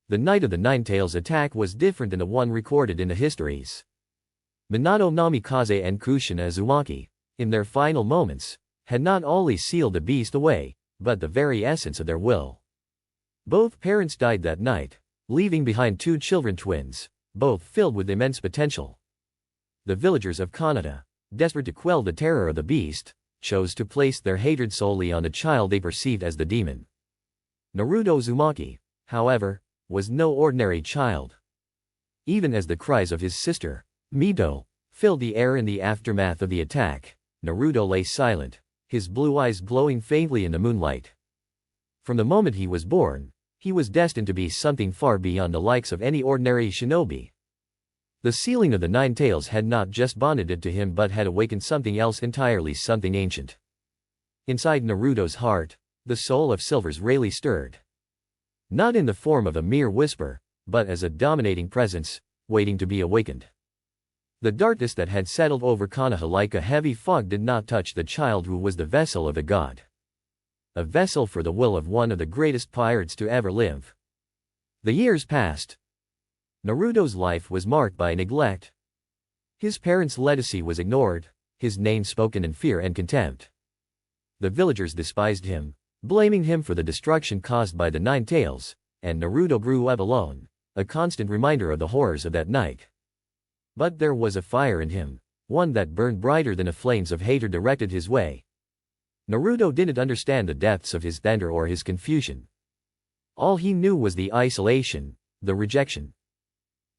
The night of the Ninetales attack was different than the one recorded in the histories. Minato Namikaze and Kushina Uzumaki, in their final moments, had not only sealed the beast away, but the very essence of their will. Both parents died that night, leaving behind two children twins, both filled with immense potential. The villagers of Kanata, desperate to quell the terror of the beast, chose to place their hatred solely on the child they perceived as the demon. Naruto Uzumaki, however, was no ordinary child. Even as the cries of his sister, Mito, filled the air in the aftermath of the attack, Naruto lay silent, his blue eyes glowing faintly in the moonlight. From the moment he was born, he was destined to be something far beyond the likes of any ordinary shinobi. The sealing of the Ninetales had not just bonded it to him but had awakened something else entirely, something ancient. Inside Naruto's heart, the soul of Silver's Rayleigh stirred. Not in the form of a mere whisper, but as a dominating presence, waiting to be awakened. The darkness that had settled over Konoha like a heavy fog did not touch the child who was the vessel of a god. A vessel for the will of one of the greatest pirates to ever live. The years passed. Naruto's life was marked by neglect. His parents' legacy was ignored, his name spoken in fear and contempt. The villagers despised him, blaming him for the destruction caused by the Ninetales, and Naruto grew up alone, a constant reminder of the horrors of that night. But there was a fire in him, one that burned brighter than the flames of hatred directed his way. Naruto didn't understand the depths of his anger or his confusion. All he knew was the isolation, the rejection.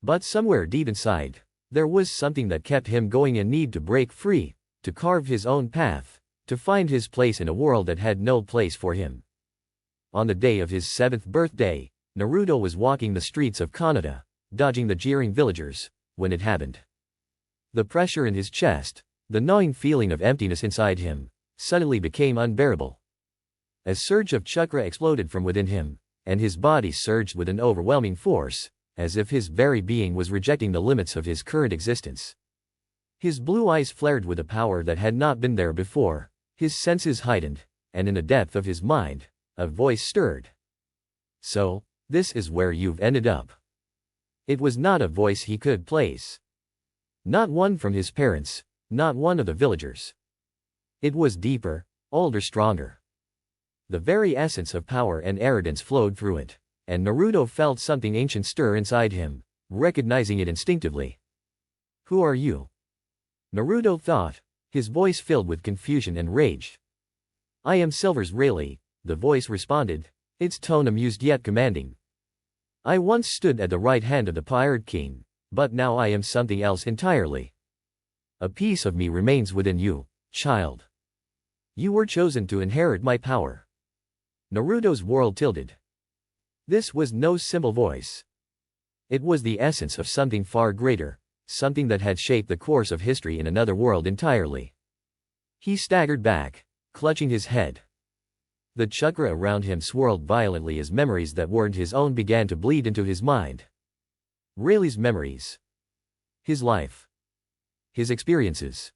But somewhere deep inside, there was something that kept him going, a need to break free, to carve his own path, to find his place in a world that had no place for him. On the day of his 7th birthday, Naruto was walking the streets of Kanata, dodging the jeering villagers, when it happened. The pressure in his chest, the gnawing feeling of emptiness inside him, suddenly became unbearable. A surge of chakra exploded from within him, and his body surged with an overwhelming force, as if his very being was rejecting the limits of his current existence. His blue eyes flared with a power that had not been there before, his senses heightened, and in the depth of his mind, a voice stirred. "So, this is where you've ended up." It was not a voice he could place. Not one from his parents, not one of the villagers. It was deeper, older, stronger. The very essence of power and arrogance flowed through it, and Naruto felt something ancient stir inside him, recognizing it instinctively. "Who are you?" Naruto thought, his voice filled with confusion and rage. "I am Silver's Rayleigh," the voice responded, its tone amused yet commanding. "I once stood at the right hand of the Pirate King, but now I am something else entirely. A piece of me remains within you, child. You were chosen to inherit my power." Naruto's world tilted. This was no simple voice. It was the essence of something far greater, something that had shaped the course of history in another world entirely. He staggered back, clutching his head. The chakra around him swirled violently as memories that weren't his own began to bleed into his mind. Rayleigh's memories. His life. His experiences.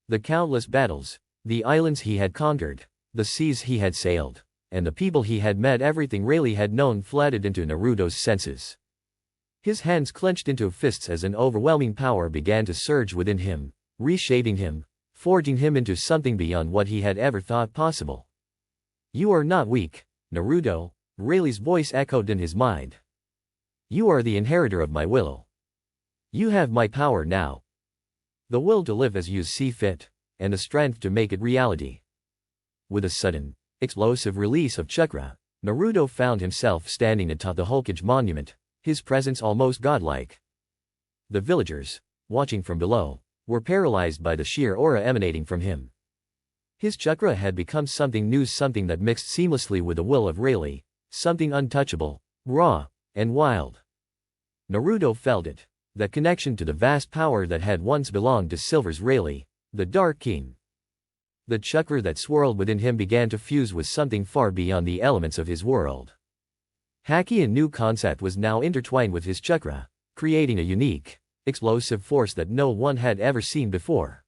The countless battles, the islands he had conquered, the seas he had sailed, and the people he had met, everything Rayleigh had known flooded into Naruto's senses. His hands clenched into fists as an overwhelming power began to surge within him, reshaping him, forging him into something beyond what he had ever thought possible. "You are not weak, Naruto," Rayleigh's voice echoed in his mind. "You are the inheritor of my will. You have my power now. The will to live as you see fit, and the strength to make it reality." With a sudden, explosive release of chakra, Naruto found himself standing atop the Hulkage monument, his presence almost godlike. The villagers, watching from below, were paralyzed by the sheer aura emanating from him. His chakra had become something new, something that mixed seamlessly with the will of Rayleigh, something untouchable, raw, and wild. Naruto felt it, that connection to the vast power that had once belonged to Silver's Rayleigh, the Dark King. The chakra that swirled within him began to fuse with something far beyond the elements of his world. Haki, a new concept, was now intertwined with his chakra, creating a unique, explosive force that no one had ever seen before.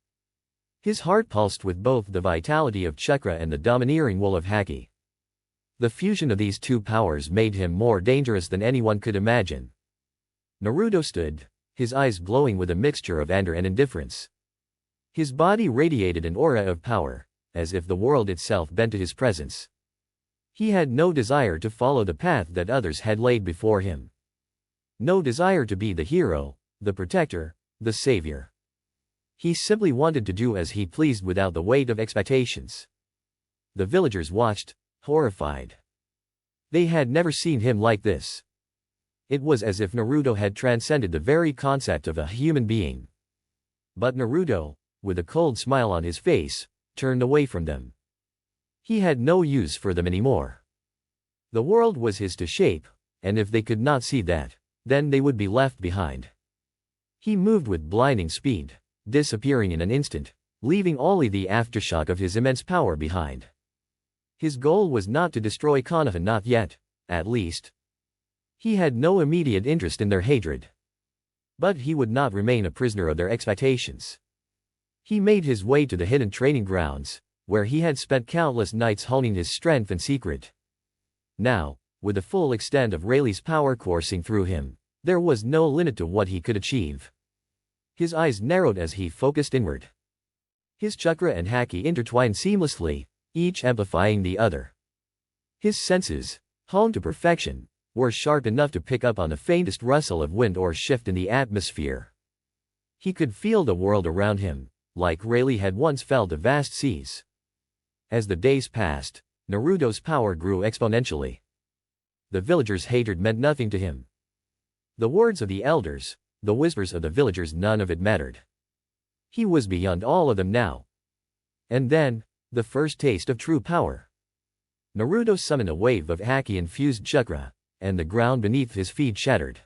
His heart pulsed with both the vitality of chakra and the domineering will of Haki. The fusion of these two powers made him more dangerous than anyone could imagine. Naruto stood, his eyes glowing with a mixture of anger and indifference. His body radiated an aura of power, as if the world itself bent to his presence. He had no desire to follow the path that others had laid before him. No desire to be the hero, the protector, the savior. He simply wanted to do as he pleased without the weight of expectations. The villagers watched, horrified. They had never seen him like this. It was as if Naruto had transcended the very concept of a human being. But Naruto, with a cold smile on his face, turned away from them. He had no use for them anymore. The world was his to shape, and if they could not see that, then they would be left behind. He moved with blinding speed, disappearing in an instant, leaving only the aftershock of his immense power behind. His goal was not to destroy Konoha, not yet, at least. He had no immediate interest in their hatred. But he would not remain a prisoner of their expectations. He made his way to the hidden training grounds, where he had spent countless nights honing his strength in secret. Now, with the full extent of Rayleigh's power coursing through him, there was no limit to what he could achieve. His eyes narrowed as he focused inward. His chakra and haki intertwined seamlessly, each amplifying the other. His senses, honed to perfection, were sharp enough to pick up on the faintest rustle of wind or shift in the atmosphere. He could feel the world around him, like Rayleigh had once felt the vast seas. As the days passed, Naruto's power grew exponentially. The villagers' hatred meant nothing to him. The words of the elders, the whispers of the villagers, none of it mattered. He was beyond all of them now. And then, the first taste of true power. Naruto summoned a wave of haki-infused chakra, and the ground beneath his feet shattered.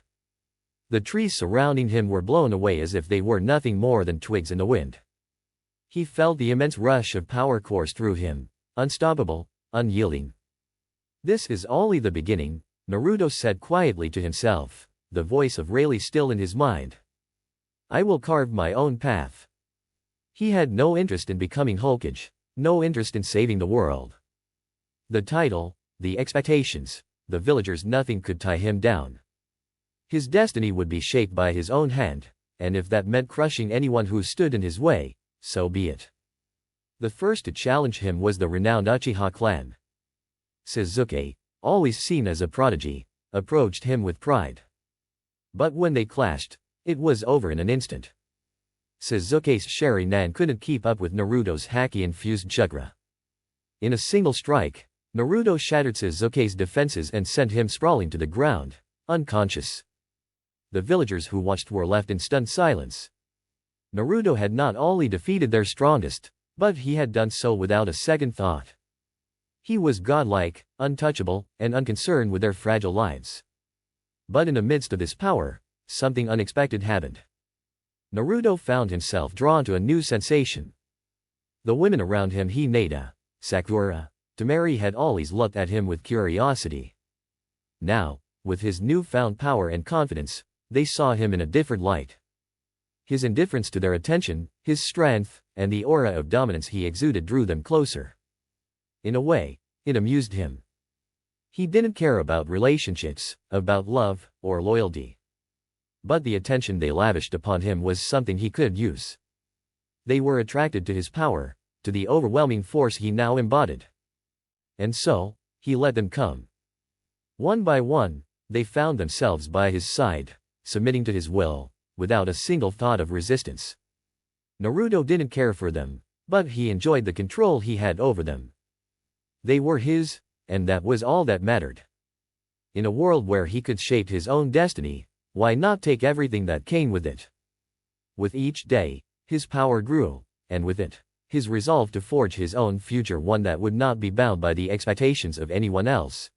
The trees surrounding him were blown away as if they were nothing more than twigs in the wind. He felt the immense rush of power course through him, unstoppable, unyielding. This is only the beginning, Naruto said quietly to himself, the voice of Rayleigh still in his mind. I will carve my own path. He had no interest in becoming Hokage, no interest in saving the world. The title, the expectations, the villagers, nothing could tie him down. His destiny would be shaped by his own hand, and if that meant crushing anyone who stood in his way, so be it. The first to challenge him was the renowned Uchiha clan. Sasuke, always seen as a prodigy, approached him with pride. But when they clashed, it was over in an instant. Sasuke's Sharingan couldn't keep up with Naruto's haki-infused chakra. In a single strike, Naruto shattered Sasuke's defenses and sent him sprawling to the ground, unconscious. The villagers who watched were left in stunned silence. Naruto had not only defeated their strongest, but he had done so without a second thought. He was godlike, untouchable, and unconcerned with their fragile lives. But in the midst of this power, something unexpected happened. Naruto found himself drawn to a new sensation. The women around him, Hinata, Sakura, Temari, had always looked at him with curiosity. Now, with his newfound power and confidence, they saw him in a different light. His indifference to their attention, his strength, and the aura of dominance he exuded drew them closer. In a way, it amused him. He didn't care about relationships, about love, or loyalty. But the attention they lavished upon him was something he could use. They were attracted to his power, to the overwhelming force he now embodied. And so, he let them come. One by one, they found themselves by his side, submitting to his will, without a single thought of resistance. Naruto didn't care for them, but he enjoyed the control he had over them. They were his, and that was all that mattered. In a world where he could shape his own destiny, why not take everything that came with it? With each day, his power grew, and with it, his resolve to forge his own future, one that would not be bound by the expectations of anyone else.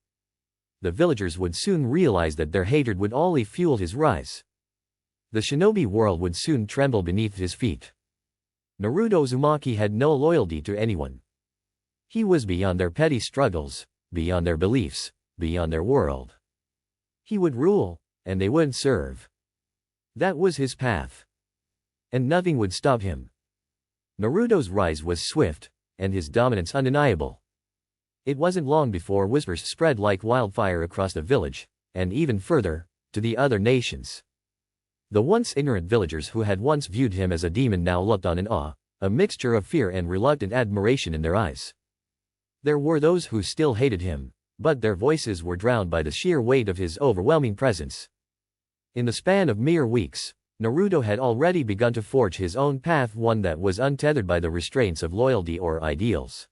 The villagers would soon realize that their hatred would only fuel his rise. The shinobi world would soon tremble beneath his feet. Naruto Uzumaki had no loyalty to anyone. He was beyond their petty struggles, beyond their beliefs, beyond their world. He would rule, and they would serve. That was his path. And nothing would stop him. Naruto's rise was swift, and his dominance undeniable. It wasn't long before whispers spread like wildfire across the village, and even further, to the other nations. The once ignorant villagers who had once viewed him as a demon now looked on in awe, a mixture of fear and reluctant admiration in their eyes. There were those who still hated him, but their voices were drowned by the sheer weight of his overwhelming presence. In the span of mere weeks, Naruto had already begun to forge his own path, one that was untethered by the restraints of loyalty or ideals.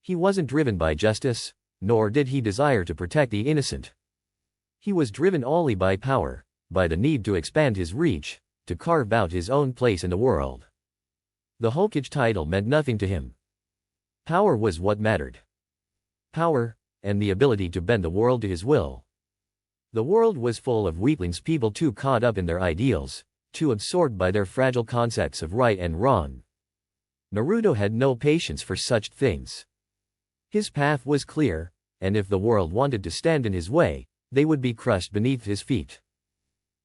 He wasn't driven by justice, nor did he desire to protect the innocent. He was driven only by power, by the need to expand his reach, to carve out his own place in the world. The Hokage title meant nothing to him. Power was what mattered. Power, and the ability to bend the world to his will. The world was full of weaklings, people too caught up in their ideals, too absorbed by their fragile concepts of right and wrong. Naruto had no patience for such things. His path was clear, and if the world wanted to stand in his way, they would be crushed beneath his feet.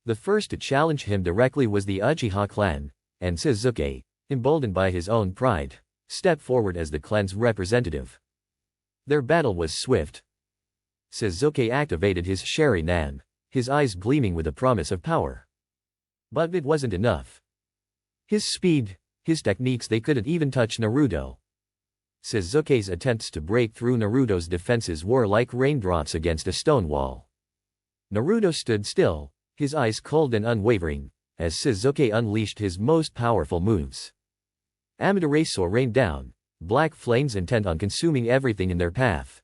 The first to challenge him directly was the Uchiha clan, and Sasuke, emboldened by his own pride, stepped forward as the clan's representative. Their battle was swift. Sasuke activated his Sharingan, his eyes gleaming with the promise of power. But it wasn't enough. His speed, his techniques, they couldn't even touch Naruto. Sasuke's attempts to break through Naruto's defenses were like raindrops against a stone wall. Naruto stood still, his eyes cold and unwavering, as Sasuke unleashed his most powerful moves. Amaterasu rained down, black flames intent on consuming everything in their path.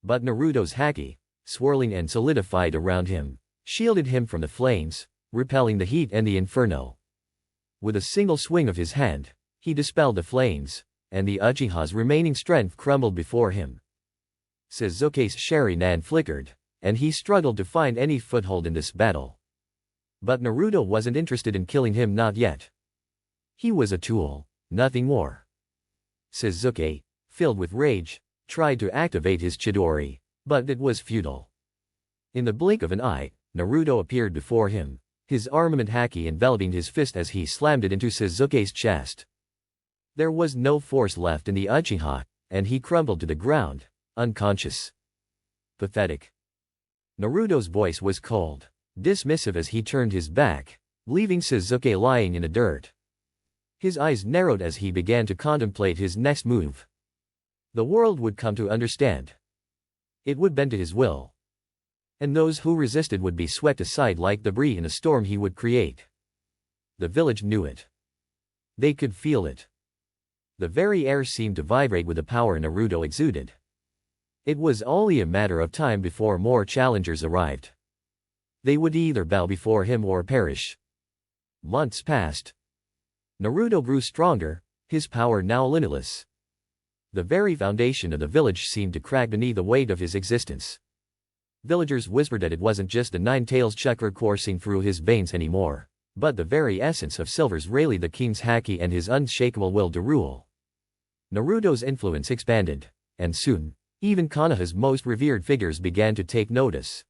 But Naruto's haki, swirling and solidified around him, shielded him from the flames, repelling the heat and the inferno. With a single swing of his hand, he dispelled the flames, and the Uchiha's remaining strength crumbled before him. Sasuke's Sharingan flickered, and he struggled to find any foothold in this battle. But Naruto wasn't interested in killing him, not yet. He was a tool, nothing more. Sasuke, filled with rage, tried to activate his Chidori, but it was futile. In the blink of an eye, Naruto appeared before him, his armament haki enveloping his fist as he slammed it into Sasuke's chest. There was no force left in the Uchiha, and he crumbled to the ground, unconscious. Pathetic. Naruto's voice was cold, dismissive as he turned his back, leaving Sasuke lying in the dirt. His eyes narrowed as he began to contemplate his next move. The world would come to understand. It would bend to his will. And those who resisted would be swept aside like debris in a storm he would create. The village knew it. They could feel it. The very air seemed to vibrate with the power Naruto exuded. It was only a matter of time before more challengers arrived. They would either bow before him or perish. Months passed. Naruto grew stronger, his power now limitless. The very foundation of the village seemed to crack beneath the weight of his existence. Villagers whispered that it wasn't just the nine-tails chakra coursing through his veins anymore, but the very essence of Silver's Rayleigh, the king's haki, and his unshakable will to rule. Naruto's influence expanded, and soon, even Konoha's most revered figures began to take notice.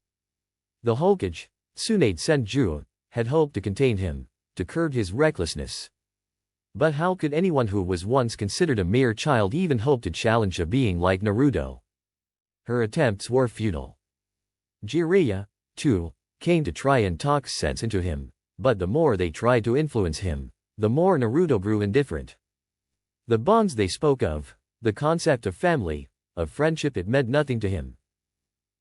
The Hokage, Tsunade Senju, had hoped to contain him, to curb his recklessness. But how could anyone who was once considered a mere child even hope to challenge a being like Naruto? Her attempts were futile. Jiraiya, too, came to try and talk sense into him, but the more they tried to influence him, the more Naruto grew indifferent. The bonds they spoke of, the concept of family, of friendship, it meant nothing to him.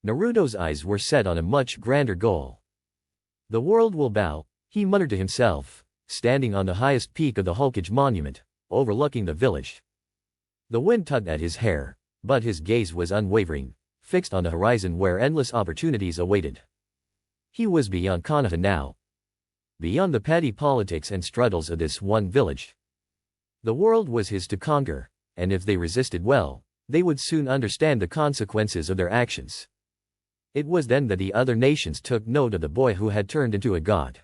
Naruto's eyes were set on a much grander goal. The world will bow, he muttered to himself, standing on the highest peak of the Hokage monument, overlooking the village. The wind tugged at his hair, but his gaze was unwavering, fixed on the horizon where endless opportunities awaited. He was beyond Konoha now. Beyond the petty politics and struggles of this one village. The world was his to conquer, and if they resisted well, they would soon understand the consequences of their actions. It was then that the other nations took note of the boy who had turned into a god.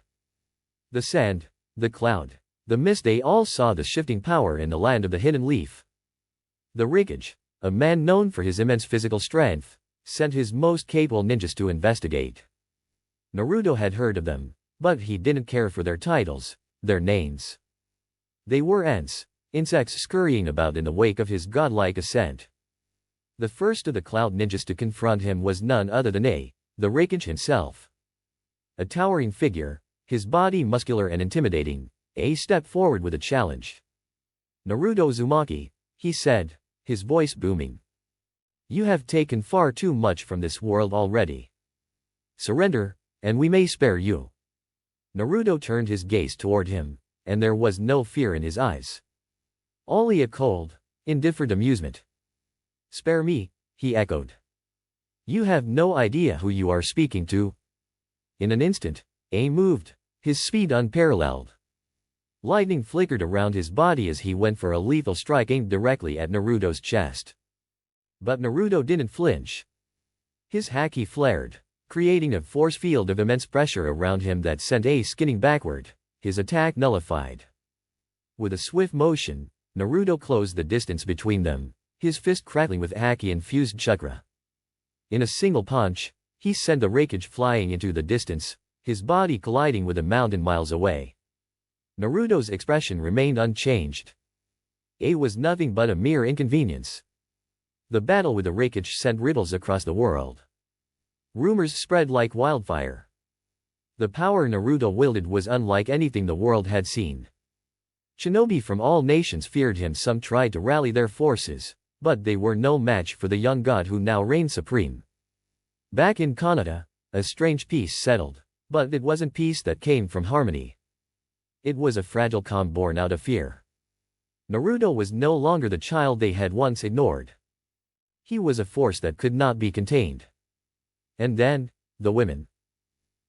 The sand, the cloud, the mist, they all saw the shifting power in the land of the hidden leaf. The Rikage, a man known for his immense physical strength, sent his most capable ninjas to investigate. Naruto had heard of them, but he didn't care for their titles, their names. They were ants, insects scurrying about in the wake of his godlike ascent. The first of the Cloud Ninjas to confront him was none other than the Raikage himself. A towering figure, his body muscular and intimidating, stepped forward with a challenge. "Naruto Uzumaki," he said, his voice booming. "You have taken far too much from this world already. Surrender, and we may spare you." Naruto turned his gaze toward him, and there was no fear in his eyes. Only a cold, indifferent amusement. "Spare me," he echoed. "You have no idea who you are speaking to." In an instant, moved, his speed unparalleled. Lightning flickered around his body as he went for a lethal strike aimed directly at Naruto's chest. But Naruto didn't flinch. His haki flared, creating a force field of immense pressure around him that sent skinning backward, his attack nullified. With a swift motion, Naruto closed the distance between them, his fist crackling with haki-infused chakra. In a single punch, he sent the Raikage flying into the distance, his body colliding with a mountain miles away. Naruto's expression remained unchanged. It was nothing but a mere inconvenience. The battle with the Raikage sent ripples across the world. Rumors spread like wildfire. The power Naruto wielded was unlike anything the world had seen. Shinobi from all nations feared him. Some tried to rally their forces, but they were no match for the young god who now reigned supreme. Back in Kanata, a strange peace settled, but it wasn't peace that came from harmony. It was a fragile calm born out of fear. Naruto was no longer the child they had once ignored. He was a force that could not be contained. And then, the women.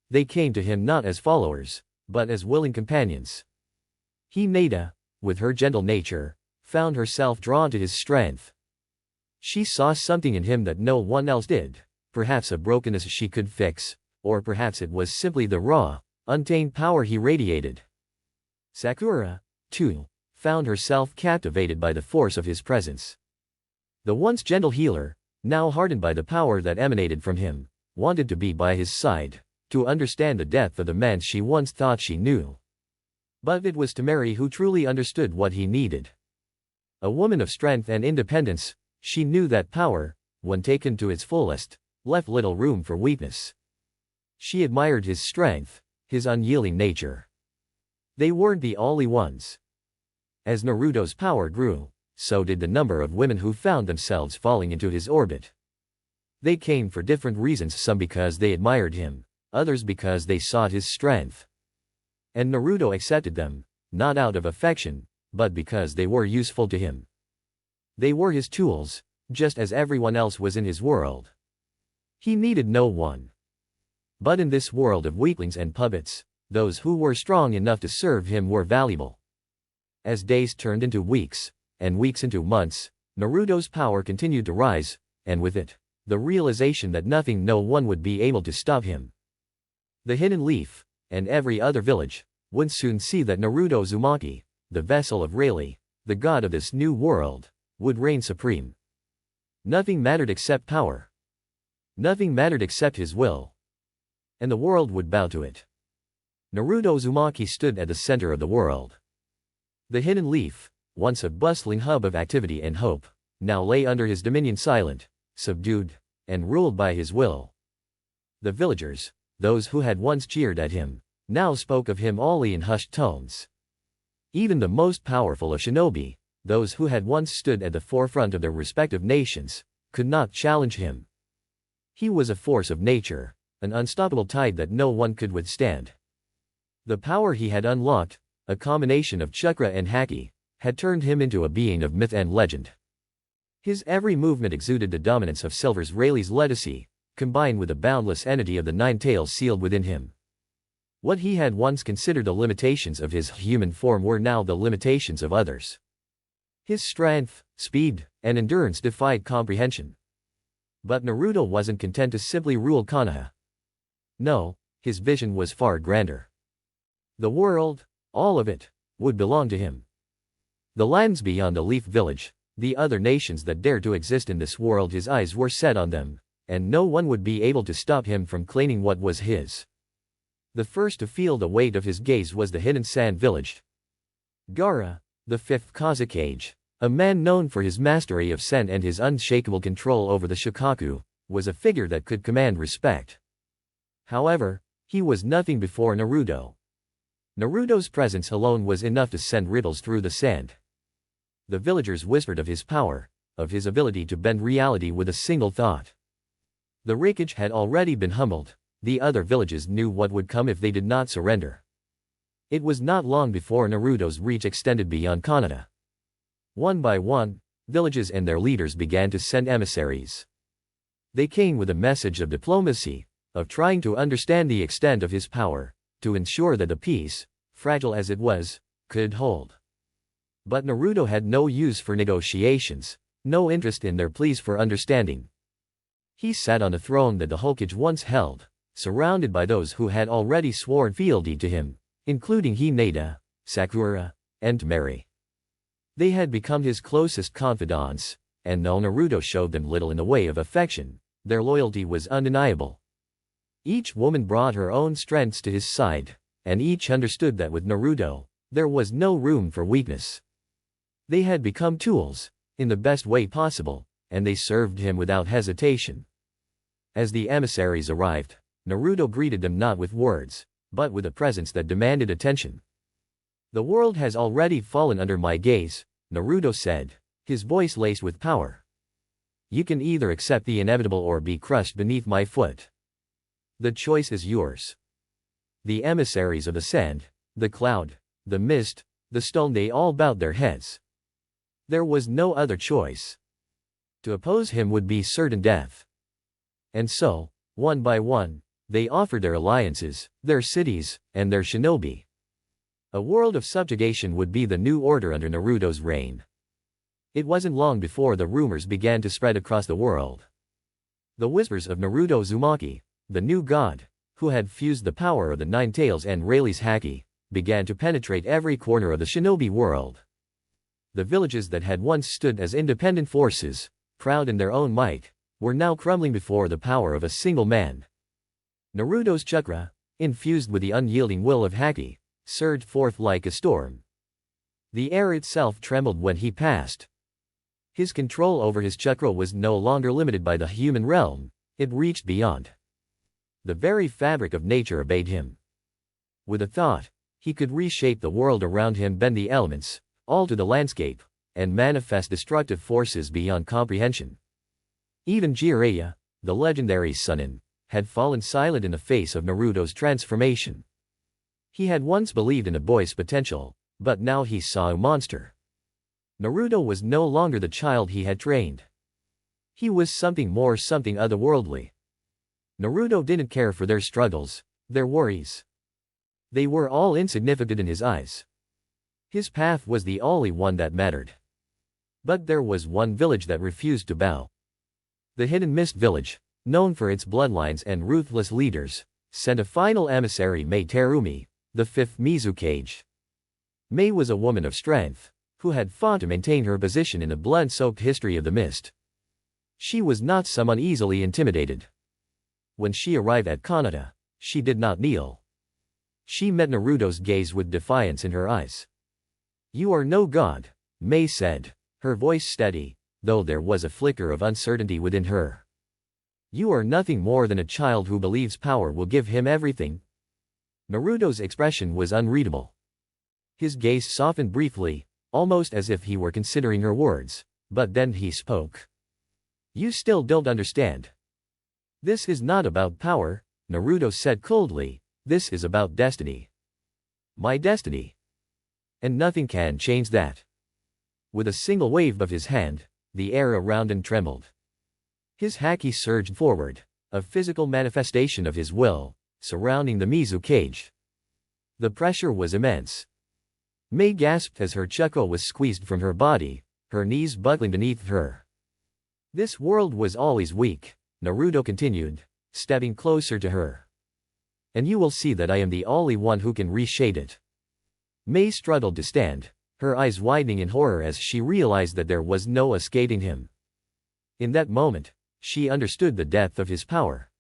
They came to him not as followers, but as willing companions. Hinata, with her gentle nature, found herself drawn to his strength. She saw something in him that no one else did, perhaps a brokenness she could fix, or perhaps it was simply the raw, untamed power he radiated. Sakura, too, found herself captivated by the force of his presence. The once gentle healer, now hardened by the power that emanated from him, wanted to be by his side, to understand the depth of the man she once thought she knew. But it was Temari who truly understood what he needed. A woman of strength and independence, she knew that power, when taken to its fullest, left little room for weakness. She admired his strength, his unyielding nature. They weren't the only ones. As Naruto's power grew, so did the number of women who found themselves falling into his orbit. They came for different reasons, some because they admired him, others because they sought his strength. And Naruto accepted them, not out of affection, but because they were useful to him. They were his tools, just as everyone else was in his world. He needed no one. But in this world of weaklings and puppets, those who were strong enough to serve him were valuable. As days turned into weeks, and weeks into months, Naruto's power continued to rise, and with it, the realization that nothing, no one would be able to stop him. The Hidden Leaf, and every other village, would soon see that Naruto Uzumaki, the vessel of Rayleigh, the god of this new world, would reign supreme. Nothing mattered except power. Nothing mattered except his will. And the world would bow to it. Naruto Uzumaki stood at the center of the world. The Hidden Leaf, once a bustling hub of activity and hope, now lay under his dominion silent, subdued, and ruled by his will. The villagers, those who had once jeered at him, now spoke of him only in hushed tones. Even the most powerful of shinobi, those who had once stood at the forefront of their respective nations, could not challenge him. He was a force of nature, an unstoppable tide that no one could withstand. The power he had unlocked, a combination of chakra and haki, had turned him into a being of myth and legend. His every movement exuded the dominance of Silver's Rayleigh's legacy, combined with the boundless entity of the Nine Tails sealed within him. What he had once considered the limitations of his human form were now the limitations of others. His strength, speed, and endurance defied comprehension. But Naruto wasn't content to simply rule Konoha. No, his vision was far grander. The world, all of it, would belong to him. The lands beyond the Leaf Village, the other nations that dared to exist in this world, his eyes were set on them, and no one would be able to stop him from claiming what was his. The first to feel the weight of his gaze was the Hidden Sand Village. Gaara, the fifth Kazekage, A man known for his mastery of scent and his unshakable control over the Shikaku, was a figure that could command respect. However, he was nothing before Naruto. Naruto's presence alone was enough to send riddles through the sand. The villagers whispered of his power, of his ability to bend reality with a single thought. The Raikage had already been humbled. The other villages knew what would come if they did not surrender. It was not long before Naruto's reach extended beyond Kanata. One by one, villages and their leaders began to send emissaries. They came with a message of diplomacy, of trying to understand the extent of his power, to ensure that the peace, fragile as it was, could hold. But Naruto had no use for negotiations, no interest in their pleas for understanding. He sat on the throne that the Hokage once held, surrounded by those who had already sworn fealty to him, including Hinata, Sakura, and Mary. They had become his closest confidants, and though Naruto showed them little in the way of affection, their loyalty was undeniable. Each woman brought her own strengths to his side, and each understood that with Naruto, there was no room for weakness. They had become tools, in the best way possible, and they served him without hesitation. As the emissaries arrived, Naruto greeted them not with words, but with a presence that demanded attention. "The world has already fallen under my gaze," Naruto said, his voice laced with power. "You can either accept the inevitable or be crushed beneath my foot. The choice is yours." The emissaries of the sand, the cloud, the mist, the stone, they all bowed their heads. There was no other choice. To oppose him would be certain death. And so, one by one, they offered their alliances, their cities, and their shinobi. A world of subjugation would be the new order under Naruto's reign. It wasn't long before the rumors began to spread across the world. The whispers of Naruto Uzumaki, the new god, who had fused the power of the Nine Tails and Rayleigh's haki, began to penetrate every corner of the shinobi world. The villages that had once stood as independent forces, proud in their own might, were now crumbling before the power of a single man. Naruto's chakra, infused with the unyielding will of haki, surged forth like a storm. The air itself trembled when he passed. His control over his chakra was no longer limited by the human realm, it reached beyond. The very fabric of nature obeyed him. With a thought, he could reshape the world around him, bend the elements, alter the landscape, and manifest destructive forces beyond comprehension. Even Jiraiya, the legendary Sannin, had fallen silent in the face of Naruto's transformation. He had once believed in a boy's potential, but now he saw a monster. Naruto was no longer the child he had trained. He was something more, something otherworldly. Naruto didn't care for their struggles, their worries. They were all insignificant in his eyes. His path was the only one that mattered. But there was one village that refused to bow. The Hidden Mist Village, known for its bloodlines and ruthless leaders, sent a final emissary, Mei Terumi, the fifth Mizukage. Mei was a woman of strength, who had fought to maintain her position in the blood-soaked history of the mist. She was not someone easily intimidated. When she arrived at Kanata, she did not kneel. She met Naruto's gaze with defiance in her eyes. "You are no god," Mei said, her voice steady, though there was a flicker of uncertainty within her. "You are nothing more than a child who believes power will give him everything." Naruto's expression was unreadable. His gaze softened briefly, almost as if he were considering her words, but then he spoke. "You still don't understand. This is not about power," Naruto said coldly, "this is about destiny. My destiny. And nothing can change that." With a single wave of his hand, the air around him trembled. His haki surged forward, a physical manifestation of his will, surrounding the Mizukage. The pressure was immense. Mei gasped as her chakra was squeezed from her body, her knees buckling beneath her. "This world was always weak," Naruto continued, stepping closer to her. "And you will see that I am the only one who can reshape it." Mei struggled to stand, her eyes widening in horror as she realized that there was no escaping him. In that moment, she understood the depth of his power.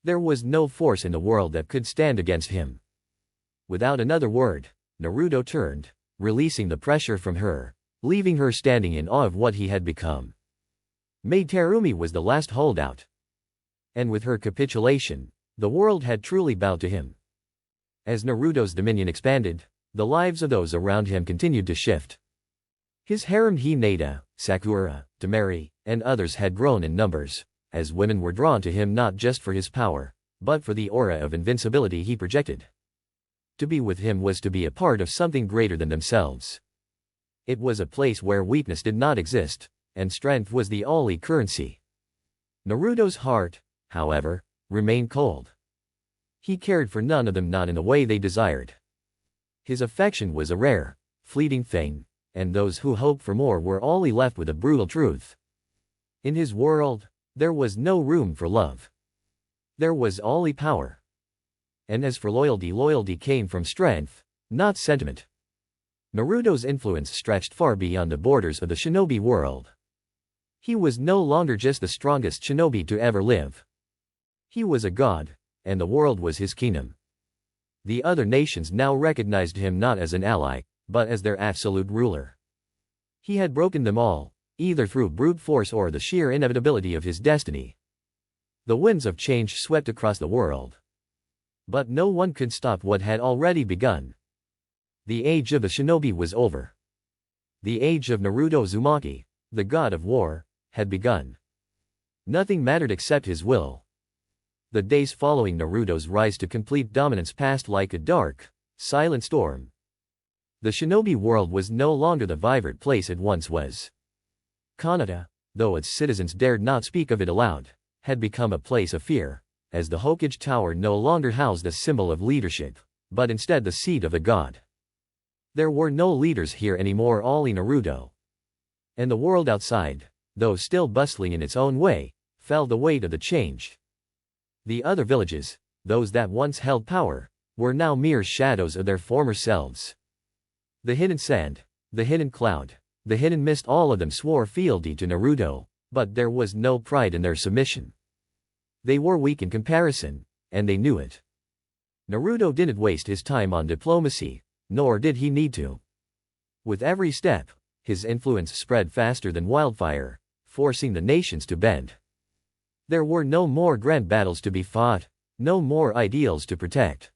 There was no force in the world that could stand against him. Without another word, Naruto turned, releasing the pressure from her, leaving her standing in awe of what he had become. Maid Terumi was the last holdout. And with her capitulation, the world had truly bowed to him. As Naruto's dominion expanded, the lives of those around him continued to shift. His harem Hinata, Sakura, Temari, and others had grown in numbers, as women were drawn to him not just for his power, but for the aura of invincibility he projected. To be with him was to be a part of something greater than themselves. It was a place where weakness did not exist, and strength was the only currency. Naruto's heart, however, remained cold. He cared for none of them, not in the way they desired. His affection was a rare, fleeting thing, and those who hoped for more were only left with a brutal truth. In his world, there was no room for love. There was only power. And as for loyalty, loyalty came from strength, not sentiment. Naruto's influence stretched far beyond the borders of the shinobi world. He was no longer just the strongest shinobi to ever live. He was a god, and the world was his kingdom. The other nations now recognized him not as an ally, but as their absolute ruler. He had broken them all, either through brute force or the sheer inevitability of his destiny. The winds of change swept across the world. But no one could stop what had already begun. The age of the shinobi was over. The age of Naruto Uzumaki, the god of war, had begun. Nothing mattered except his will. The days following Naruto's rise to complete dominance passed like a dark, silent storm. The shinobi world was no longer the vibrant place it once was. Kanata, though its citizens dared not speak of it aloud, had become a place of fear, as the Hokage Tower no longer housed a symbol of leadership, but instead the seat of a god. There were no leaders here anymore, only Naruto. And the world outside, though still bustling in its own way, felt the weight of the change. The other villages, those that once held power, were now mere shadows of their former selves. The hidden sand, the hidden cloud, the hidden mist, all of them swore fealty to Naruto, but there was no pride in their submission. They were weak in comparison, and they knew it. Naruto didn't waste his time on diplomacy, nor did he need to. With every step, his influence spread faster than wildfire, forcing the nations to bend. There were no more grand battles to be fought, no more ideals to protect.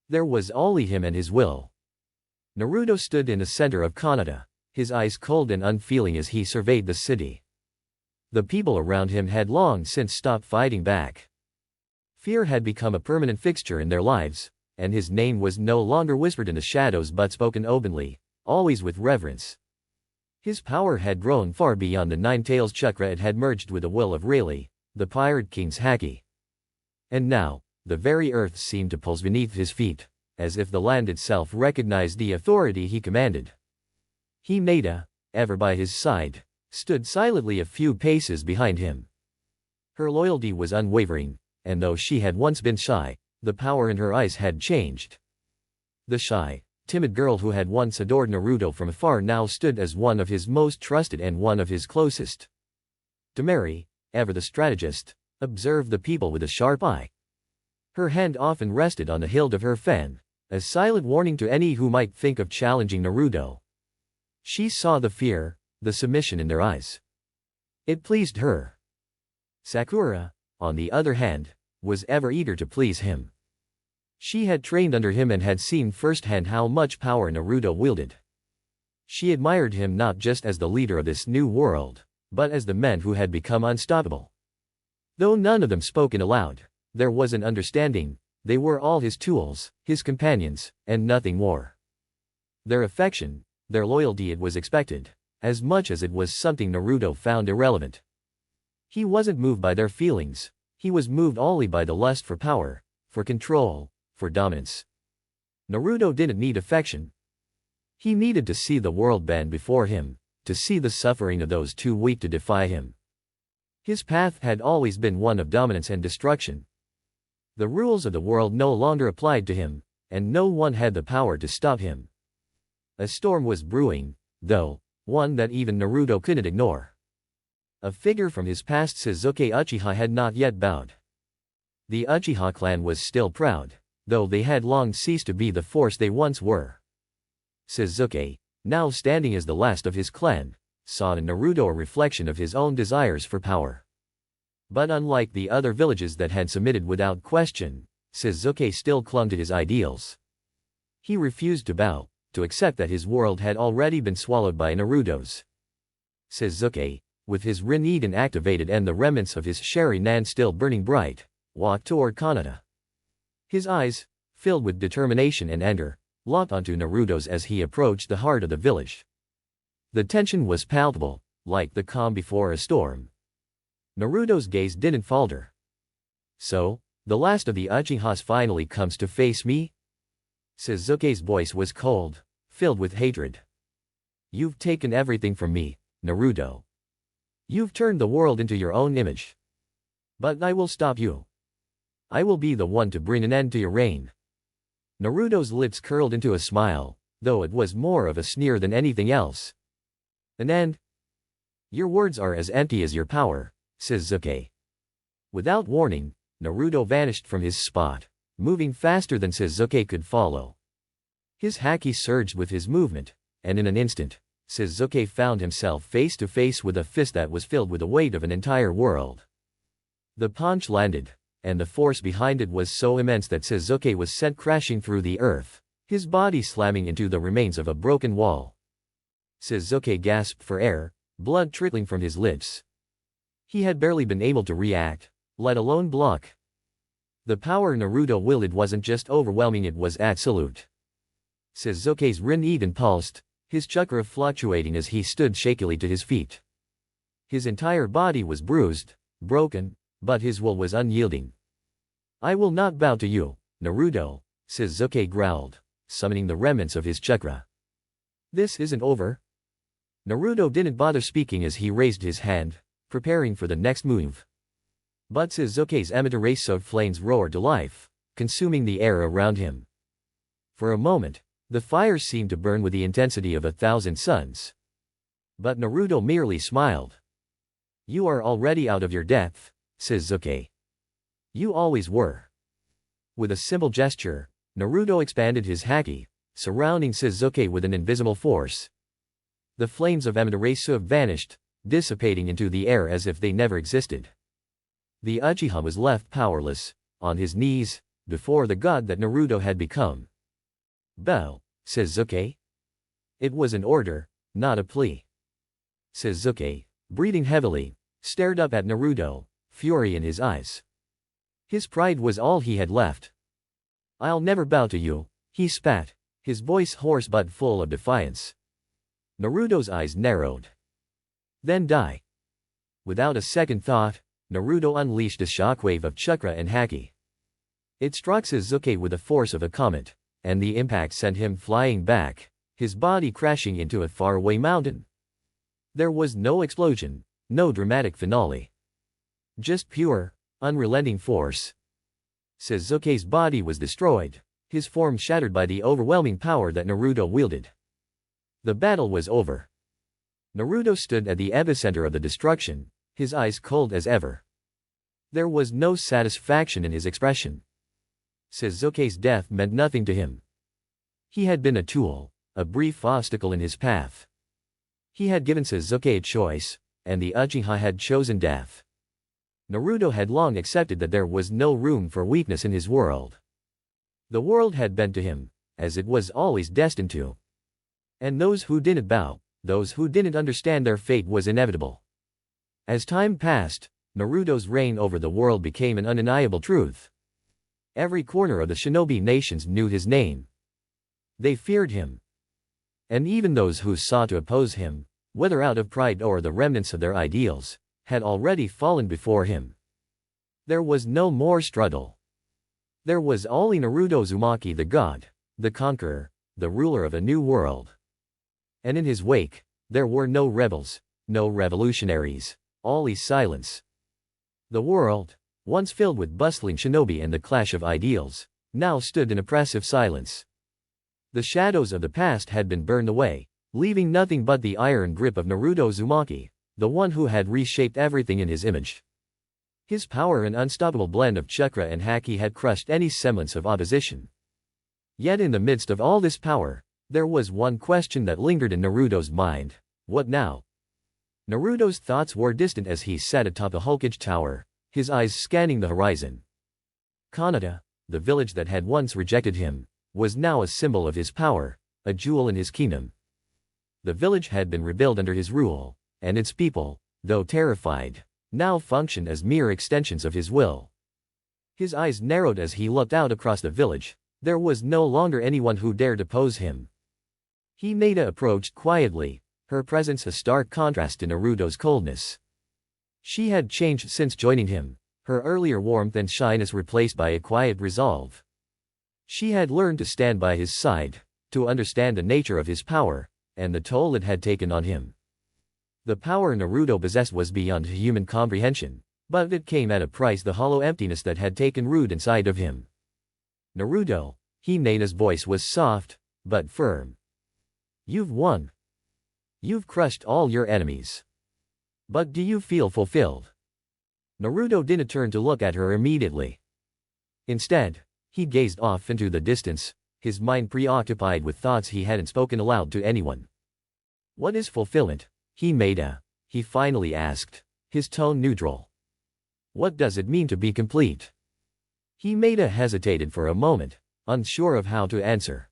There was only him and his will. Naruto stood in the center of Kanata, his eyes cold and unfeeling as he surveyed the city. The people around him had long since stopped fighting back. Fear had become a permanent fixture in their lives, and his name was no longer whispered in the shadows but spoken openly, always with reverence. His power had grown far beyond the Nine Tails chakra. It had merged with the will of Rayleigh, the Pirate King's Haki. And now, the very earth seemed to pulse beneath his feet, as if the land itself recognized the authority he commanded. Hinata, ever by his side, stood silently a few paces behind him. Her loyalty was unwavering, and though she had once been shy, the power in her eyes had changed. The shy, timid girl who had once adored Naruto from afar now stood as one of his most trusted and one of his closest. Temari, ever the strategist, observed the people with a sharp eye. Her hand often rested on the hilt of her fan, a silent warning to any who might think of challenging Naruto. She saw the fear, the submission in their eyes. It pleased her. Sakura, on the other hand, was ever eager to please him. She had trained under him and had seen firsthand how much power Naruto wielded. She admired him not just as the leader of this new world, but as the man who had become unstoppable. Though none of them spoke aloud, there was an understanding. They were all his tools, his companions, and nothing more. Their affection, their loyalty, it was expected, as much as it was something Naruto found irrelevant. He wasn't moved by their feelings, he was moved only by the lust for power, for control, for dominance. Naruto didn't need affection. He needed to see the world bend before him, to see the suffering of those too weak to defy him. His path had always been one of dominance and destruction. The rules of the world no longer applied to him, and no one had the power to stop him. A storm was brewing, though, one that even Naruto couldn't ignore. A figure from his past, Sasuke Uchiha, had not yet bowed. The Uchiha clan was still proud, though they had long ceased to be the force they once were. Sasuke, now standing as the last of his clan, saw in Naruto a reflection of his own desires for power. But unlike the other villages that had submitted without question, Sasuke still clung to his ideals. He refused to bow, to accept that his world had already been swallowed by Naruto's. Sasuke, with his Rinnegan activated and the remnants of his Sharingan still burning bright, walked toward Kanata. His eyes, filled with determination and anger, locked onto Naruto's as he approached the heart of the village. The tension was palpable, like the calm before a storm. Naruto's gaze didn't falter. "So, the last of the Uchihas finally comes to face me?" Sasuke's voice was cold, filled with hatred. "You've taken everything from me, Naruto. You've turned the world into your own image. But I will stop you. I will be the one to bring an end to your reign." Naruto's lips curled into a smile, though it was more of a sneer than anything else. "An end? Your words are as empty as your power, Sasuke." Without warning, Naruto vanished from his spot, moving faster than Sasuke could follow. His haki surged with his movement, and in an instant, Sasuke found himself face to face with a fist that was filled with the weight of an entire world. The punch landed, and the force behind it was so immense that Sasuke was sent crashing through the earth, his body slamming into the remains of a broken wall. Sasuke gasped for air, blood trickling from his lips. He had barely been able to react, let alone block. The power Naruto wielded wasn't just overwhelming, it was absolute. Sasuke's Rinnegan pulsed, his chakra fluctuating as he stood shakily to his feet. His entire body was bruised, broken, but his will was unyielding. "I will not bow to you, Naruto," Sasuke growled, summoning the remnants of his chakra. "This isn't over." Naruto didn't bother speaking as he raised his hand, preparing for the next move. But Sasuke's Amaterasu flames roared to life, consuming the air around him. For a moment, the fire seemed to burn with the intensity of 1,000 suns. But Naruto merely smiled. "You are already out of your depth, Sasuke. You always were." With a simple gesture, Naruto expanded his haki, surrounding Sasuke with an invisible force. The flames of Amaterasu vanished, dissipating into the air as if they never existed. The Uchiha was left powerless, on his knees, before the god that Naruto had become. "Bow, Sasuke." It was an order, not a plea. Sasuke, breathing heavily, stared up at Naruto, fury in his eyes. His pride was all he had left. "I'll never bow to you," he spat, his voice hoarse but full of defiance. Naruto's eyes narrowed. "Then die." Without a second thought, Naruto unleashed a shockwave of chakra and haki. It struck Sasuke with the force of a comet, and the impact sent him flying back, his body crashing into a faraway mountain. There was no explosion, no dramatic finale. Just pure, unrelenting force. Sasuke's body was destroyed, his form shattered by the overwhelming power that Naruto wielded. The battle was over. Naruto stood at the epicenter of the destruction, his eyes cold as ever. There was no satisfaction in his expression. Sasuke's death meant nothing to him. He had been a tool, a brief obstacle in his path. He had given Sasuke a choice, and the Uchiha had chosen death. Naruto had long accepted that there was no room for weakness in his world. The world had bent to him, as it was always destined to. And those who didn't bow, those who didn't understand their fate was inevitable. As time passed, Naruto's reign over the world became an undeniable truth. Every corner of the shinobi nations knew his name. They feared him. And even those who sought to oppose him, whether out of pride or the remnants of their ideals, had already fallen before him. There was no more struggle. There was only Naruto Uzumaki, the god, the conqueror, the ruler of a new world. And in his wake, there were no rebels, no revolutionaries, only silence. The world, once filled with bustling shinobi and the clash of ideals, now stood in oppressive silence. The shadows of the past had been burned away, leaving nothing but the iron grip of Naruto Uzumaki, the one who had reshaped everything in his image. His power and unstoppable blend of chakra and haki had crushed any semblance of opposition. Yet in the midst of all this power, There was one question that lingered in Naruto's mind. What now? Naruto's thoughts were distant as he sat atop the Hulkage Tower, his eyes scanning the horizon. Kanata, the village that had once rejected him, was now a symbol of his power, a jewel in his kingdom. The village had been rebuilt under his rule, and its people, though terrified, now functioned as mere extensions of his will. His eyes narrowed as he looked out across the village. There was no longer anyone who dared oppose him. Hinata approached quietly, her presence a stark contrast to Naruto's coldness. She had changed since joining him, her earlier warmth and shyness replaced by a quiet resolve. She had learned to stand by his side, to understand the nature of his power, and the toll it had taken on him. The power Naruto possessed was beyond human comprehension, but it came at a price: the hollow emptiness that had taken root inside of him. Naruto, Hinata's voice was soft, but firm. You've won. You've crushed all your enemies. But do you feel fulfilled? Naruto didn't turn to look at her immediately. Instead, he gazed off into the distance, his mind preoccupied with thoughts he hadn't spoken aloud to anyone. What is fulfillment, Hinata? He finally asked, his tone neutral. What does it mean to be complete? Hinata hesitated for a moment, unsure of how to answer.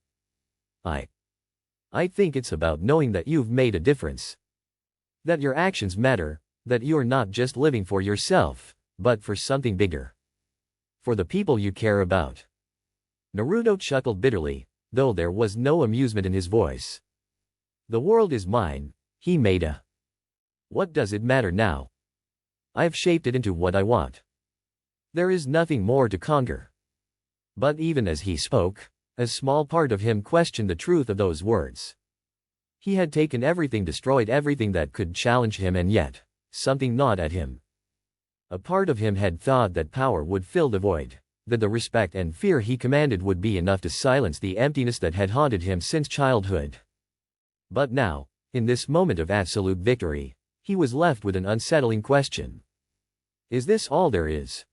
I think it's about knowing that you've made a difference. That your actions matter, that you're not just living for yourself, but for something bigger. For the people you care about. Naruto chuckled bitterly, though there was no amusement in his voice. The world is mine, Hinata. What does it matter now? I've shaped it into what I want. There is nothing more to conquer. But even as he spoke, a small part of him questioned the truth of those words. He had taken everything, destroyed everything that could challenge him, and yet, something gnawed at him. A part of him had thought that power would fill the void, that the respect and fear he commanded would be enough to silence the emptiness that had haunted him since childhood. But now, in this moment of absolute victory, he was left with an unsettling question. Is this all there is?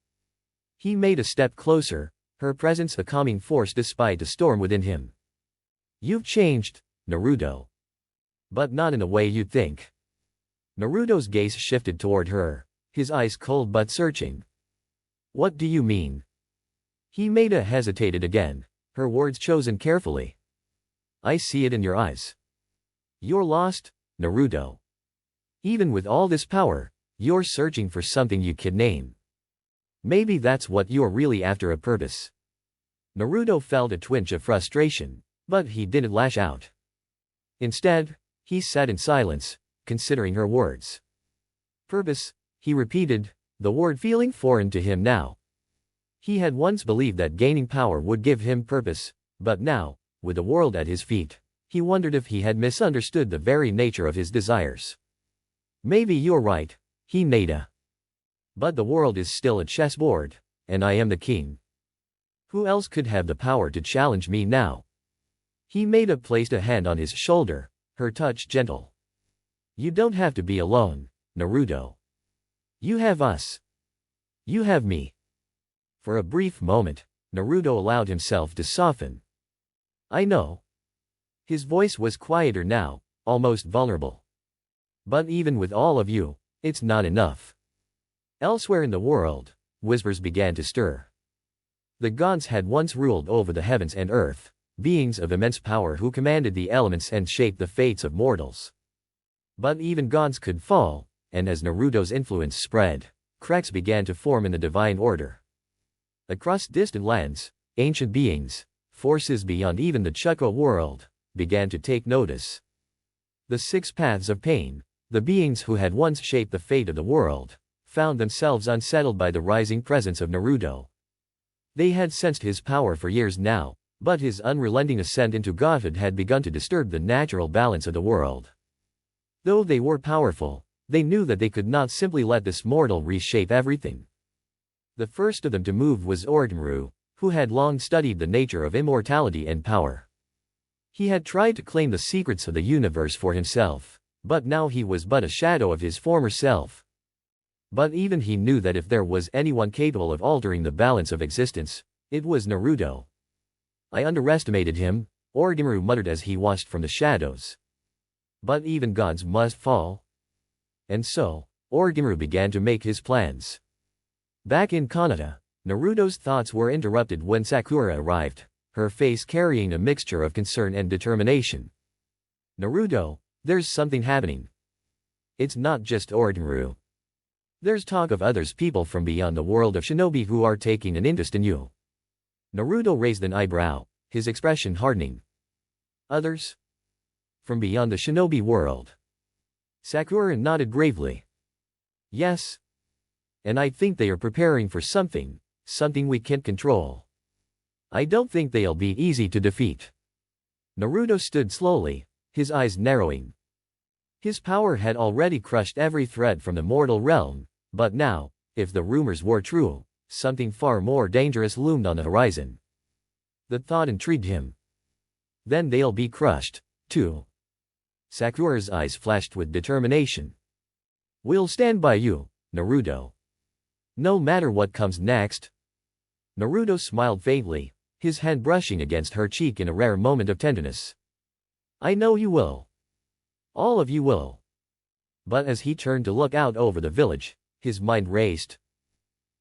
He made a step closer, her presence a calming force despite the storm within him. You've changed, Naruto. But not in the way you'd think. Naruto's gaze shifted toward her, his eyes cold but searching. What do you mean? Hinata hesitated again, her words chosen carefully. I see it in your eyes. You're lost, Naruto. Even with all this power, you're searching for something you can name. Maybe that's what you're really after: a purpose. Naruto felt a twinge of frustration, but he didn't lash out. Instead, he sat in silence, considering her words. Purpose, he repeated, the word feeling foreign to him now. He had once believed that gaining power would give him purpose, but now, with the world at his feet, he wondered if he had misunderstood the very nature of his desires. Maybe you're right, Hinata. But the world is still a chessboard, and I am the king. Who else could have the power to challenge me now? Hinata placed a hand on his shoulder, her touch gentle. You don't have to be alone, Naruto. You have us. You have me. For a brief moment, Naruto allowed himself to soften. I know. His voice was quieter now, almost vulnerable. But even with all of you, it's not enough. Elsewhere in the world, whispers began to stir. The gods had once ruled over the heavens and earth, beings of immense power who commanded the elements and shaped the fates of mortals. But even gods could fall, and as Naruto's influence spread, cracks began to form in the divine order. Across distant lands, ancient beings, forces beyond even the Chakra world, began to take notice. The six paths of pain, the beings who had once shaped the fate of the world, found themselves unsettled by the rising presence of Naruto. They had sensed his power for years now, but his unrelenting ascent into godhood had begun to disturb the natural balance of the world. Though they were powerful, they knew that they could not simply let this mortal reshape everything. The first of them to move was Orochimaru, who had long studied the nature of immortality and power. He had tried to claim the secrets of the universe for himself, but now he was but a shadow of his former self. But even he knew that if there was anyone capable of altering the balance of existence, it was Naruto. I underestimated him, Orochimaru muttered as he watched from the shadows. But even gods must fall. And so, Orochimaru began to make his plans. Back in Kanata, Naruto's thoughts were interrupted when Sakura arrived, her face carrying a mixture of concern and determination. Naruto, there's something happening. It's not just Orochimaru. There's talk of others, people from beyond the world of shinobi who are taking an interest in you. Naruto raised an eyebrow, his expression hardening. Others? From beyond the shinobi world. Sakura nodded gravely. Yes. And I think they are preparing for something we can't control. I don't think they'll be easy to defeat. Naruto stood slowly, his eyes narrowing. His power had already crushed every threat from the mortal realm, but now, if the rumors were true, something far more dangerous loomed on the horizon. The thought intrigued him. Then they'll be crushed, too. Sakura's eyes flashed with determination. We'll stand by you, Naruto. No matter what comes next. Naruto smiled faintly, his hand brushing against her cheek in a rare moment of tenderness. I know you will. All of you will. But as he turned to look out over the village, his mind raced.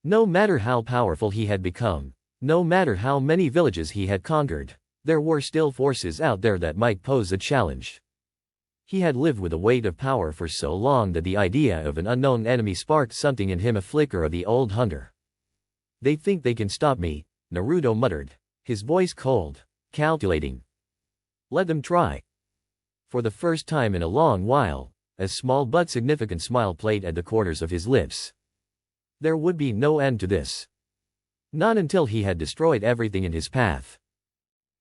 No matter how powerful he had become, no matter how many villages he had conquered, there were still forces out there that might pose a challenge. He had lived with the weight of power for so long that the idea of an unknown enemy sparked something in him, a flicker of the old hunger. They think they can stop me, Naruto muttered, his voice cold, calculating. Let them try. For the first time in a long while, a small but significant smile played at the corners of his lips. There would be no end to this. Not until he had destroyed everything in his path.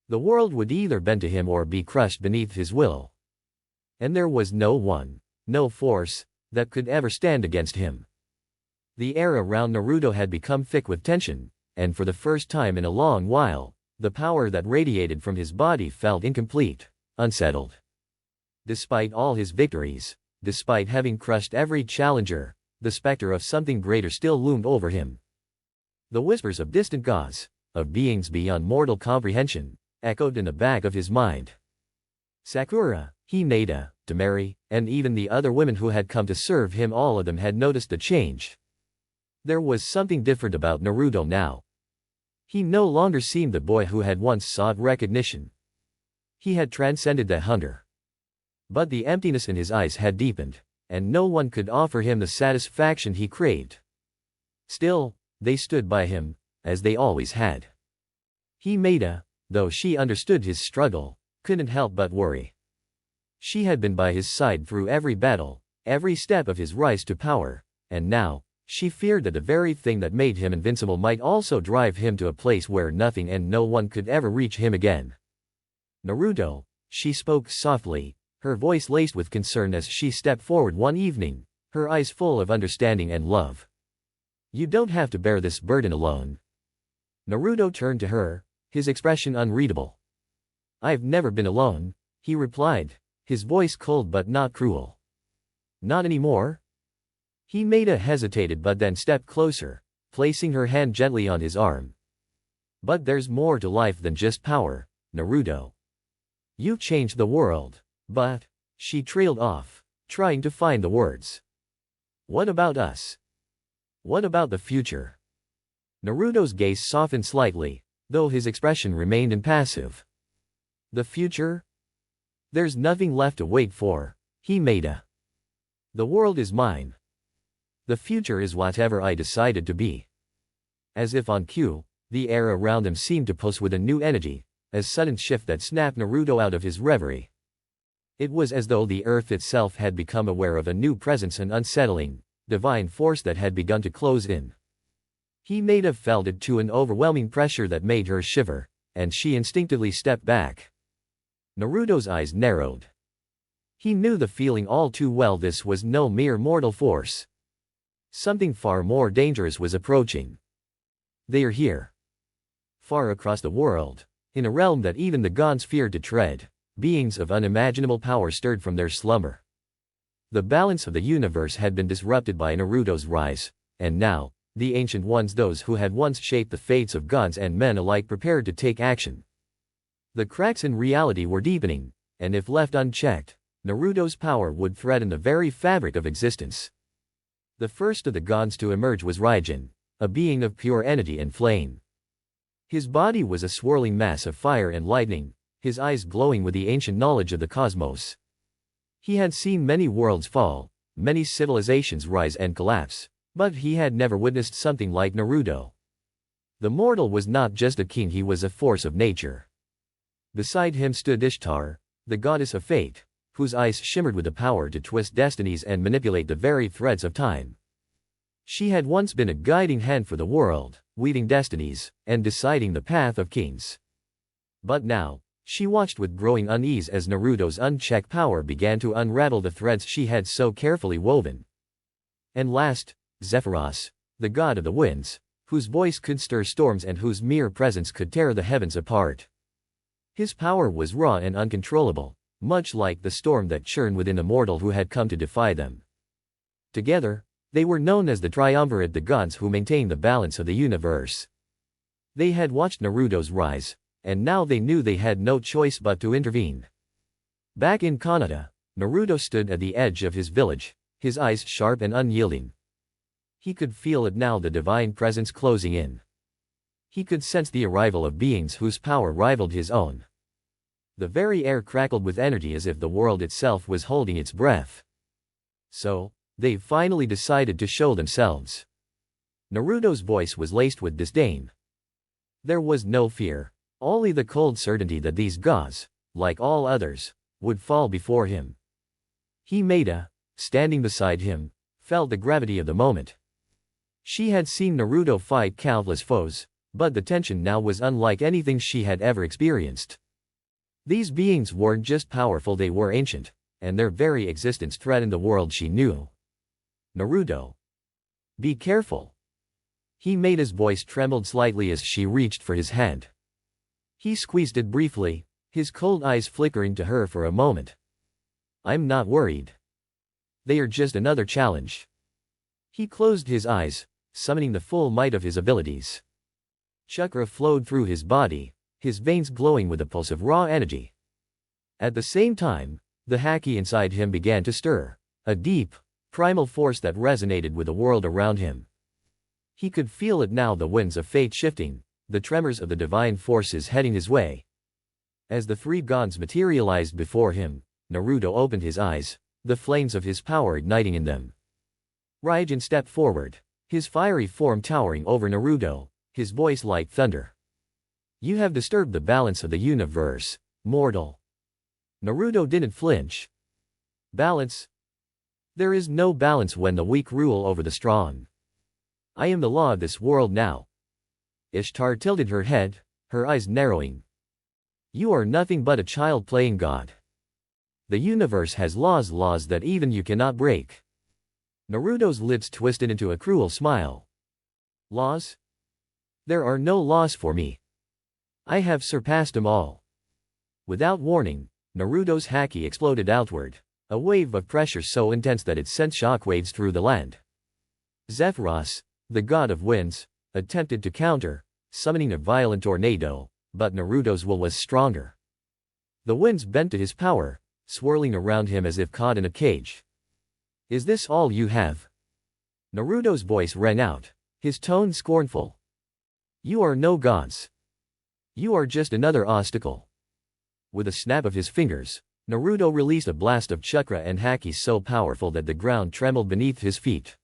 The world would either bend to him or be crushed beneath his will. And there was no one, no force, that could ever stand against him. The air around Naruto had become thick with tension, and for the first time in a long while, the power that radiated from his body felt incomplete, unsettled. Despite all his victories, despite having crushed every challenger, the specter of something greater still loomed over him. The whispers of distant gods, of beings beyond mortal comprehension, echoed in the back of his mind. Sakura, Hinata, Temari, and even the other women who had come to serve him, all of them had noticed the change. There was something different about Naruto now. He no longer seemed the boy who had once sought recognition. He had transcended that hunger. But the emptiness in his eyes had deepened, and no one could offer him the satisfaction he craved. Still, they stood by him, as they always had. Hinata, though she understood his struggle, couldn't help but worry. She had been by his side through every battle, every step of his rise to power, and now, she feared that the very thing that made him invincible might also drive him to a place where nothing and no one could ever reach him again. Naruto, she spoke softly, her voice laced with concern as she stepped forward one evening, her eyes full of understanding and love. You don't have to bear this burden alone. Naruto turned to her, his expression unreadable. I've never been alone, he replied, his voice cold but not cruel. Not anymore? Hinata hesitated but then stepped closer, placing her hand gently on his arm. But there's more to life than just power, Naruto. You've changed the world, but, she trailed off, trying to find the words. What about us? What about the future? Naruto's gaze softened slightly, though his expression remained impassive. The future? There's nothing left to wait for, Hinata. The world is mine. The future is whatever I decided to be. As if on cue, the air around him seemed to pulse with a new energy, a sudden shift that snapped Naruto out of his reverie. It was as though the earth itself had become aware of a new presence, an unsettling, divine force that had begun to close in. Hinata felt it too, an overwhelming pressure that made her shiver, and she instinctively stepped back. Naruto's eyes narrowed. He knew the feeling all too well. This was no mere mortal force. Something far more dangerous was approaching. They are here. Far across the world, in a realm that even the gods feared to tread, beings of unimaginable power stirred from their slumber. The balance of the universe had been disrupted by Naruto's rise, and now, the ancient ones, those who had once shaped the fates of gods and men alike, prepared to take action. The cracks in reality were deepening, and if left unchecked, Naruto's power would threaten the very fabric of existence. The first of the gods to emerge was Raijin, a being of pure energy and flame. His body was a swirling mass of fire and lightning, his eyes glowing with the ancient knowledge of the cosmos. He had seen many worlds fall, many civilizations rise and collapse, but he had never witnessed something like Naruto. The mortal was not just a king, he was a force of nature. Beside him stood Ishtar, the goddess of fate, whose eyes shimmered with the power to twist destinies and manipulate the very threads of time. She had once been a guiding hand for the world, weaving destinies, and deciding the path of kings. But now, she watched with growing unease as Naruto's unchecked power began to unravel the threads she had so carefully woven. And last, Zephyros, the god of the winds, whose voice could stir storms and whose mere presence could tear the heavens apart. His power was raw and uncontrollable, much like the storm that churned within a mortal who had come to defy them. Together, they were known as the Triumvirate, the gods who maintained the balance of the universe. They had watched Naruto's rise, and now they knew they had no choice but to intervene. Back in Kanata, Naruto stood at the edge of his village, his eyes sharp and unyielding. He could feel it now, the divine presence closing in. He could sense the arrival of beings whose power rivaled his own. The very air crackled with energy as if the world itself was holding its breath. So, they finally decided to show themselves. Naruto's voice was laced with disdain. There was no fear, only the cold certainty that these gods, like all others, would fall before him. Himeda, standing beside him, felt the gravity of the moment. She had seen Naruto fight countless foes, but the tension now was unlike anything she had ever experienced. These beings weren't just powerful, they were ancient, and their very existence threatened the world she knew. Naruto. Be careful. Himeda's voice trembled slightly as she reached for his hand. He squeezed it briefly, his cold eyes flickering to her for a moment. I'm not worried. They are just another challenge. He closed his eyes, summoning the full might of his abilities. Chakra flowed through his body, his veins glowing with a pulse of raw energy. At the same time, the haki inside him began to stir, a deep, primal force that resonated with the world around him. He could feel it now, the winds of fate shifting, the tremors of the divine forces heading his way. As the three gods materialized before him, Naruto opened his eyes, the flames of his power igniting in them. Raijin stepped forward, his fiery form towering over Naruto, his voice like thunder. You have disturbed the balance of the universe, mortal. Naruto didn't flinch. Balance? There is no balance when the weak rule over the strong. I am the law of this world now. Ishtar tilted her head, her eyes narrowing. You are nothing but a child playing God. The universe has laws that even you cannot break. Naruto's lips twisted into a cruel smile. Laws? There are no laws for me. I have surpassed them all. Without warning, Naruto's haki exploded outward, a wave of pressure so intense that it sent shockwaves through the land. Zephyros, the god of winds, attempted to counter, summoning a violent tornado, but Naruto's will was stronger. The winds bent to his power, swirling around him as if caught in a cage. Is this all you have? Naruto's voice rang out, his tone scornful. You are no gods. You are just another obstacle. With a snap of his fingers, Naruto released a blast of chakra and haki so powerful that the ground trembled beneath his feet.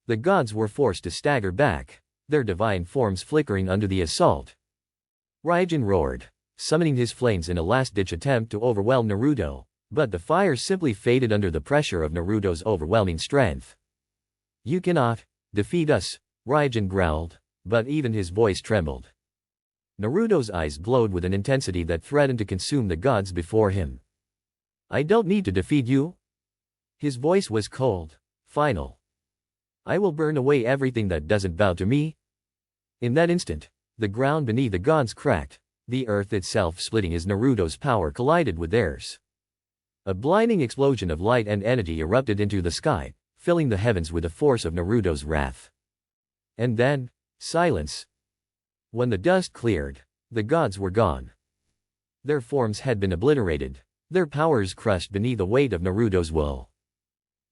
The gods were forced to stagger back, their divine forms flickering under the assault. Raijin roared, summoning his flames in a last-ditch attempt to overwhelm Naruto, but the fire simply faded under the pressure of Naruto's overwhelming strength. You cannot defeat us, Raijin growled, but even his voice trembled. Naruto's eyes glowed with an intensity that threatened to consume the gods before him. I don't need to defeat you. His voice was cold, final. I will burn away everything that doesn't bow to me. In that instant, the ground beneath the gods cracked, the earth itself splitting as Naruto's power collided with theirs. A blinding explosion of light and energy erupted into the sky, filling the heavens with the force of Naruto's wrath. And then, silence. When the dust cleared, the gods were gone. Their forms had been obliterated, their powers crushed beneath the weight of Naruto's will.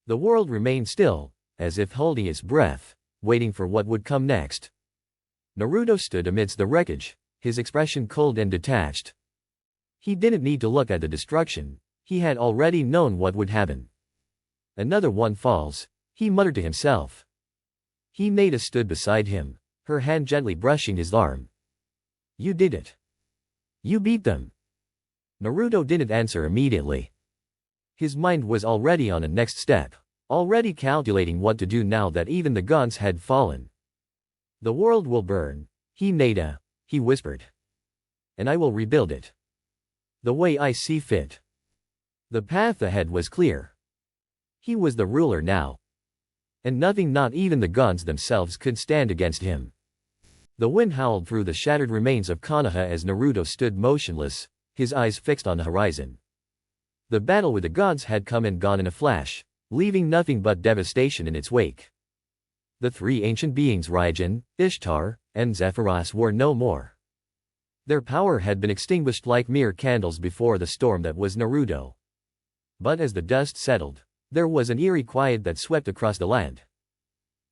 The world remained still, as if holding its breath, waiting for what would come next. Naruto stood amidst the wreckage, his expression cold and detached. He didn't need to look at the destruction, he had already known what would happen. Another one falls, he muttered to himself. Hinata stood beside him, her hand gently brushing his arm. You did it. You beat them. Naruto didn't answer immediately. His mind was already on a next step, already calculating what to do now that even the gods had fallen. The world will burn, Hinata, he whispered. And I will rebuild it. The way I see fit. The path ahead was clear. He was the ruler now. And nothing, not even the gods themselves, could stand against him. The wind howled through the shattered remains of Konoha as Naruto stood motionless, his eyes fixed on the horizon. The battle with the gods had come and gone in a flash, leaving nothing but devastation in its wake. The three ancient beings Raijin, Ishtar, and Zephyros were no more. Their power had been extinguished like mere candles before the storm that was Naruto. But as the dust settled, there was an eerie quiet that swept across the land.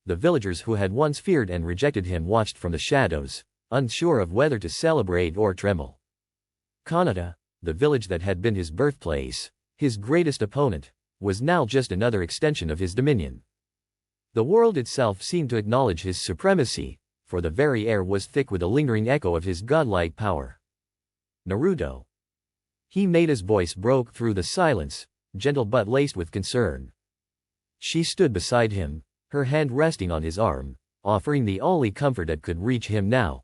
The villagers who had once feared and rejected him watched from the shadows, unsure of whether to celebrate or tremble. Konoha, the village that had been his birthplace, his greatest opponent, was now just another extension of his dominion. The world itself seemed to acknowledge his supremacy, for the very air was thick with a lingering echo of his godlike power. Naruto. Hinata's voice broke through the silence, gentle but laced with concern. She stood beside him, her hand resting on his arm, offering the only comfort that could reach him now.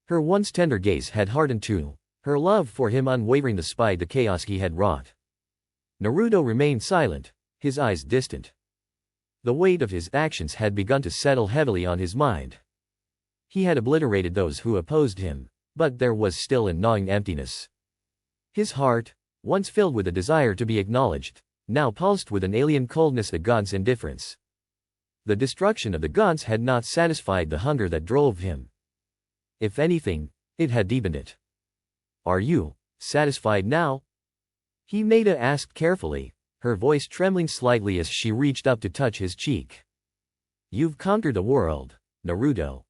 Her once tender gaze had hardened too, her love for him unwavering despite the chaos he had wrought. Naruto remained silent, his eyes distant. The weight of his actions had begun to settle heavily on his mind. He had obliterated those who opposed him, but there was still a gnawing emptiness. His heart, once filled with a desire to be acknowledged, now pulsed with an alien coldness, the gods' indifference. The destruction of the gods had not satisfied the hunger that drove him. If anything, it had deepened it. Are you satisfied now? Hinata asked carefully, her voice trembling slightly as she reached up to touch his cheek. You've conquered the world, Naruto.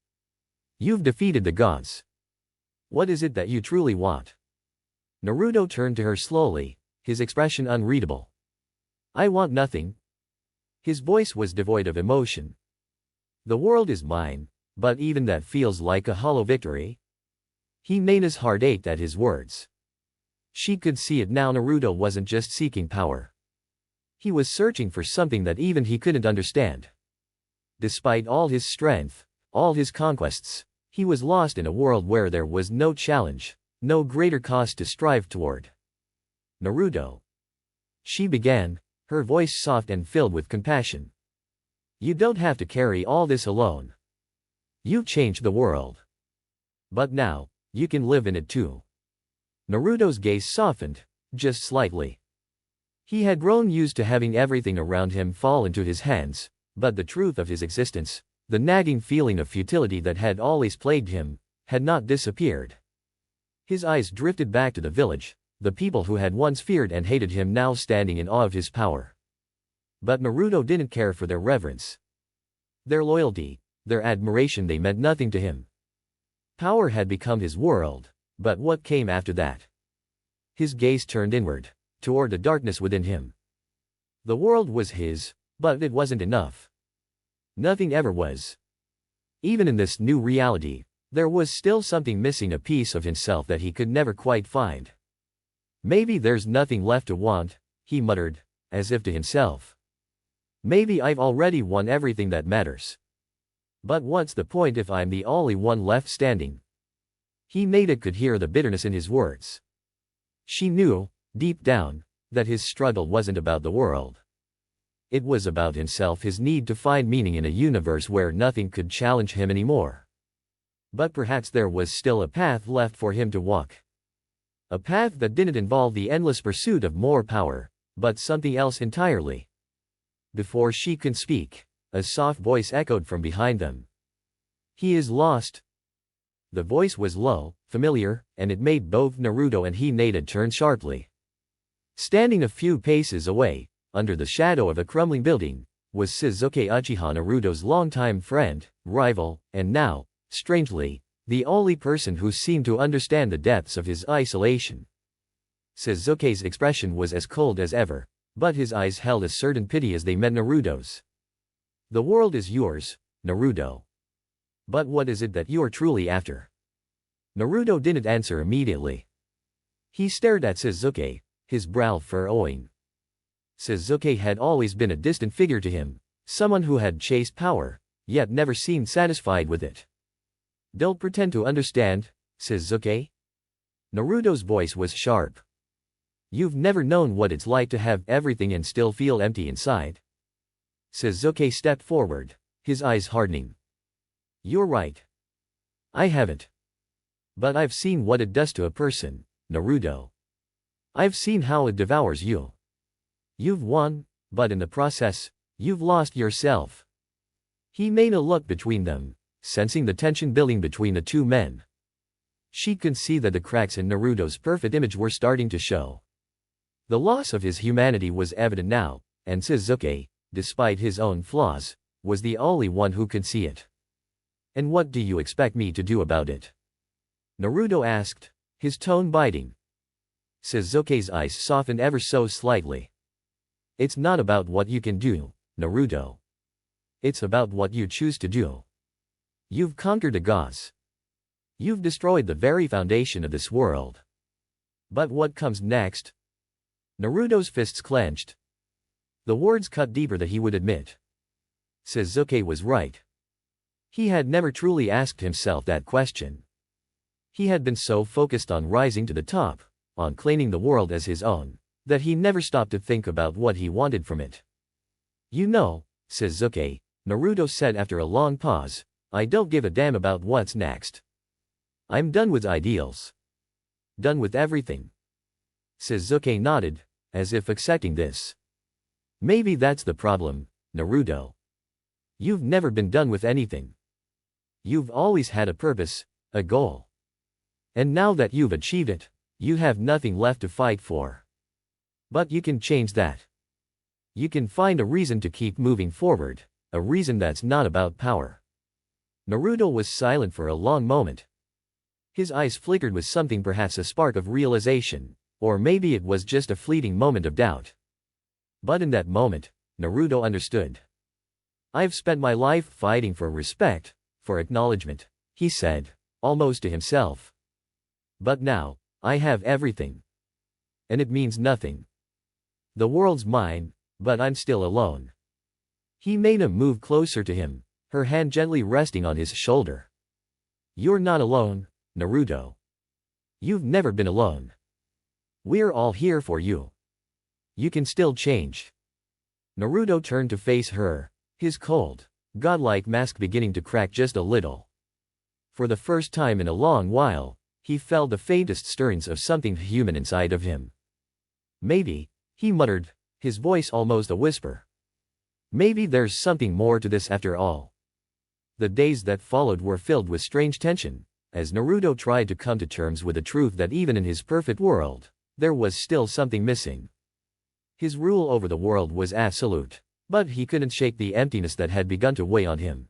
You've defeated the gods. What is it that you truly want? Naruto turned to her slowly, his expression unreadable. I want nothing. His voice was devoid of emotion. The world is mine, but even that feels like a hollow victory. Hinata's heart ached at his words. She could see it now. Naruto wasn't just seeking power. He was searching for something that even he couldn't understand. Despite all his strength, all his conquests, he was lost in a world where there was no challenge, no greater cause to strive toward. Naruto. She began, her voice soft and filled with compassion. You don't have to carry all this alone. You've changed the world. But now, you can live in it too. Naruto's gaze softened, just slightly. He had grown used to having everything around him fall into his hands, but the truth of his existence, the nagging feeling of futility that had always plagued him, had not disappeared. His eyes drifted back to the village, the people who had once feared and hated him now standing in awe of his power. But Naruto didn't care for their reverence. Their loyalty, their admiration, they meant nothing to him. Power had become his world, but what came after that? His gaze turned inward, toward the darkness within him. The world was his, but it wasn't enough. Nothing ever was. Even in this new reality, there was still something missing, a piece of himself that he could never quite find. Maybe there's nothing left to want, he muttered, as if to himself. Maybe I've already won everything that matters. But what's the point if I'm the only one left standing? Hinata could hear the bitterness in his words. She knew, deep down, that his struggle wasn't about the world. It was about himself, his need to find meaning in a universe where nothing could challenge him anymore. But perhaps there was still a path left for him to walk. A path that didn't involve the endless pursuit of more power, but something else entirely. Before she could speak, a soft voice echoed from behind them. He is lost. The voice was low, familiar, and it made both Naruto and Hinata turn sharply. Standing a few paces away, under the shadow of a crumbling building, was Shizuke Uchiha, Naruto's longtime friend, rival, and now, strangely, the only person who seemed to understand the depths of his isolation. Shizuke's expression was as cold as ever, but his eyes held a certain pity as they met Naruto's. "The world is yours, Naruto. But what is it that you are truly after?" Naruto didn't answer immediately. He stared at Shizuke, his brow furrowing. Shizuke had always been a distant figure to him, someone who had chased power, yet never seemed satisfied with it. "Don't pretend to understand, Shizuke." Naruto's voice was sharp. "You've never known what it's like to have everything and still feel empty inside." Shizuke stepped forward, his eyes hardening. "You're right. I haven't. But I've seen what it does to a person, Naruto. I've seen how it devours you. You've won, but in the process, you've lost yourself." Hinata looked between them, sensing the tension building between the two men. She could see that the cracks in Naruto's perfect image were starting to show. The loss of his humanity was evident now, and Shizuke, despite his own flaws, was the only one who could see it. "And what do you expect me to do about it?" Naruto asked, his tone biting. Shizuke's eyes softened ever so slightly. "It's not about what you can do, Naruto. It's about what you choose to do. You've conquered the gods. You've destroyed the very foundation of this world. But what comes next?" Naruto's fists clenched. The words cut deeper than he would admit. Shizuke was right. He had never truly asked himself that question. He had been so focused on rising to the top, on claiming the world as his own, that he never stopped to think about what he wanted from it. "You know, Shizuke," Naruto said after a long pause, "I don't give a damn about what's next. I'm done with ideals. Done with everything." Shizuke nodded, as if accepting this. "Maybe that's the problem, Naruto. You've never been done with anything. You've always had a purpose, a goal. And now that you've achieved it, you have nothing left to fight for. But you can change that. You can find a reason to keep moving forward, a reason that's not about power." Naruto was silent for a long moment. His eyes flickered with something, perhaps a spark of realization, or maybe it was just a fleeting moment of doubt. But in that moment, Naruto understood. "I've spent my life fighting for respect, for acknowledgement," he said, almost to himself. "But now, I have everything. And it means nothing. The world's mine, but I'm still alone." Hinata moved closer to him, her hand gently resting on his shoulder. "You're not alone, Naruto. You've never been alone. We're all here for you. You can still change." Naruto turned to face her, his cold, godlike mask beginning to crack just a little. For the first time in a long while, he felt the faintest stirrings of something human inside of him. "Maybe," he muttered, his voice almost a whisper. "Maybe there's something more to this after all." The days that followed were filled with strange tension, as Naruto tried to come to terms with the truth that even in his perfect world, there was still something missing. His rule over the world was absolute, but he couldn't shake the emptiness that had begun to weigh on him.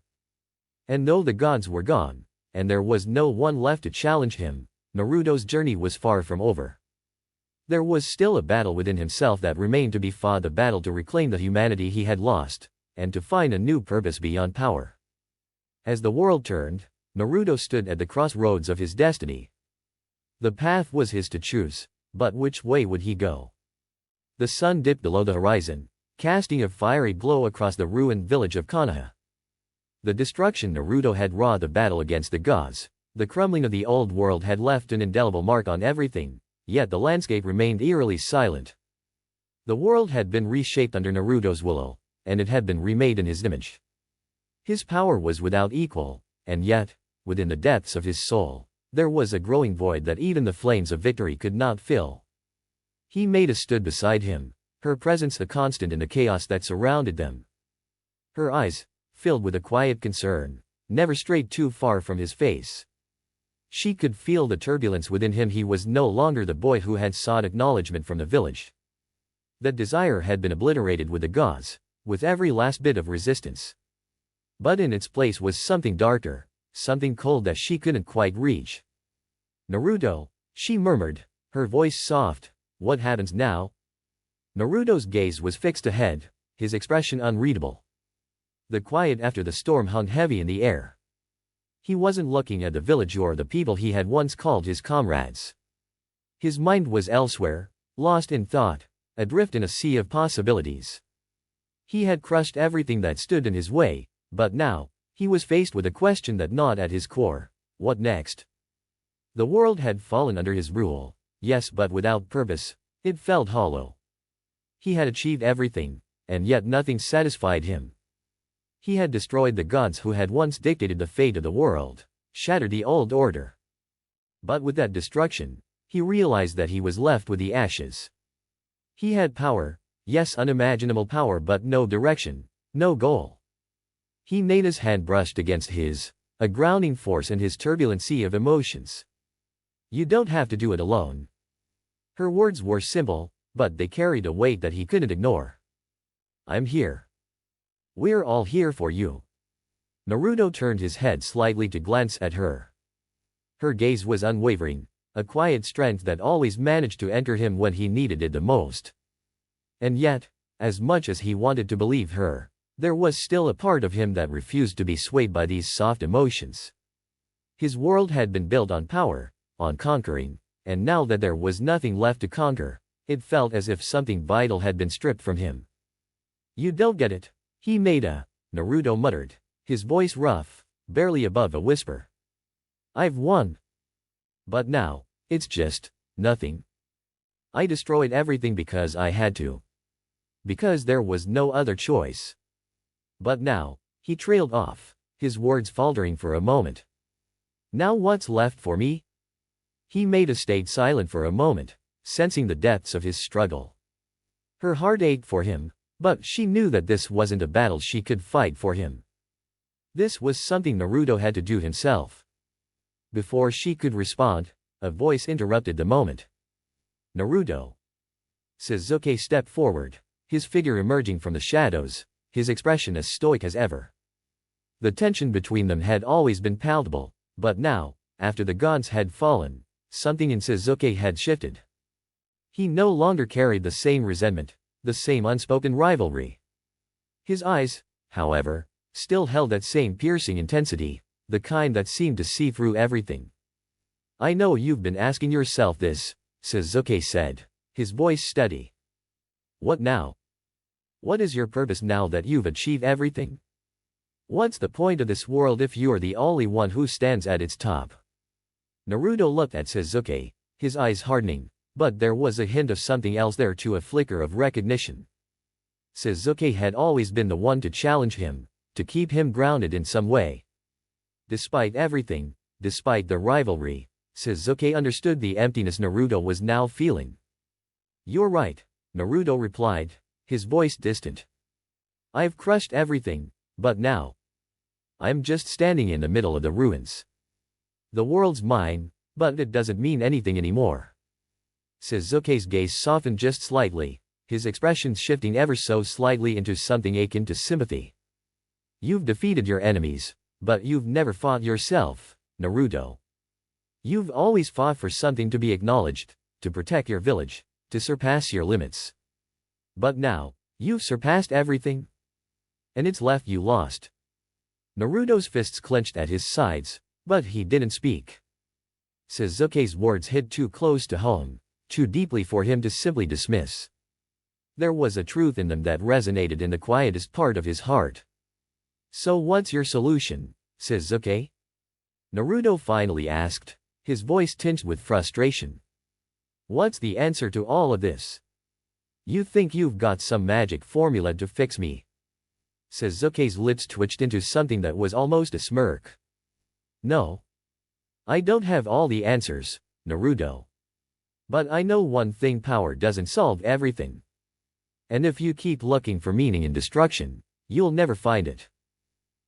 And though the gods were gone, and there was no one left to challenge him, Naruto's journey was far from over. There was still a battle within himself that remained to be fought, the battle to reclaim the humanity he had lost, and to find a new purpose beyond power. As the world turned, Naruto stood at the crossroads of his destiny. The path was his to choose, but which way would he go? The sun dipped below the horizon, casting a fiery glow across the ruined village of Konoha. The destruction Naruto had wrought, the battle against the gods, the crumbling of the old world had left an indelible mark on everything, yet the landscape remained eerily silent. The world had been reshaped under Naruto's will, and it had been remade in his image. His power was without equal, and yet, within the depths of his soul, there was a growing void that even the flames of victory could not fill. Hinata stood beside him, her presence a constant in the chaos that surrounded them. Her eyes, filled with a quiet concern, never strayed too far from his face. She could feel the turbulence within him. He was no longer the boy who had sought acknowledgement from the village. That desire had been obliterated with the gods, with every last bit of resistance. But in its place was something darker, something cold that she couldn't quite reach. Naruto, she murmured, her voice soft, what happens now? Naruto's gaze was fixed ahead, his expression unreadable. The quiet after the storm hung heavy in the air. He wasn't looking at the village or the people he had once called his comrades. His mind was elsewhere, lost in thought, adrift in a sea of possibilities. He had crushed everything that stood in his way, but now, he was faced with a question that gnawed at his core. What next? The world had fallen under his rule, yes, but without purpose. It felt hollow. He had achieved everything, and yet nothing satisfied him. He had destroyed the gods who had once dictated the fate of the world, shattered the old order. But with that destruction, he realized that he was left with the ashes. He had power, yes, unimaginable power, but no direction, no goal. Hinata's hand brushed against his, a grounding force in his turbulent sea of emotions. You don't have to do it alone. Her words were simple, but they carried a weight that he couldn't ignore. I'm here. We're all here for you. Naruto turned his head slightly to glance at her. Her gaze was unwavering, a quiet strength that always managed to enter him when he needed it the most. And yet, as much as he wanted to believe her, there was still a part of him that refused to be swayed by these soft emotions. His world had been built on power, on conquering, and now that there was nothing left to conquer, it felt as if something vital had been stripped from him. You don't get it, Hinata, Naruto muttered, his voice rough, barely above a whisper. I've won. But now, it's just nothing. I destroyed everything because I had to. Because there was no other choice. But now, he trailed off, his words faltering for a moment. Now what's left for me? Hinata stayed silent for a moment, sensing the depths of his struggle. Her heart ached for him, but she knew that this wasn't a battle she could fight for him. This was something Naruto had to do himself. Before she could respond, a voice interrupted the moment. Naruto. Sasuke stepped forward, his figure emerging from the shadows, his expression as stoic as ever. The tension between them had always been palpable, but now, after the gods had fallen, something in Sasuke had shifted. He no longer carried the same resentment, the same unspoken rivalry. His eyes, however, still held that same piercing intensity, the kind that seemed to see through everything. I know you've been asking yourself this, Sasuke said, his voice steady. What now? What is your purpose now that you've achieved everything? What's the point of this world if you're the only one who stands at its top? Naruto looked at Sasuke, his eyes hardening, but there was a hint of something else there too, a flicker of recognition. Sasuke had always been the one to challenge him, to keep him grounded in some way. Despite everything, despite the rivalry, Sasuke understood the emptiness Naruto was now feeling. You're right, Naruto replied, his voice distant. I've crushed everything, but now, I'm just standing in the middle of the ruins. The world's mine, but it doesn't mean anything anymore. Sasuke's gaze softened just slightly, his expression shifting ever so slightly into something akin to sympathy. You've defeated your enemies, but you've never fought yourself, Naruto. You've always fought for something to be acknowledged, to protect your village, to surpass your limits. But now, you've surpassed everything. And it's left you lost. Naruto's fists clenched at his sides, but he didn't speak. Sasuke's words hit too close to home, too deeply for him to simply dismiss. There was a truth in them that resonated in the quietest part of his heart. So what's your solution, Sasuke? Naruto finally asked, his voice tinged with frustration. What's the answer to all of this? You think you've got some magic formula to fix me? Sasuke's lips twitched into something that was almost a smirk. No. I don't have all the answers, Naruto. But I know one thing: power doesn't solve everything. And if you keep looking for meaning in destruction, you'll never find it.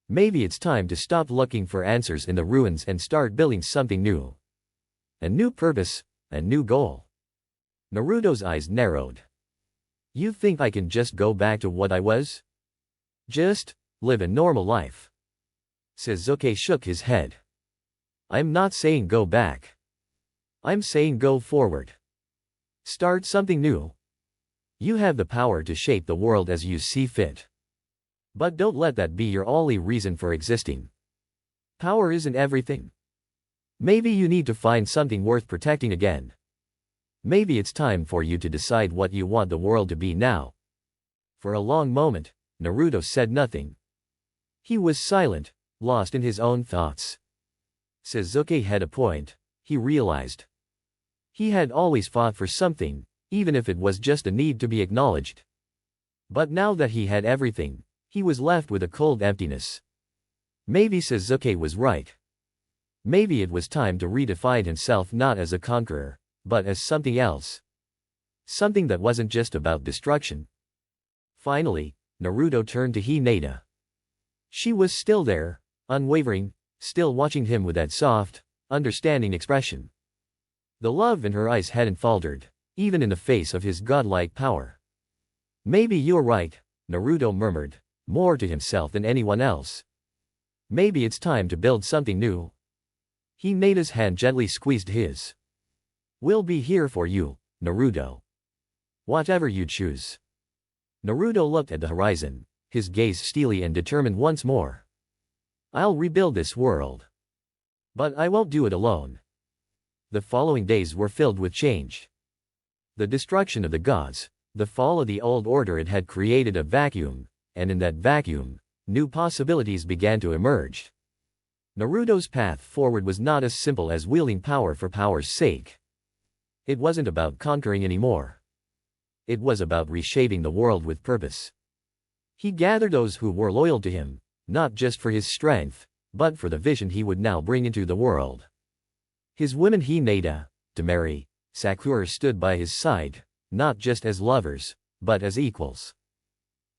Maybe it's time to stop looking for answers in the ruins and start building something new. A new purpose, a new goal. Naruto's eyes narrowed. You think I can just go back to what I was? Just live a normal life? Sasuke shook his head. I'm not saying go back. I'm saying go forward. Start something new. You have the power to shape the world as you see fit. But don't let that be your only reason for existing. Power isn't everything. Maybe you need to find something worth protecting again. Maybe it's time for you to decide what you want the world to be now. For a long moment, Naruto said nothing. He was silent, lost in his own thoughts. Sasuke had a point, he realized. He had always fought for something, even if it was just a need to be acknowledged. But now that he had everything, he was left with a cold emptiness. Maybe Sasuke was right. Maybe it was time to redefine himself not as a conqueror, but as something else. Something that wasn't just about destruction. Finally, Naruto turned to Hinata. She was still there, unwavering, still watching him with that soft, understanding expression. The love in her eyes hadn't faltered, even in the face of his godlike power. Maybe you're right, Naruto murmured, more to himself than anyone else. Maybe it's time to build something new. Hinata's hand gently squeezed his. We'll be here for you, Naruto. Whatever you choose. Naruto looked at the horizon, his gaze steely and determined once more. I'll rebuild this world. But I won't do it alone. The following days were filled with change. The destruction of the gods, the fall of the old order, it had created a vacuum, and in that vacuum, new possibilities began to emerge. Naruto's path forward was not as simple as wielding power for power's sake. It wasn't about conquering anymore. It was about reshaping the world with purpose. He gathered those who were loyal to him, not just for his strength, but for the vision he would now bring into the world. His women Hinata, Temari, Sakura stood by his side, not just as lovers, but as equals.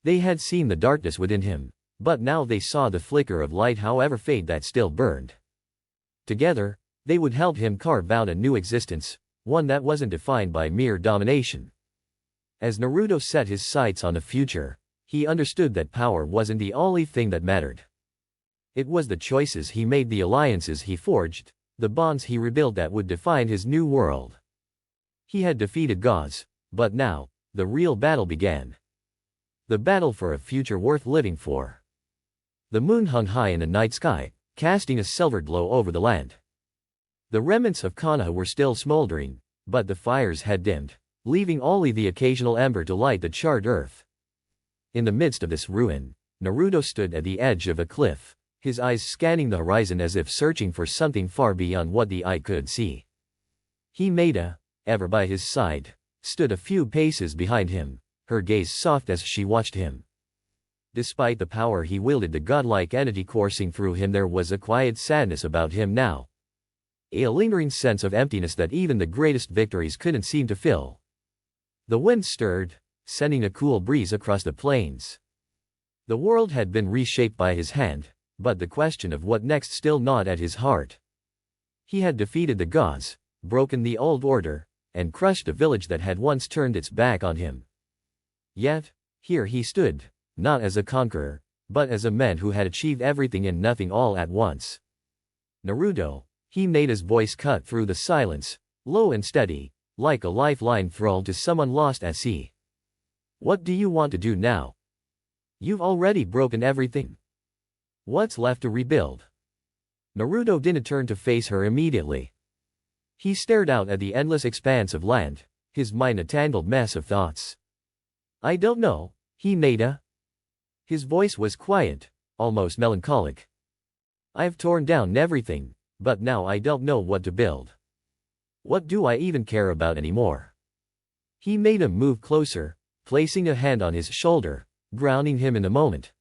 They had seen the darkness within him, but now they saw the flicker of light, however faint, that still burned. Together, they would help him carve out a new existence, one that wasn't defined by mere domination. As Naruto set his sights on the future, he understood that power wasn't the only thing that mattered. It was the choices he made, the alliances he forged, the bonds he rebuilt that would define his new world. He had defeated gods, but now, the real battle began. The battle for a future worth living for. The moon hung high in the night sky, casting a silver glow over the land. The remnants of Konoha were still smoldering, but the fires had dimmed, leaving only the occasional ember to light the charred earth. In the midst of this ruin, Naruto stood at the edge of a cliff, his eyes scanning the horizon as if searching for something far beyond what the eye could see. Hinata, ever by his side, stood a few paces behind him, her gaze soft as she watched him. Despite the power he wielded, the godlike entity coursing through him, there was a quiet sadness about him now. A lingering sense of emptiness that even the greatest victories couldn't seem to fill. The wind stirred, sending a cool breeze across the plains. The world had been reshaped by his hand, but the question of what next still gnawed at his heart. He had defeated the gods, broken the old order, and crushed a village that had once turned its back on him. Yet, here he stood, not as a conqueror, but as a man who had achieved everything and nothing all at once. Naruto, Hinata's voice cut through the silence, low and steady, like a lifeline thrown to someone lost at sea. What do you want to do now? You've already broken everything. What's left to rebuild? Naruto didn't turn to face her immediately. He stared out at the endless expanse of land, his mind a tangled mess of thoughts. I don't know, Hinata. His voice was quiet, almost melancholic. I've torn down everything, but now I don't know what to build. What do I even care about anymore? He made him move closer, placing a hand on his shoulder, grounding him in the moment.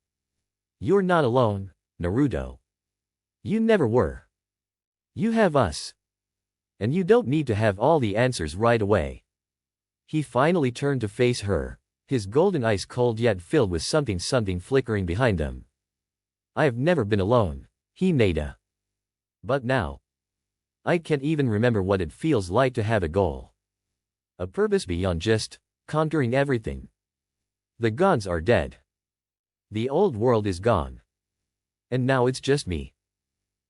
You're not alone, Naruto. You never were. You have us. And you don't need to have all the answers right away. He finally turned to face her, his golden eyes cold yet filled with something flickering behind them. I have never been alone, Hinata. But now, I can't even remember what it feels like to have a goal. A purpose beyond just conquering everything. The gods are dead. The old world is gone. And now it's just me.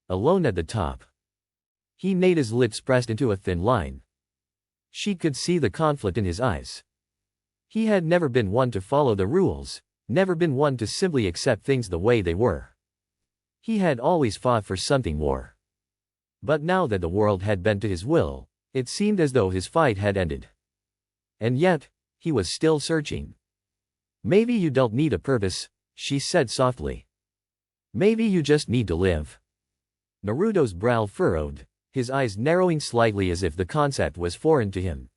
Alone at the top. Hineda's lips pressed into a thin line. She could see the conflict in his eyes. He had never been one to follow the rules, never been one to simply accept things the way they were. He had always fought for something more. But now that the world had bent to his will, it seemed as though his fight had ended. And yet, he was still searching. Maybe you don't need a purpose, she said softly. Maybe you just need to live. Naruto's brow furrowed, his eyes narrowing slightly as if the concept was foreign to him.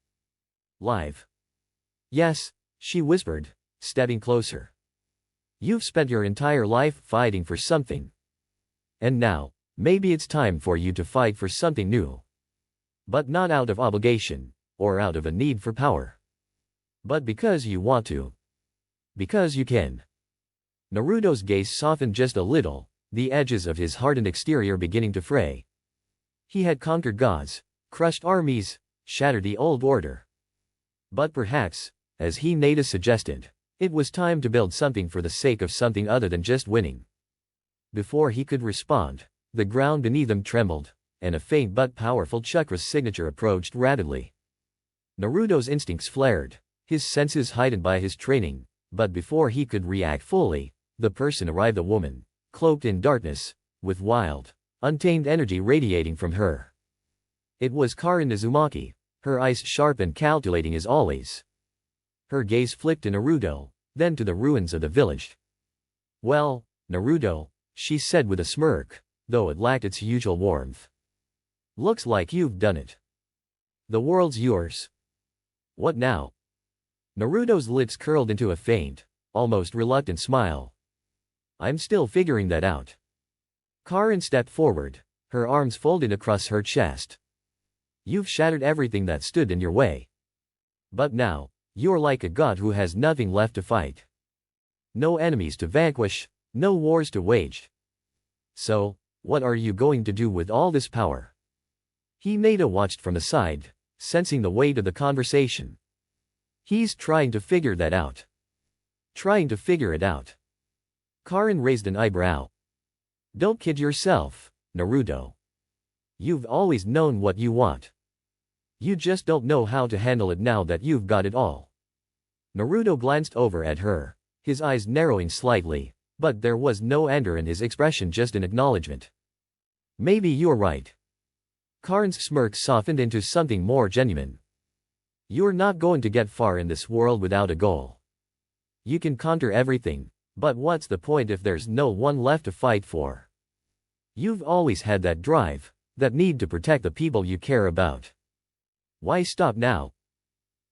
Live. Yes, she whispered, stepping closer. You've spent your entire life fighting for something. And now, maybe it's time for you to fight for something new. But not out of obligation, or out of a need for power. But because you want to. Because you can. Naruto's gaze softened just a little, the edges of his hardened exterior beginning to fray. He had conquered gods, crushed armies, shattered the old order. But perhaps, as Hineda suggested, it was time to build something for the sake of something other than just winning. Before he could respond, the ground beneath him trembled, and a faint but powerful chakra signature approached rapidly. Naruto's instincts flared, his senses heightened by his training, but before he could react fully, the person arrived, a woman, cloaked in darkness, with wild, untamed energy radiating from her. It was Karin Uzumaki, her eyes sharp and calculating as always. Her gaze flicked to Naruto, then to the ruins of the village. Well, Naruto, she said with a smirk, though it lacked its usual warmth. Looks like you've done it. The world's yours. What now? Naruto's lips curled into a faint, almost reluctant smile. I'm still figuring that out. Karin stepped forward, her arms folded across her chest. You've shattered everything that stood in your way. But now, you're like a god who has nothing left to fight. No enemies to vanquish, no wars to wage. So, what are you going to do with all this power? Hineda watched from the side, sensing the weight of the conversation. He's trying to figure that out. Trying to figure it out. Karin raised an eyebrow. Don't kid yourself, Naruto. You've always known what you want. You just don't know how to handle it now that you've got it all. Naruto glanced over at her, his eyes narrowing slightly, but there was no anger in his expression, just an acknowledgement. Maybe you're right. Karin's smirk softened into something more genuine. You're not going to get far in this world without a goal. You can conquer everything, but what's the point if there's no one left to fight for? You've always had that drive, that need to protect the people you care about. Why stop now?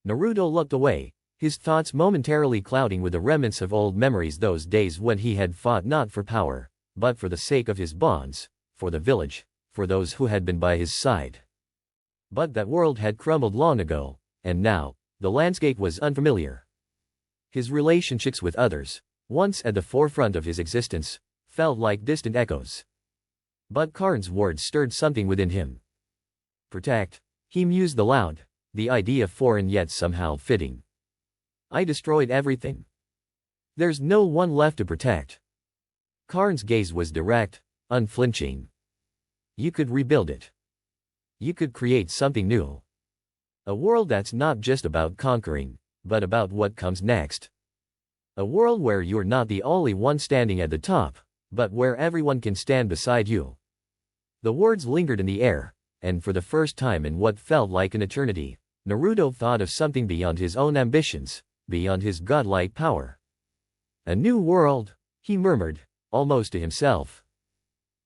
Naruto looked away, his thoughts momentarily clouding with the remnants of old memories, those days when he had fought not for power, but for the sake of his bonds, for the village, for those who had been by his side. But that world had crumbled long ago, and now, the landscape was unfamiliar. His relationships with others, once at the forefront of his existence, felt like distant echoes. But Karin's words stirred something within him. Protect, he mused aloud, the idea foreign yet somehow fitting. I destroyed everything. There's no one left to protect. Karin's gaze was direct, unflinching. You could rebuild it. You could create something new. A world that's not just about conquering, but about what comes next. A world where you're not the only one standing at the top, but where everyone can stand beside you. The words lingered in the air, and for the first time in what felt like an eternity, Naruto thought of something beyond his own ambitions, beyond his godlike power. A new world, he murmured, almost to himself.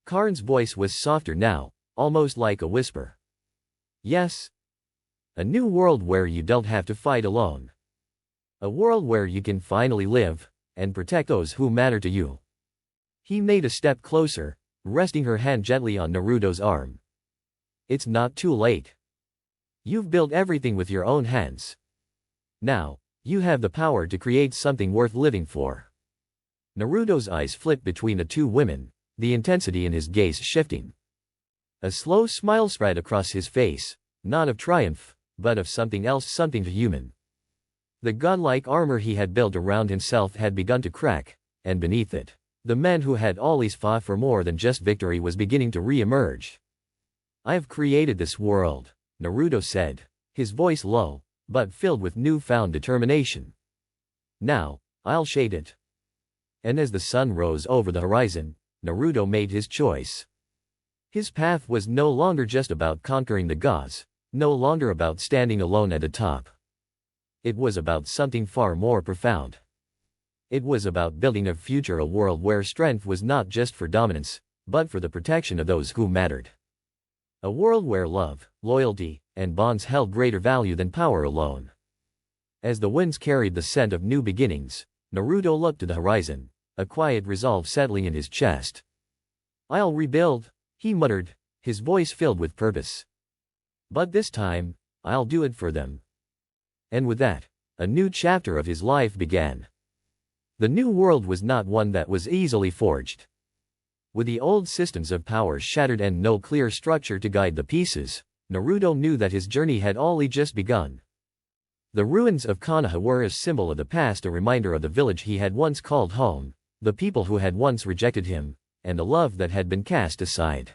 Karin's voice was softer now, almost like a whisper. Yes. A new world where you don't have to fight alone. A world where you can finally live, and protect those who matter to you. He made a step closer, resting her hand gently on Naruto's arm. It's not too late. You've built everything with your own hands. Now, you have the power to create something worth living for. Naruto's eyes flipped between the two women, the intensity in his gaze shifting. A slow smile spread across his face, not of triumph, but of something else, something human. The godlike armor he had built around himself had begun to crack, and beneath it, the man who had always fought for more than just victory was beginning to re-emerge. "I have created this world," Naruto said, his voice low, but filled with newfound determination. "Now, I'll shade it." And as the sun rose over the horizon, Naruto made his choice. His path was no longer just about conquering the gods, no longer about standing alone at the top. It was about something far more profound. It was about building a future, a world where strength was not just for dominance, but for the protection of those who mattered. A world where love, loyalty, and bonds held greater value than power alone. As the winds carried the scent of new beginnings, Naruto looked to the horizon, a quiet resolve settling in his chest. "I'll rebuild," he muttered, his voice filled with purpose. "But this time, I'll do it for them." And with that, a new chapter of his life began. The new world was not one that was easily forged. With the old systems of power shattered and no clear structure to guide the pieces, Naruto knew that his journey had only just begun. The ruins of Konoha were a symbol of the past, a reminder of the village he had once called home, the people who had once rejected him, and the love that had been cast aside.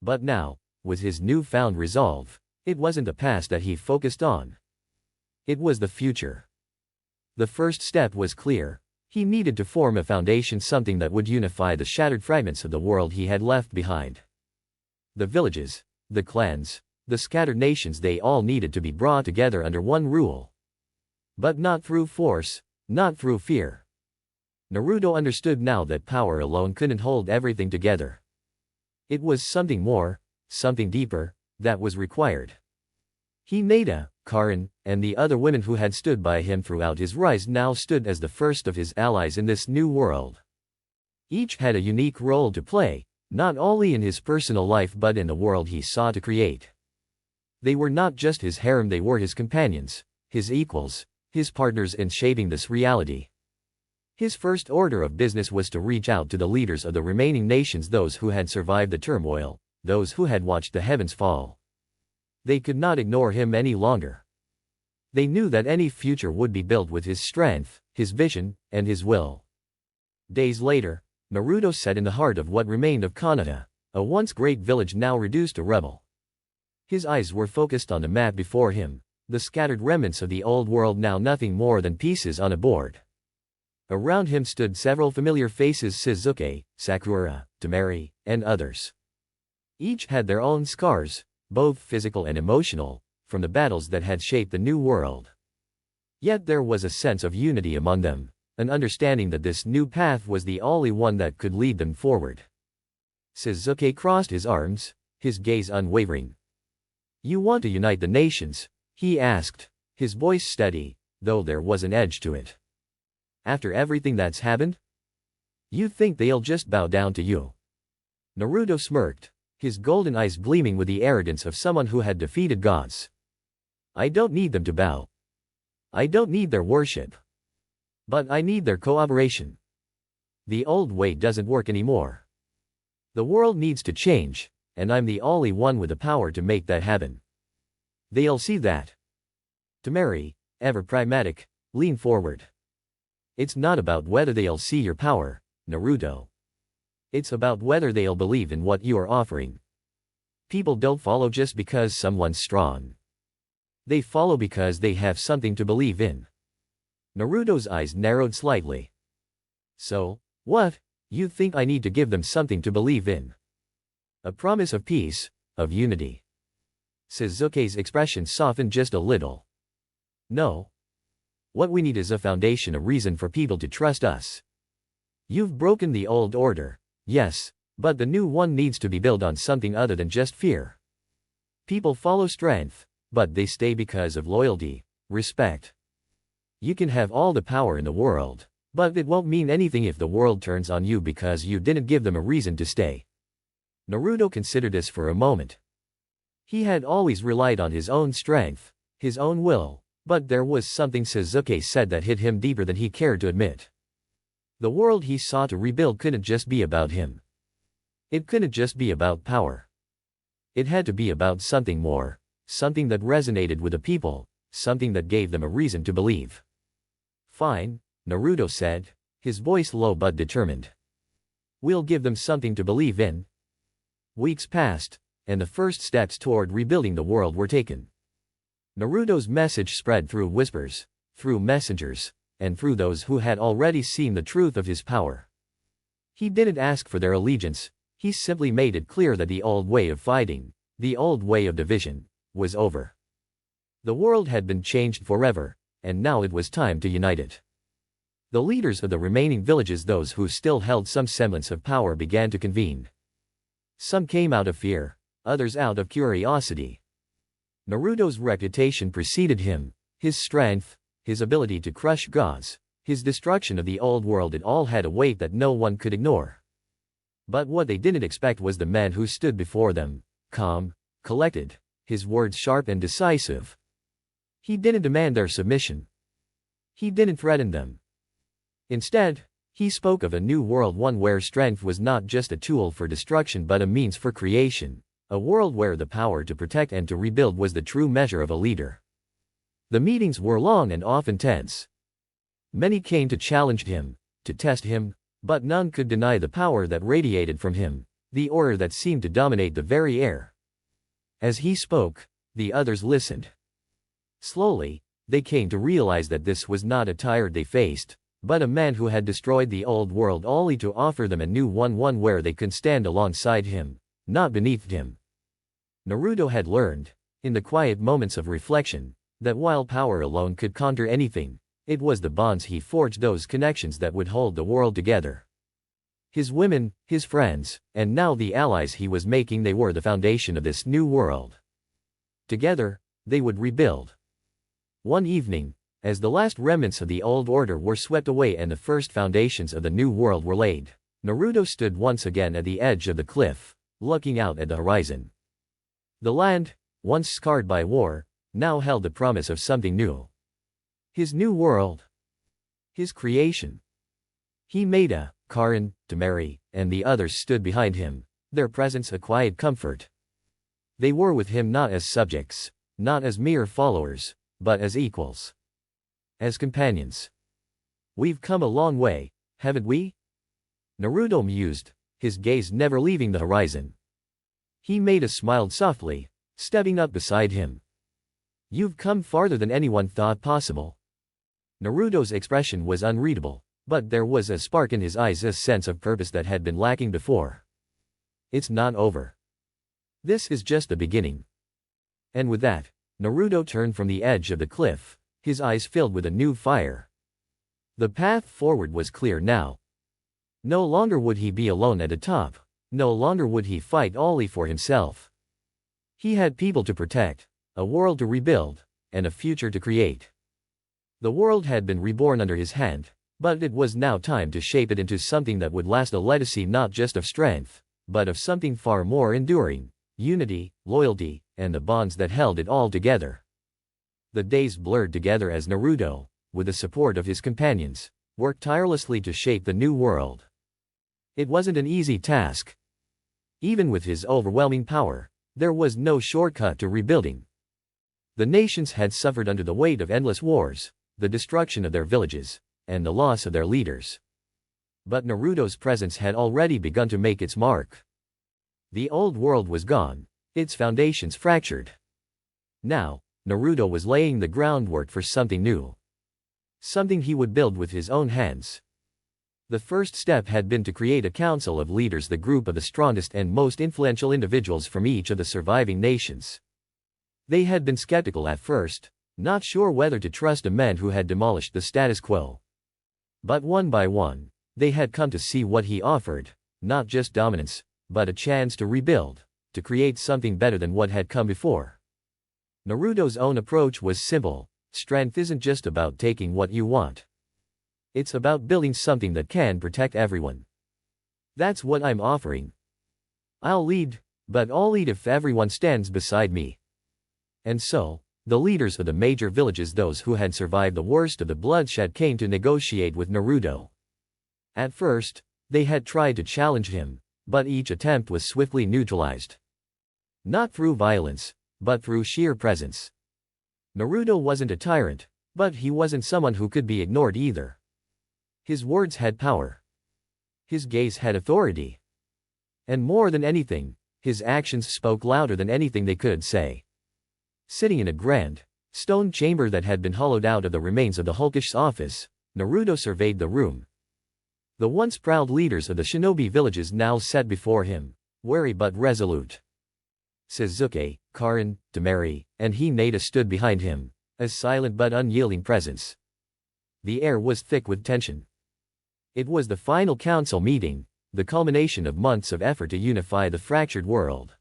But now, with his newfound resolve, it wasn't the past that he focused on. It was the future. The first step was clear. He needed to form a foundation, something that would unify the shattered fragments of the world he had left behind. The villages, the clans, the scattered nations, they all needed to be brought together under one rule. But not through force, not through fear. Naruto understood now that power alone couldn't hold everything together. It was something more, something deeper, that was required. Hinata, Karin, and the other women who had stood by him throughout his rise now stood as the first of his allies in this new world. Each had a unique role to play, not only in his personal life but in the world he sought to create. They were not just his harem, they were his companions, his equals, his partners in shaping this reality. His first order of business was to reach out to the leaders of the remaining nations, those who had survived the turmoil, those who had watched the heavens fall. They could not ignore him any longer. They knew that any future would be built with his strength, his vision, and his will. Days later, Naruto sat in the heart of what remained of Konoha, a once great village now reduced to rubble. His eyes were focused on the map before him, the scattered remnants of the old world now nothing more than pieces on a board. Around him stood several familiar faces: Shizuke, Sakura, Temari, and others. Each had their own scars, both physical and emotional, from the battles that had shaped the new world. Yet there was a sense of unity among them, an understanding that this new path was the only one that could lead them forward. Shizuke crossed his arms, his gaze unwavering. "You want to unite the nations?" he asked, his voice steady, though there was an edge to it. "After everything that's happened? You think they'll just bow down to you?" Naruto smirked, his golden eyes gleaming with the arrogance of someone who had defeated gods. "I don't need them to bow. I don't need their worship. But I need their cooperation. The old way doesn't work anymore. The world needs to change, and I'm the only one with the power to make that happen. They'll see that." Temari, ever pragmatic, leaned forward. "It's not about whether they'll see your power, Naruto. It's about whether they'll believe in what you are offering. People don't follow just because someone's strong. They follow because they have something to believe in." Naruto's eyes narrowed slightly. "So, what? You think I need to give them something to believe in? A promise of peace, of unity?" Shizuke's expression softened just a little. "No. What we need is a foundation, a reason for people to trust us. You've broken the old order, yes, but the new one needs to be built on something other than just fear. People follow strength, but they stay because of loyalty, respect. You can have all the power in the world, but it won't mean anything if the world turns on you because you didn't give them a reason to stay." Naruto considered this for a moment. He had always relied on his own strength, his own will, but there was something Shizuke said that hit him deeper than he cared to admit. The world he sought to rebuild couldn't just be about him. It couldn't just be about power. It had to be about something more, something that resonated with the people, something that gave them a reason to believe. Fine, Naruto said, his voice low but determined. We'll give them something to believe in. Weeks passed, and the first steps toward rebuilding the world were taken. Naruto's message spread through whispers, through messengers, and through those who had already seen the truth of his power. He didn't ask for their allegiance, he simply made it clear that the old way of fighting, the old way of division, was over. The world had been changed forever, and now it was time to unite it. The leaders of the remaining villages, those who still held some semblance of power, began to convene. Some came out of fear, others out of curiosity. Naruto's reputation preceded him, his strength, his ability to crush gods, his destruction of the old world, it all had a weight that no one could ignore. But what they didn't expect was the man who stood before them, calm, collected, his words sharp and decisive. He didn't demand their submission. He didn't threaten them. Instead, he spoke of a new world, one where strength was not just a tool for destruction but a means for creation, a world where the power to protect and to rebuild was the true measure of a leader. The meetings were long and often tense. Many came to challenge him, to test him, but none could deny the power that radiated from him, the aura that seemed to dominate the very air. As he spoke, the others listened. Slowly, they came to realize that this was not a tyrant they faced, but a man who had destroyed the old world only to offer them a new one where they could stand alongside him, not beneath him. Naruto had learned, in the quiet moments of reflection, that while power alone could conquer anything, it was the bonds he forged, those connections, that would hold the world together. His women, his friends, and now the allies he was making, they were the foundation of this new world. Together, they would rebuild. One evening, as the last remnants of the old order were swept away and the first foundations of the new world were laid, Naruto stood once again at the edge of the cliff, looking out at the horizon. The land, once scarred by war, now held the promise of something new. His new world. His creation. Hinata, Karin, Temari, and the others stood behind him, their presence a quiet comfort. They were with him not as subjects, not as mere followers, but as equals. As companions. We've come a long way, haven't we? Naruto mused, his gaze never leaving the horizon. Hinata smiled softly, stepping up beside him. You've come farther than anyone thought possible. Naruto's expression was unreadable, but there was a spark in his eyes, a sense of purpose that had been lacking before. It's not over. This is just the beginning. And with that, Naruto turned from the edge of the cliff, his eyes filled with a new fire. The path forward was clear now. No longer would he be alone at the top. No longer would he fight only for himself. He had people to protect, a world to rebuild, and a future to create. The world had been reborn under his hand, but it was now time to shape it into something that would last, a legacy not just of strength, but of something far more enduring, unity, loyalty, and the bonds that held it all together. The days blurred together as Naruto, with the support of his companions, worked tirelessly to shape the new world. It wasn't an easy task. Even with his overwhelming power, there was no shortcut to rebuilding. The nations had suffered under the weight of endless wars, the destruction of their villages, and the loss of their leaders. But Naruto's presence had already begun to make its mark. The old world was gone, its foundations fractured. Now, Naruto was laying the groundwork for something new. Something he would build with his own hands. The first step had been to create a council of leaders, the group of the strongest and most influential individuals from each of the surviving nations. They had been skeptical at first, not sure whether to trust a man who had demolished the status quo. But one by one, they had come to see what he offered, not just dominance, but a chance to rebuild, to create something better than what had come before. Naruto's own approach was simple: strength isn't just about taking what you want. It's about building something that can protect everyone. That's what I'm offering. I'll lead, but I'll lead if everyone stands beside me. And so, the leaders of the major villages, those who had survived the worst of the bloodshed, came to negotiate with Naruto. At first, they had tried to challenge him, but each attempt was swiftly neutralized. Not through violence, but through sheer presence. Naruto wasn't a tyrant, but he wasn't someone who could be ignored either. His words had power. His gaze had authority. And more than anything, his actions spoke louder than anything they could say. Sitting in a grand, stone chamber that had been hollowed out of the remains of the Hulkish's office, Naruto surveyed the room. The once proud leaders of the shinobi villages now sat before him, wary but resolute. Sasuke, Karin, Temari, and Hinata stood behind him, a silent but unyielding presence. The air was thick with tension. It was the final council meeting, the culmination of months of effort to unify the fractured world.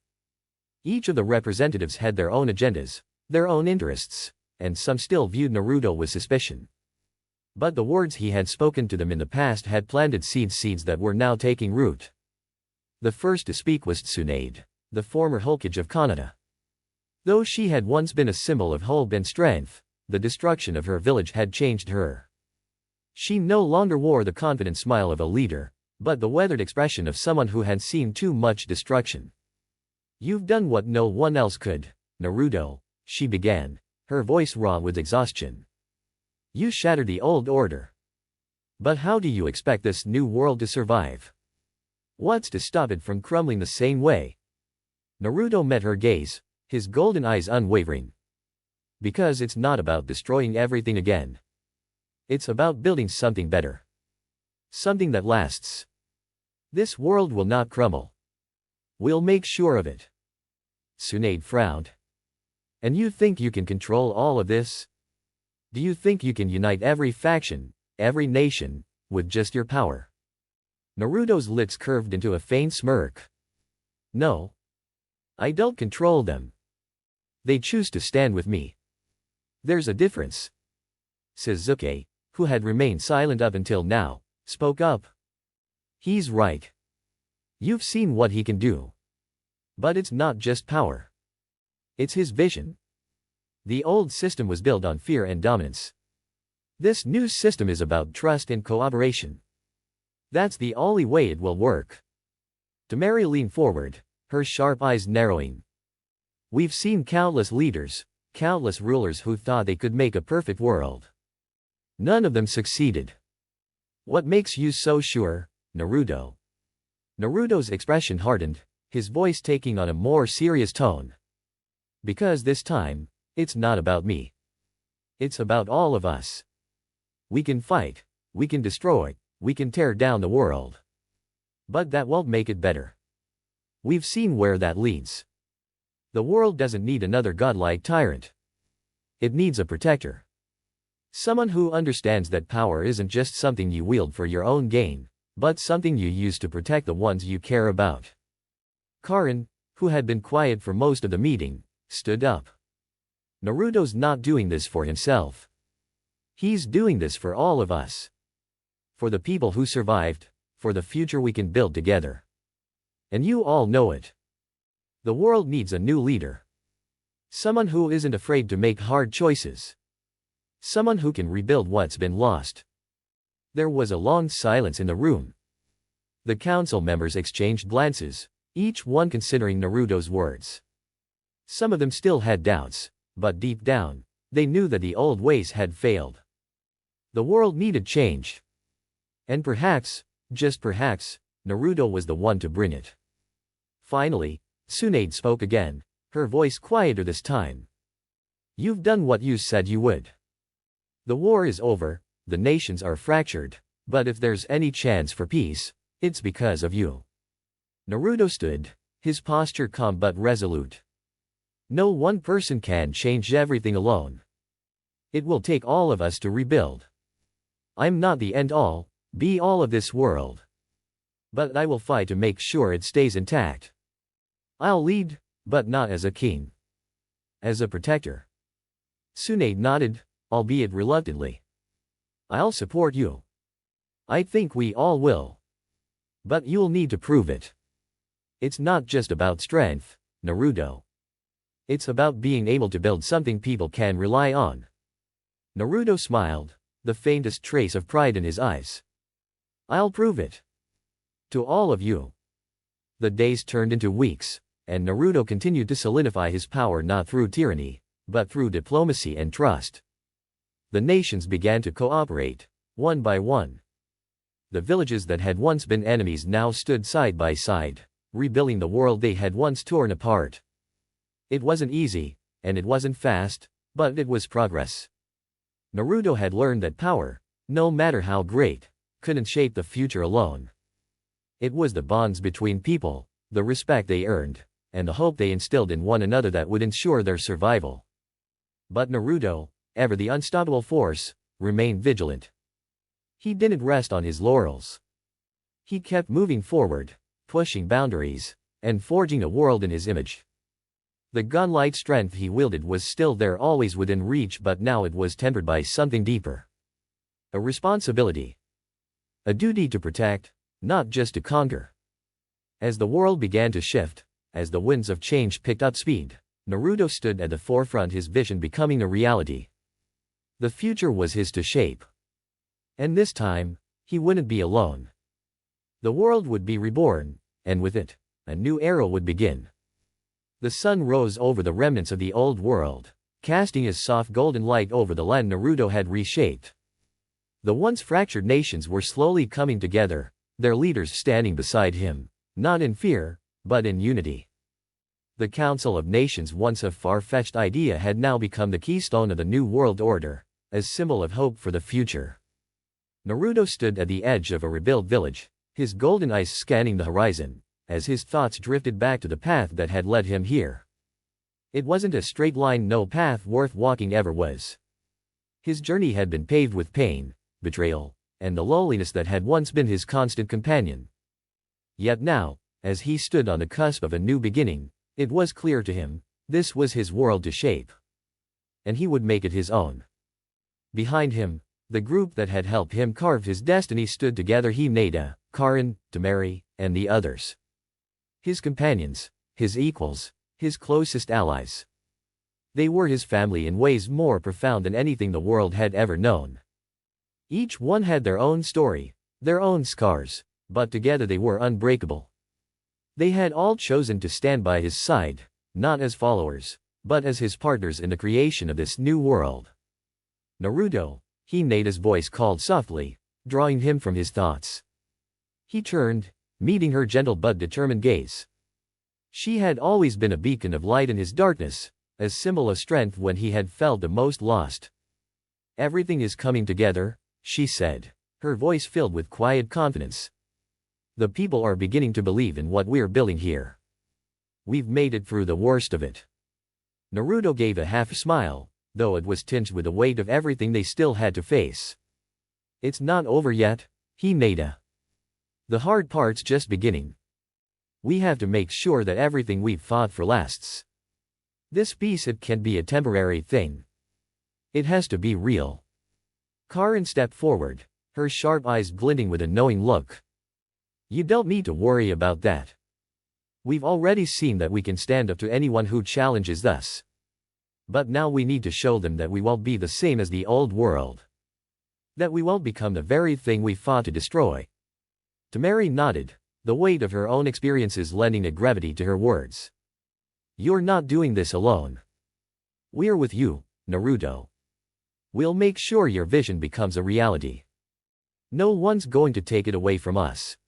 Each of the representatives had their own agendas, their own interests, and some still viewed Naruto with suspicion. But the words he had spoken to them in the past had planted seeds that were now taking root. The first to speak was Tsunade, the former Hokage of Kanata. Though she had once been a symbol of hope and strength, the destruction of her village had changed her. She no longer wore the confident smile of a leader, but the weathered expression of someone who had seen too much destruction. "You've done what no one else could, Naruto," she began, her voice raw with exhaustion. "You shattered the old order. But how do you expect this new world to survive? What's to stop it from crumbling the same way?" Naruto met her gaze, his golden eyes unwavering. "Because it's not about destroying everything again. It's about building something better. Something that lasts. This world will not crumble. We'll make sure of it." Tsunade frowned. "And you think you can control all of this? Do you think you can unite every faction, every nation, with just your power?" Naruto's lips curved into a faint smirk. "No. I don't control them. They choose to stand with me. There's a difference." Sasuke, who had remained silent up until now, spoke up. "He's right. You've seen what he can do. But it's not just power. It's his vision. The old system was built on fear and dominance. This new system is about trust and cooperation. That's the only way it will work." Temari leaned forward, her sharp eyes narrowing. "We've seen countless leaders, countless rulers who thought they could make a perfect world. None of them succeeded. What makes you so sure, Naruto?" Naruto's expression hardened, his voice taking on a more serious tone. "Because this time, it's not about me. It's about all of us. We can fight, we can destroy, we can tear down the world. But that won't make it better. We've seen where that leads. The world doesn't need another godlike tyrant. It needs a protector. Someone who understands that power isn't just something you wield for your own gain, but something you use to protect the ones you care about." Karin, who had been quiet for most of the meeting, stood up. "Naruto's not doing this for himself. He's doing this for all of us. For the people who survived, for the future we can build together. And you all know it. The world needs a new leader. Someone who isn't afraid to make hard choices. Someone who can rebuild what's been lost." There was a long silence in the room. The council members exchanged glances, each one considering Naruto's words. Some of them still had doubts, but deep down, they knew that the old ways had failed. The world needed change. And perhaps, just perhaps, Naruto was the one to bring it. Finally, Tsunade spoke again, her voice quieter this time. "You've done what you said you would. The war is over, the nations are fractured, but if there's any chance for peace, it's because of you." Naruto stood, his posture calm but resolute. "No one person can change everything alone. It will take all of us to rebuild. I'm not the end-all, be-all of this world. But I will fight to make sure it stays intact. I'll lead, but not as a king. As a protector." Tsunade nodded, albeit reluctantly. "I'll support you. I think we all will. But you'll need to prove it. It's not just about strength, Naruto. It's about being able to build something people can rely on." Naruto smiled, the faintest trace of pride in his eyes. "I'll prove it. To all of you." The days turned into weeks, and Naruto continued to solidify his power not through tyranny, but through diplomacy and trust. The nations began to cooperate, one by one. The villages that had once been enemies now stood side by side, rebuilding the world they had once torn apart. It wasn't easy, and it wasn't fast, but it was progress. Naruto had learned that power, no matter how great, couldn't shape the future alone. It was the bonds between people, the respect they earned, and the hope they instilled in one another that would ensure their survival. But Naruto, ever the unstoppable force, remained vigilant. He didn't rest on his laurels. He kept moving forward, pushing boundaries, and forging a world in his image. The gun-like strength he wielded was still there, always within reach, but now it was tempered by something deeper. A responsibility. A duty to protect, not just to conquer. As the world began to shift, as the winds of change picked up speed, Naruto stood at the forefront, his vision becoming a reality. The future was his to shape. And this time, he wouldn't be alone. The world would be reborn, and with it, a new era would begin. The sun rose over the remnants of the old world, casting his soft golden light over the land Naruto had reshaped. The once fractured nations were slowly coming together, their leaders standing beside him, not in fear, but in unity. The Council of Nations, once a far-fetched idea, had now become the keystone of the new world order, a symbol of hope for the future. Naruto stood at the edge of a rebuilt village, his golden eyes scanning the horizon, as his thoughts drifted back to the path that had led him here. It wasn't a straight line, no path worth walking ever was. His journey had been paved with pain, betrayal, and the loneliness that had once been his constant companion. Yet now, as he stood on the cusp of a new beginning, it was clear to him, this was his world to shape. And he would make it his own. Behind him, the group that had helped him carve his destiny stood together: Hinata, Karin, Temari, and the others. His companions, his equals, his closest allies. They were his family in ways more profound than anything the world had ever known. Each one had their own story, their own scars, but together they were unbreakable. They had all chosen to stand by his side, not as followers, but as his partners in the creation of this new world. Naruto, Hinata's voice called softly, drawing him from his thoughts. He turned, meeting her gentle but determined gaze. She had always been a beacon of light in his darkness, a symbol of strength when he had felt the most lost. "Everything is coming together," she said, her voice filled with quiet confidence. "The people are beginning to believe in what we're building here. We've made it through the worst of it." Naruto gave a half smile, though it was tinged with the weight of everything they still had to face. "It's not over yet, Hinata. The hard part's just beginning. We have to make sure that everything we've fought for lasts. This peace, it can't be a temporary thing. It has to be real." Karin stepped forward, her sharp eyes glinting with a knowing look. "You don't need to worry about that. We've already seen that we can stand up to anyone who challenges us. But now we need to show them that we won't be the same as the old world. That we won't become the very thing we fought to destroy." Temari nodded, the weight of her own experiences lending a gravity to her words. "You're not doing this alone. We're with you, Naruto. We'll make sure your vision becomes a reality. No one's going to take it away from us."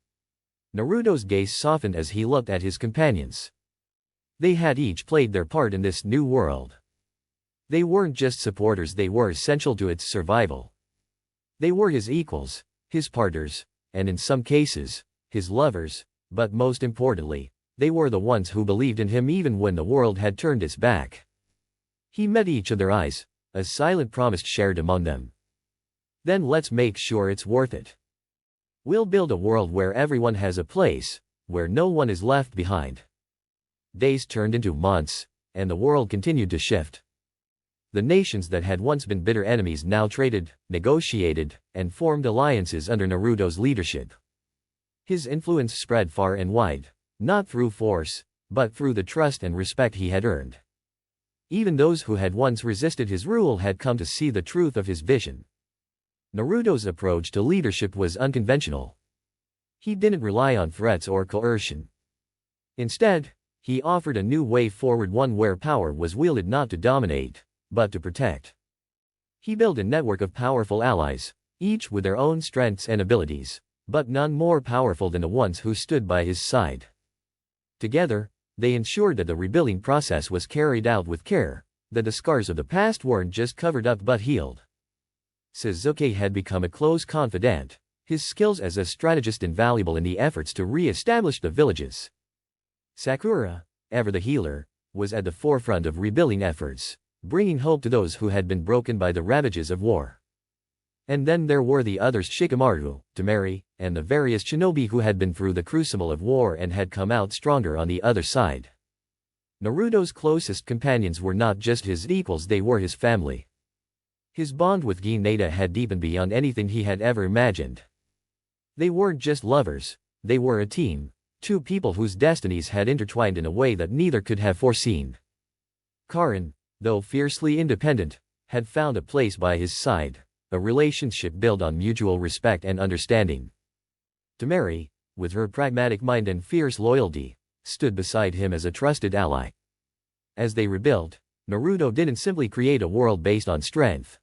Naruto's gaze softened as he looked at his companions. They had each played their part in this new world. They weren't just supporters, they were essential to its survival. They were his equals, his partners, and in some cases, his lovers, but most importantly, they were the ones who believed in him even when the world had turned its back. He met each of their eyes, a silent promise shared among them. "Then let's make sure it's worth it. We'll build a world where everyone has a place, where no one is left behind." Days turned into months, and the world continued to shift. The nations that had once been bitter enemies now traded, negotiated, and formed alliances under Naruto's leadership. His influence spread far and wide, not through force, but through the trust and respect he had earned. Even those who had once resisted his rule had come to see the truth of his vision. Naruto's approach to leadership was unconventional. He didn't rely on threats or coercion. Instead, He offered a new way forward, one where power was wielded not to dominate, but to protect. He built a network of powerful allies, each with their own strengths and abilities, but none more powerful than the ones who stood by his side. Together, they ensured that the rebuilding process was carried out with care, that the scars of the past weren't just covered up but healed. Sasuke had become a close confidant, his skills as a strategist invaluable in the efforts to re-establish the villages. Sakura, ever the healer, was at the forefront of rebuilding efforts, bringing hope to those who had been broken by the ravages of war. And then there were the others, Shikamaru, Temari, and the various shinobi who had been through the crucible of war and had come out stronger on the other side. Naruto's closest companions were not just his equals, they were his family. His bond with Hinata had deepened beyond anything he had ever imagined. They weren't just lovers, they were a team, two people whose destinies had intertwined in a way that neither could have foreseen. Karin, though fiercely independent, had found a place by his side, a relationship built on mutual respect and understanding. Temari, with her pragmatic mind and fierce loyalty, stood beside him as a trusted ally. As they rebuilt, Naruto didn't simply create a world based on strength.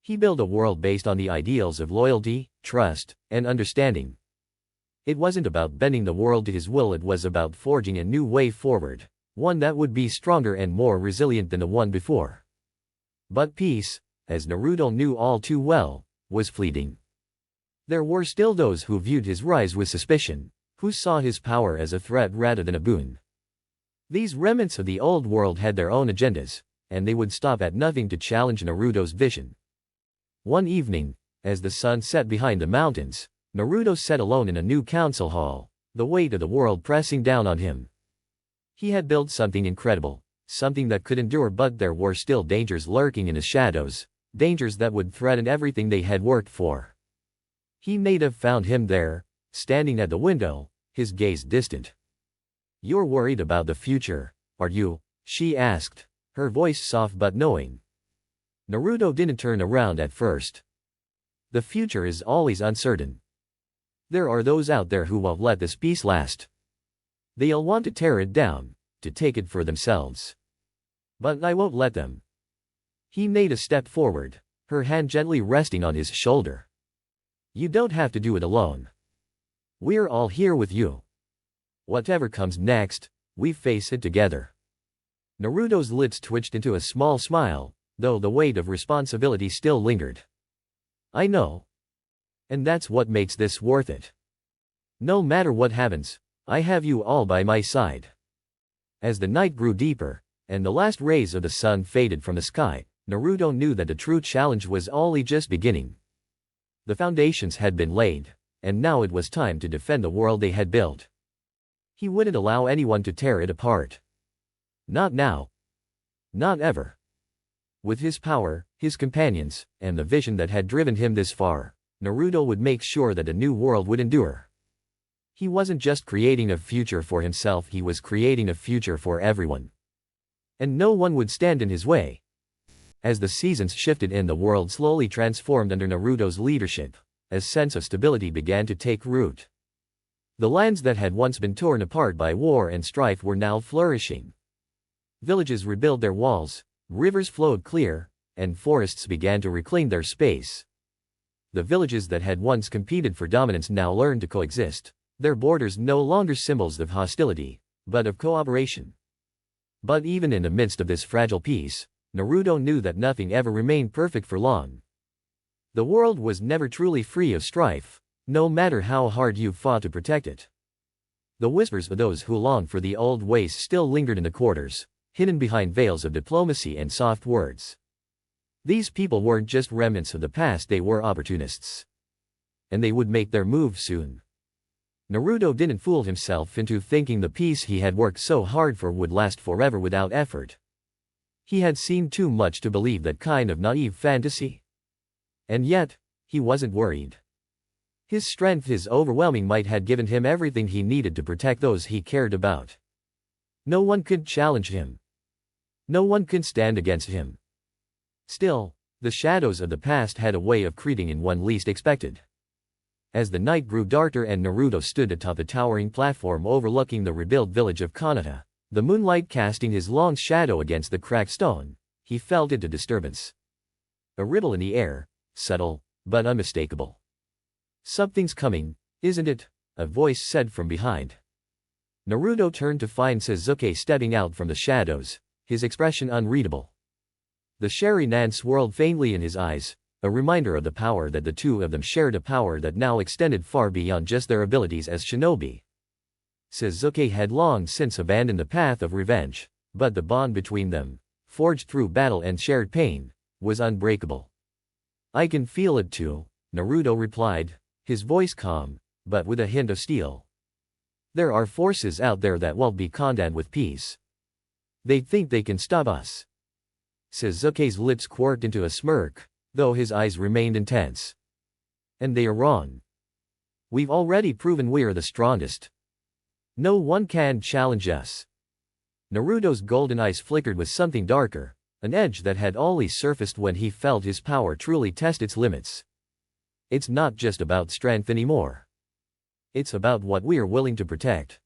He built a world based on the ideals of loyalty, trust, and understanding. It wasn't about bending the world to his will, it was about forging a new way forward, one that would be stronger and more resilient than the one before. But peace, as Naruto knew all too well, was fleeting. There were still those who viewed his rise with suspicion, who saw his power as a threat rather than a boon. These remnants of the old world had their own agendas, and they would stop at nothing to challenge Naruto's vision. One evening, as the sun set behind the mountains, Naruto sat alone in a new council hall, the weight of the world pressing down on him. He had built something incredible, something that could endure, but there were still dangers lurking in the shadows, dangers that would threaten everything they had worked for. Hinata found him there, standing at the window, his gaze distant. "You're worried about the future, are you?" she asked, her voice soft but knowing. Naruto didn't turn around at first. The future is always uncertain. There are those out there who won't let this peace last. They'll want to tear it down, to take it for themselves. But I won't let them. Hinata stepped forward, her hand gently resting on his shoulder. "You don't have to do it alone. We're all here with you. Whatever comes next, we face it together." Naruto's lips twitched into a small smile, though the weight of responsibility still lingered. "I know. And that's what makes this worth it. No matter what happens, I have you all by my side." As the night grew deeper, and the last rays of the sun faded from the sky, Naruto knew that the true challenge was only just beginning. The foundations had been laid, and now it was time to defend the world they had built. He wouldn't allow anyone to tear it apart. Not now. Not ever. With his power, his companions, and the vision that had driven him this far, Naruto would make sure that the new world would endure. He wasn't just creating a future for himself, he was creating a future for everyone. And no one would stand in his way. As the seasons shifted and the world slowly transformed under Naruto's leadership, a sense of stability began to take root. The lands that had once been torn apart by war and strife were now flourishing. Villages rebuilt their walls, rivers flowed clear, and forests began to reclaim their space. The villages that had once competed for dominance now learned to coexist, their borders no longer symbols of hostility, but of cooperation. But even in the midst of this fragile peace, Naruto knew that nothing ever remained perfect for long. The world was never truly free of strife, no matter how hard you fought to protect it. The whispers of those who longed for the old ways still lingered in the quarters, hidden behind veils of diplomacy and soft words. These people weren't just remnants of the past, they were opportunists. And they would make their move soon. Naruto didn't fool himself into thinking the peace he had worked so hard for would last forever without effort. He had seen too much to believe that kind of naive fantasy. And yet, he wasn't worried. His strength, his overwhelming might had given him everything he needed to protect those he cared about. No one could challenge him. No one could stand against him. Still, the shadows of the past had a way of creeping in when least expected. As the night grew darker and Naruto stood atop the towering platform overlooking the rebuilt village of Kanata, the moonlight casting his long shadow against the cracked stone, he felt a disturbance. A riddle in the air, subtle, but unmistakable. "Something's coming, isn't it?" a voice said from behind. Naruto turned to find Sasuke stepping out from the shadows, his expression unreadable. The Sharingan swirled faintly in his eyes, a reminder of the power that the two of them shared, a power that now extended far beyond just their abilities as shinobi. Sasuke had long since abandoned the path of revenge, but the bond between them, forged through battle and shared pain, was unbreakable. "I can feel it too," Naruto replied, his voice calm, but with a hint of steel. "There are forces out there that won't be content with peace. They think they can stop us." Sasuke's lips quirked into a smirk, though his eyes remained intense. "And they are wrong. We've already proven we're the strongest. No one can challenge us." Naruto's golden eyes flickered with something darker, an edge that had only surfaced when he felt his power truly test its limits. "It's not just about strength anymore. It's about what we're willing to protect.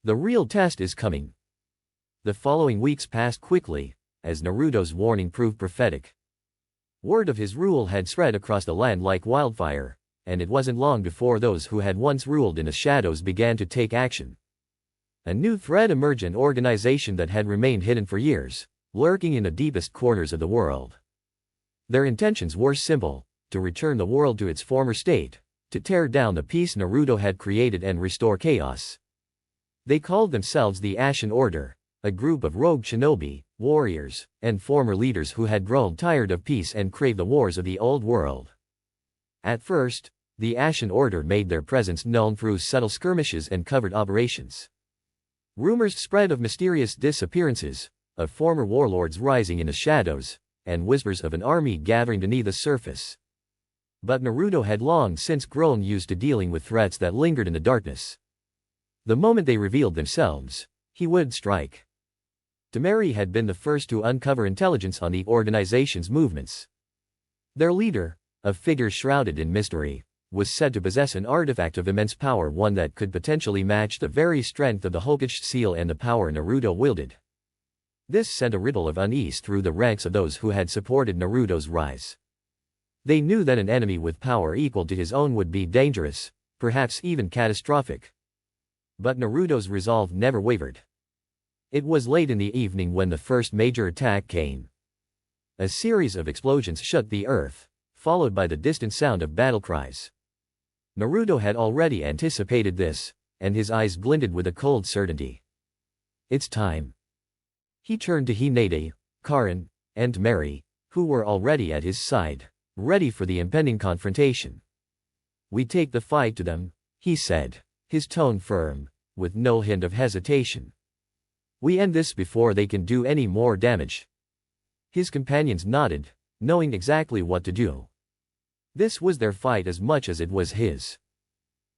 The real test is coming." The following weeks passed quickly, as Naruto's warning proved prophetic. Word of his rule had spread across the land like wildfire, and it wasn't long before those who had once ruled in the shadows began to take action. A new threat emerged, an organization that had remained hidden for years, lurking in the deepest corners of the world. Their intentions were simple: to return the world to its former state, to tear down the peace Naruto had created and restore chaos. They called themselves the Ashen Order, a group of rogue shinobi, warriors, and former leaders who had grown tired of peace and craved the wars of the old world. At first, the Ashen Order made their presence known through subtle skirmishes and covert operations. Rumors spread of mysterious disappearances, of former warlords rising in the shadows, and whispers of an army gathering beneath the surface. But Naruto had long since grown used to dealing with threats that lingered in the darkness. The moment they revealed themselves, he would strike. Temari had been the first to uncover intelligence on the organization's movements. Their leader, a figure shrouded in mystery, was said to possess an artifact of immense power, one that could potentially match the very strength of the Hokage seal and the power Naruto wielded. This sent a riddle of unease through the ranks of those who had supported Naruto's rise. They knew that an enemy with power equal to his own would be dangerous, perhaps even catastrophic. But Naruto's resolve never wavered. It was late in the evening when the first major attack came. A series of explosions shook the earth, followed by the distant sound of battle cries. Naruto had already anticipated this, and his eyes glinted with a cold certainty. "It's time." He turned to Hinata, Karin, and Mary, who were already at his side, ready for the impending confrontation. "We take the fight to them," he said, his tone firm, with no hint of hesitation. "We end this before they can do any more damage." His companions nodded, knowing exactly what to do. This was their fight as much as it was his.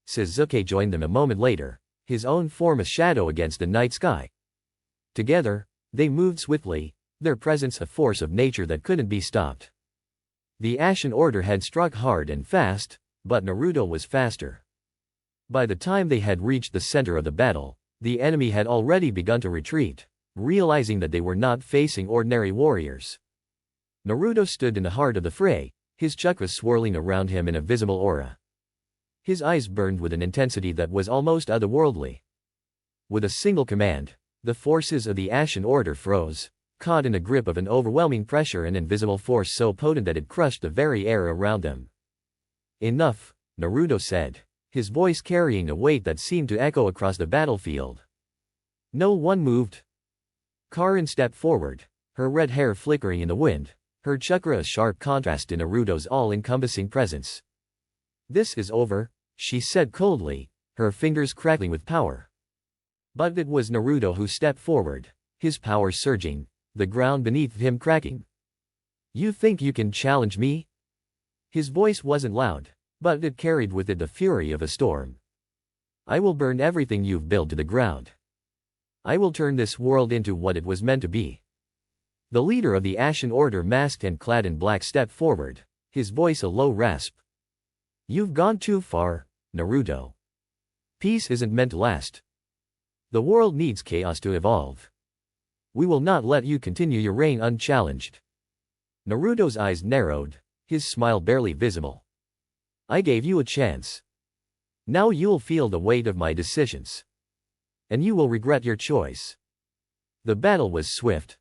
Sasuke joined them a moment later, his own form a shadow against the night sky. Together, they moved swiftly, their presence a force of nature that couldn't be stopped. The Ashen Order had struck hard and fast, but Naruto was faster. By the time they had reached the center of the battle, the enemy had already begun to retreat, realizing that they were not facing ordinary warriors. Naruto stood in the heart of the fray, his chakras swirling around him in a visible aura. His eyes burned with an intensity that was almost otherworldly. With a single command, the forces of the Ashen Order froze, caught in the grip of an overwhelming pressure, an invisible force so potent that it crushed the very air around them. "Enough," Naruto said, his voice carrying a weight that seemed to echo across the battlefield. No one moved. Karin stepped forward, her red hair flickering in the wind, her chakra a sharp contrast in Naruto's all-encompassing presence. "This is over," she said coldly, her fingers crackling with power. But it was Naruto who stepped forward, his power surging, the ground beneath him cracking. "You think you can challenge me?" His voice wasn't loud, but it carried with it the fury of a storm. "I will burn everything you've built to the ground. I will turn this world into what it was meant to be." The leader of the Ashen Order, masked and clad in black, stepped forward, his voice a low rasp. You've gone too far, Naruto. Peace isn't meant to last. The world needs chaos to evolve. We will not let you continue your reign unchallenged. Naruto's eyes narrowed, his smile barely visible. I gave you a chance. Now you'll feel the weight of my decisions. And you will regret your choice. The battle was swift.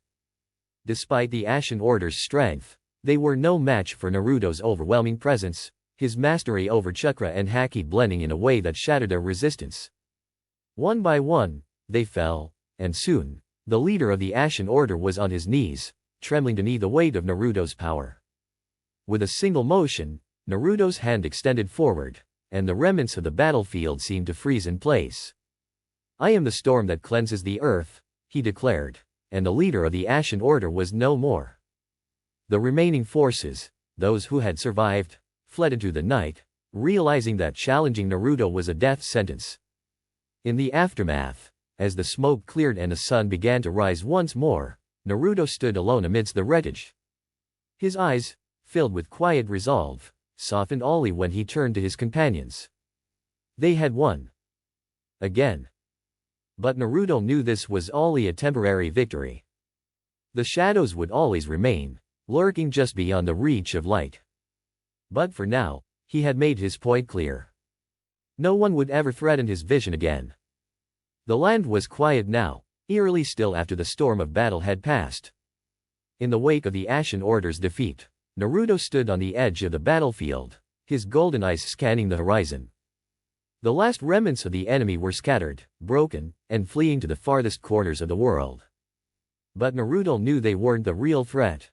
Despite the Ashen Order's strength, they were no match for Naruto's overwhelming presence, his mastery over chakra and haki blending in a way that shattered their resistance. One by one, they fell, and soon, the leader of the Ashen Order was on his knees, trembling beneath the weight of Naruto's power. With a single motion, Naruto's hand extended forward, and the remnants of the battlefield seemed to freeze in place. I am the storm that cleanses the earth, he declared, and the leader of the Ashen Order was no more. The remaining forces, those who had survived, fled into the night, realizing that challenging Naruto was a death sentence. In the aftermath, as the smoke cleared and the sun began to rise once more, Naruto stood alone amidst the wreckage. His eyes, filled with quiet resolve, softened only when he turned to his companions. They had won. Again. But Naruto knew this was only a temporary victory. The shadows would always remain, lurking just beyond the reach of light. But for now, he had made his point clear. No one would ever threaten his vision again. The land was quiet now, eerily still after the storm of battle had passed. In the wake of the Ashen Order's defeat, Naruto stood on the edge of the battlefield, his golden eyes scanning the horizon. The last remnants of the enemy were scattered, broken, and fleeing to the farthest corners of the world. But Naruto knew they weren't the real threat.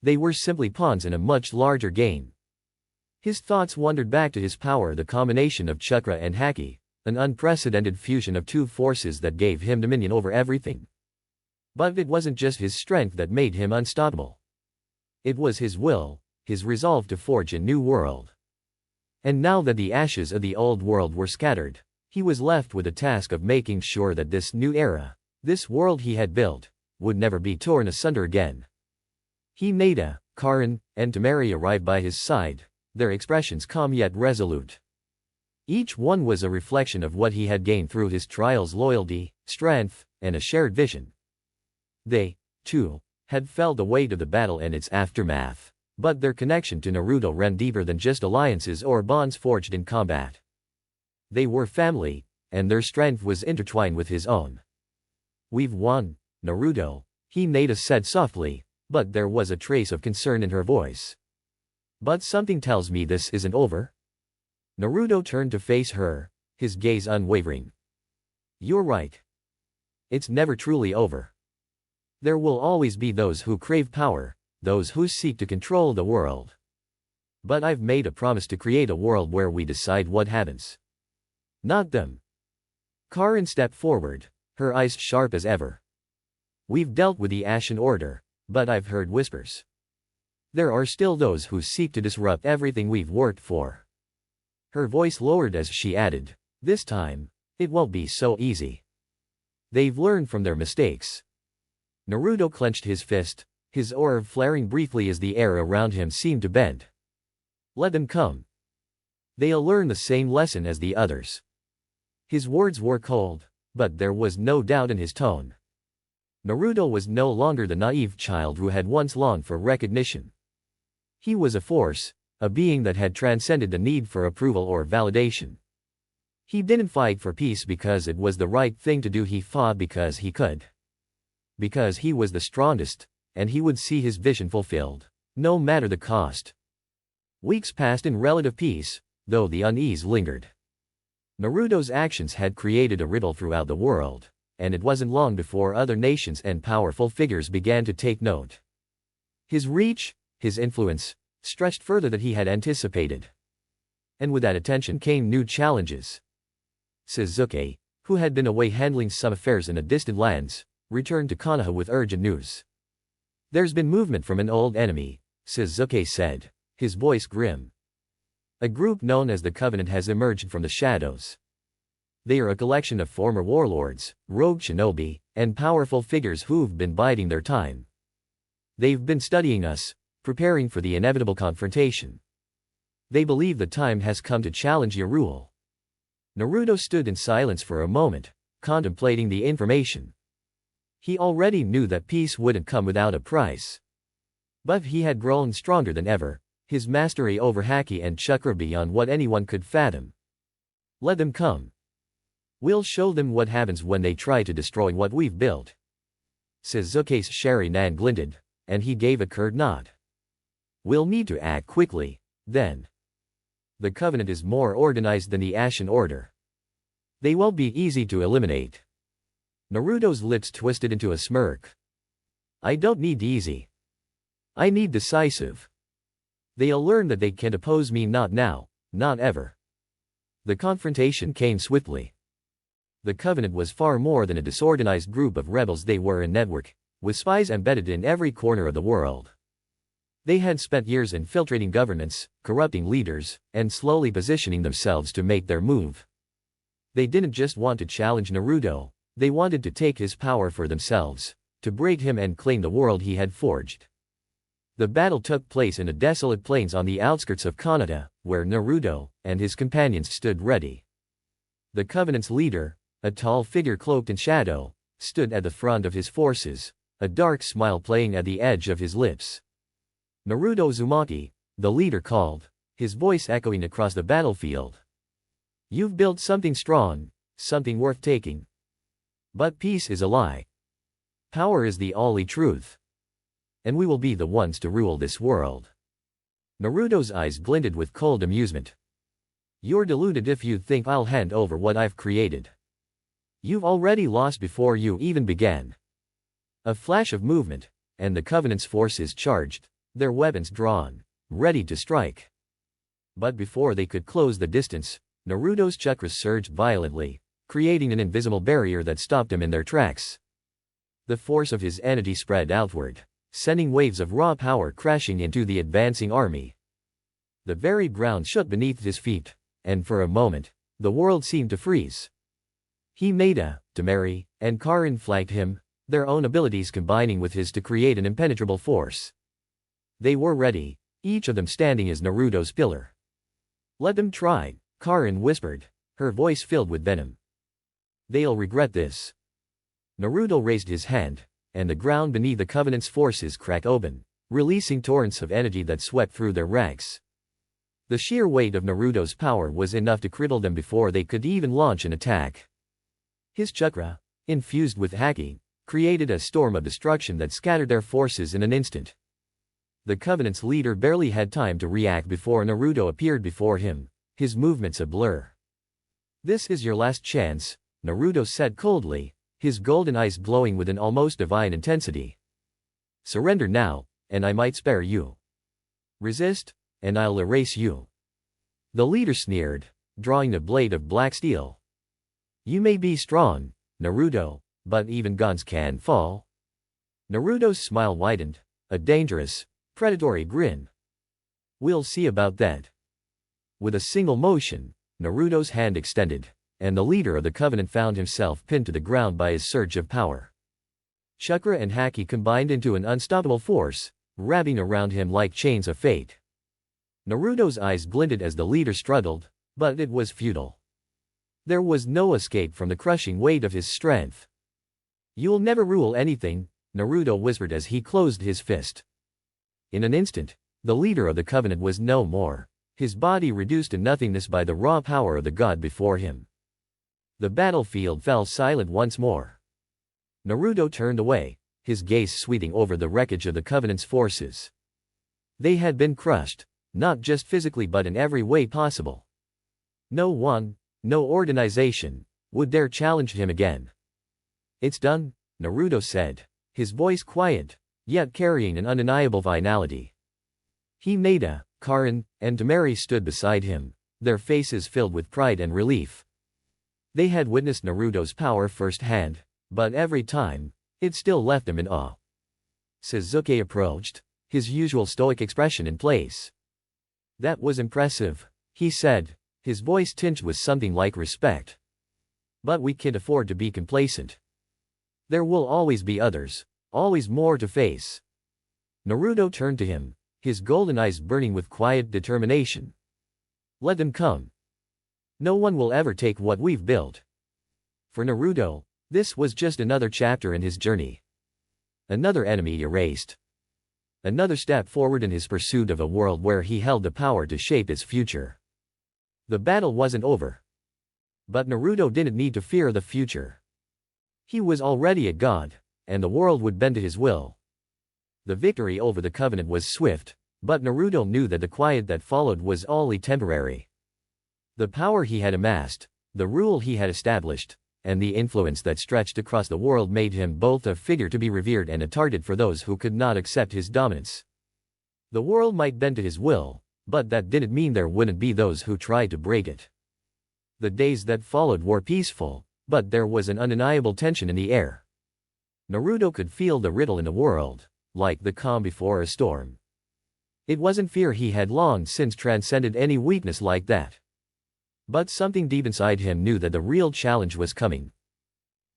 They were simply pawns in a much larger game. His thoughts wandered back to his power, the combination of chakra and haki, an unprecedented fusion of two forces that gave him dominion over everything. But it wasn't just his strength that made him unstoppable. It was his will, his resolve to forge a new world. And now that the ashes of the old world were scattered, he was left with the task of making sure that this new era, this world he had built, would never be torn asunder again. Hinata, Karin, and Temari arrived by his side, their expressions calm yet resolute. Each one was a reflection of what he had gained through his trials: loyalty, strength, and a shared vision. They, too, had felt the weight of the battle and its aftermath, but their connection to Naruto ran deeper than just alliances or bonds forged in combat. They were family, and their strength was intertwined with his own. We've won, Naruto, Hinata said softly, but there was a trace of concern in her voice. But something tells me this isn't over. Naruto turned to face her, his gaze unwavering. You're right. It's never truly over. There will always be those who crave power, those who seek to control the world. But I've made a promise to create a world where we decide what happens. Not them. Karin stepped forward, her eyes sharp as ever. We've dealt with the Ashen Order, but I've heard whispers. There are still those who seek to disrupt everything we've worked for. Her voice lowered as she added, this time, it won't be so easy. They've learned from their mistakes. Naruto clenched his fist, his aura flaring briefly as the air around him seemed to bend. Let them come. They'll learn the same lesson as the others. His words were cold, but there was no doubt in his tone. Naruto was no longer the naive child who had once longed for recognition. He was a force, a being that had transcended the need for approval or validation. He didn't fight for peace because it was the right thing to do, he fought because he could. Because he was the strongest, and he would see his vision fulfilled, no matter the cost. Weeks passed in relative peace, though the unease lingered. Naruto's actions had created a ripple throughout the world, and it wasn't long before other nations and powerful figures began to take note. His reach, his influence, stretched further than he had anticipated. And with that attention came new challenges. Sasuke, who had been away handling some affairs in the distant lands, returned to Konoha with urgent news. There's been movement from an old enemy, Sasuke said, his voice grim. A group known as the Covenant has emerged from the shadows. They are a collection of former warlords, rogue shinobi, and powerful figures who've been biding their time. They've been studying us, preparing for the inevitable confrontation. They believe the time has come to challenge your rule. Naruto stood in silence for a moment, contemplating the information. He already knew that peace wouldn't come without a price. But he had grown stronger than ever, his mastery over haki and chakra beyond what anyone could fathom. Let them come. We'll show them what happens when they try to destroy what we've built. Sasuke's Sharingan glinted, and he gave a curt nod. We'll need to act quickly, then. The Covenant is more organized than the Ashen Order. They won't be easy to eliminate. Naruto's lips twisted into a smirk. I don't need easy. I need decisive. They'll learn that they can't oppose me, not now, not ever. The confrontation came swiftly. The Covenant was far more than a disorganized group of rebels. They were a network, with spies embedded in every corner of the world. They had spent years infiltrating governments, corrupting leaders, and slowly positioning themselves to make their move. They didn't just want to challenge Naruto, they wanted to take his power for themselves, to break him and claim the world he had forged. The battle took place in the desolate plains on the outskirts of Kanata, where Naruto and his companions stood ready. The Covenant's leader, a tall figure cloaked in shadow, stood at the front of his forces, a dark smile playing at the edge of his lips. Naruto Uzumaki, the leader called, his voice echoing across the battlefield. You've built something strong, something worth taking. But peace is a lie. Power is the only truth. And we will be the ones to rule this world. Naruto's eyes glinted with cold amusement. You're deluded if you think I'll hand over what I've created. You've already lost before you even began. A flash of movement, and the Covenant's forces charged, their weapons drawn, ready to strike. But before they could close the distance, Naruto's chakras surged violently, creating an invisible barrier that stopped him in their tracks. The force of his energy spread outward, sending waves of raw power crashing into the advancing army. The very ground shook beneath his feet, and for a moment, the world seemed to freeze. Hinata, Temari, and Karin flanked him, their own abilities combining with his to create an impenetrable force. They were ready, each of them standing as Naruto's pillar. Let them try, Karin whispered, her voice filled with venom. They'll regret this. Naruto raised his hand, and the ground beneath the Covenant's forces cracked open, releasing torrents of energy that swept through their ranks. The sheer weight of Naruto's power was enough to cripple them before they could even launch an attack. His chakra, infused with haki, created a storm of destruction that scattered their forces in an instant. The Covenant's leader barely had time to react before Naruto appeared before him, his movements a blur. This is your last chance, Naruto said coldly, his golden eyes glowing with an almost divine intensity. Surrender now, and I might spare you. Resist, and I'll erase you. The leader sneered, drawing a blade of black steel. You may be strong, Naruto, but even gods can fall. Naruto's smile widened, a dangerous, predatory grin. We'll see about that. With a single motion, Naruto's hand extended, and the leader of the Covenant found himself pinned to the ground by his surge of power. Chakra and haki combined into an unstoppable force, wrapping around him like chains of fate. Naruto's eyes glinted as the leader struggled, but it was futile. There was no escape from the crushing weight of his strength. You'll never rule anything, Naruto whispered as he closed his fist. In an instant, the leader of the Covenant was no more, his body reduced to nothingness by the raw power of the god before him. The battlefield fell silent once more. Naruto turned away, his gaze sweeping over the wreckage of the Covenant's forces. They had been crushed, not just physically but in every way possible. No one, no organization, would dare challenge him again. It's done, Naruto said, his voice quiet, yet carrying an undeniable finality. Hinata, Karin, and Temari stood beside him, their faces filled with pride and relief. They had witnessed Naruto's power firsthand, but every time, it still left them in awe. Sasuke approached, his usual stoic expression in place. That was impressive, he said, his voice tinged with something like respect. But we can't afford to be complacent. There will always be others, always more to face. Naruto turned to him, his golden eyes burning with quiet determination. Let them come. No one will ever take what we've built. For Naruto, this was just another chapter in his journey. Another enemy erased. Another step forward in his pursuit of a world where he held the power to shape its future. The battle wasn't over. But Naruto didn't need to fear the future. He was already a god, and the world would bend to his will. The victory over the Covenant was swift, but Naruto knew that the quiet that followed was only temporary. The power he had amassed, the rule he had established, and the influence that stretched across the world made him both a figure to be revered and a target for those who could not accept his dominance. The world might bend to his will, but that didn't mean there wouldn't be those who tried to break it. The days that followed were peaceful, but there was an undeniable tension in the air. Naruto could feel the riddle in the world, like the calm before a storm. It wasn't fear, he had long since transcended any weakness like that. But something deep inside him knew that the real challenge was coming.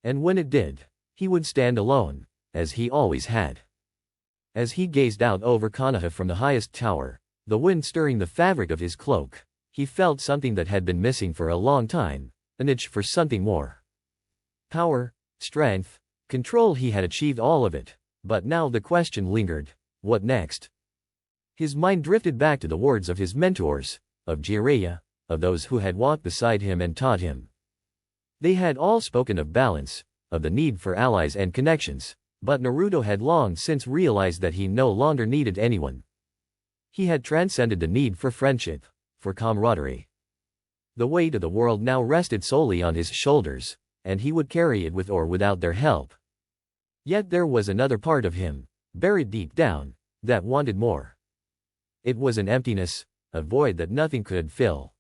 And when it did, he would stand alone, as he always had. As he gazed out over Konoha from the highest tower, the wind stirring the fabric of his cloak, he felt something that had been missing for a long time, an itch for something more. Power, strength, control, he had achieved all of it, but now the question lingered: what next? His mind drifted back to the words of his mentors, of Jiraiya, of those who had walked beside him and taught him. They had all spoken of balance, of the need for allies and connections, but Naruto had long since realized that he no longer needed anyone. He had transcended the need for friendship, for camaraderie. The weight of the world now rested solely on his shoulders, and he would carry it with or without their help. Yet there was another part of him, buried deep down, that wanted more. It was an emptiness, a void that nothing could fill.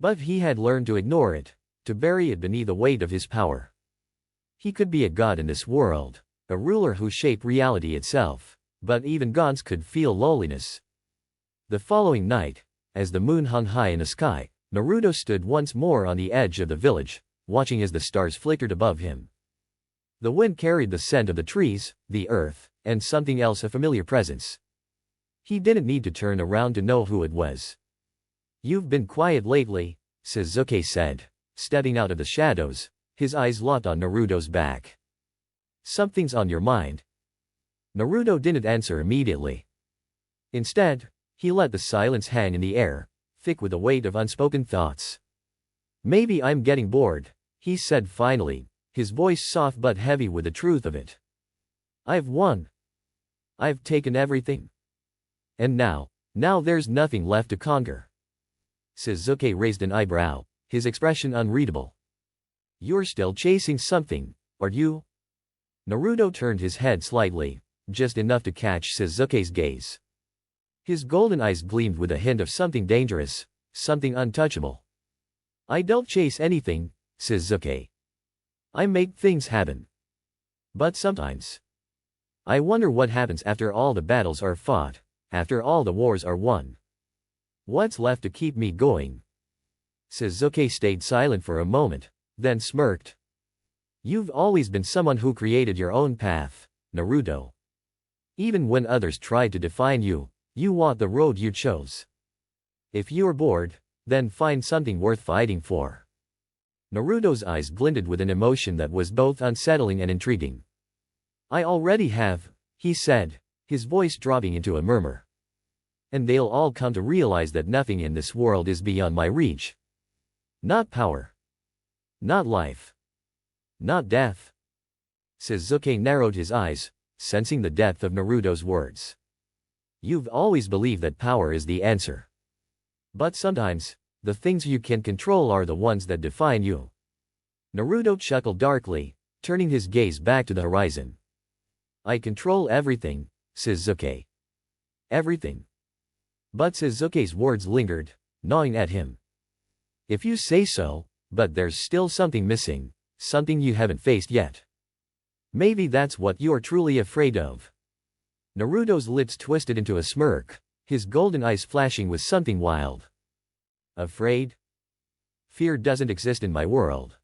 But he had learned to ignore it, to bury it beneath the weight of his power. He could be a god in this world, a ruler who shaped reality itself, but even gods could feel loneliness. The following night, as the moon hung high in the sky, Naruto stood once more on the edge of the village, watching as the stars flickered above him. The wind carried the scent of the trees, the earth, and something else, a familiar presence. He didn't need to turn around to know who it was. "You've been quiet lately," Sasuke said, stepping out of the shadows, his eyes locked on Naruto's back. "Something's on your mind." Naruto didn't answer immediately. Instead, he let the silence hang in the air, thick with the weight of unspoken thoughts. "Maybe I'm getting bored," he said finally, his voice soft but heavy with the truth of it. "I've won. I've taken everything. And now there's nothing left to conquer." Sasuke raised an eyebrow, his expression unreadable. "You're still chasing something, aren't you?" Naruto turned his head slightly, just enough to catch Sasuke's gaze. His golden eyes gleamed with a hint of something dangerous, something untouchable. "I don't chase anything, Sasuke. I make things happen. But sometimes I wonder what happens after all the battles are fought, after all the wars are won. What's left to keep me going?" Sasuke stayed silent for a moment, then smirked. "You've always been someone who created your own path, Naruto. Even when others tried to define you, you walked the road you chose. If you're bored, then find something worth fighting for." Naruto's eyes glinted with an emotion that was both unsettling and intriguing. "I already have," he said, his voice dropping into a murmur. "And they'll all come to realize that nothing in this world is beyond my reach. Not power. Not life. Not death." Sasuke narrowed his eyes, sensing the depth of Naruto's words. "You've always believed that power is the answer. But sometimes, the things you can control are the ones that define you." Naruto chuckled darkly, turning his gaze back to the horizon. "I control everything, Sasuke. Everything." But Sasuke's words lingered, gnawing at him. "If you say so, but there's still something missing, something you haven't faced yet. Maybe that's what you're truly afraid of." Naruto's lips twisted into a smirk, his golden eyes flashing with something wild. "Afraid? Fear doesn't exist in my world.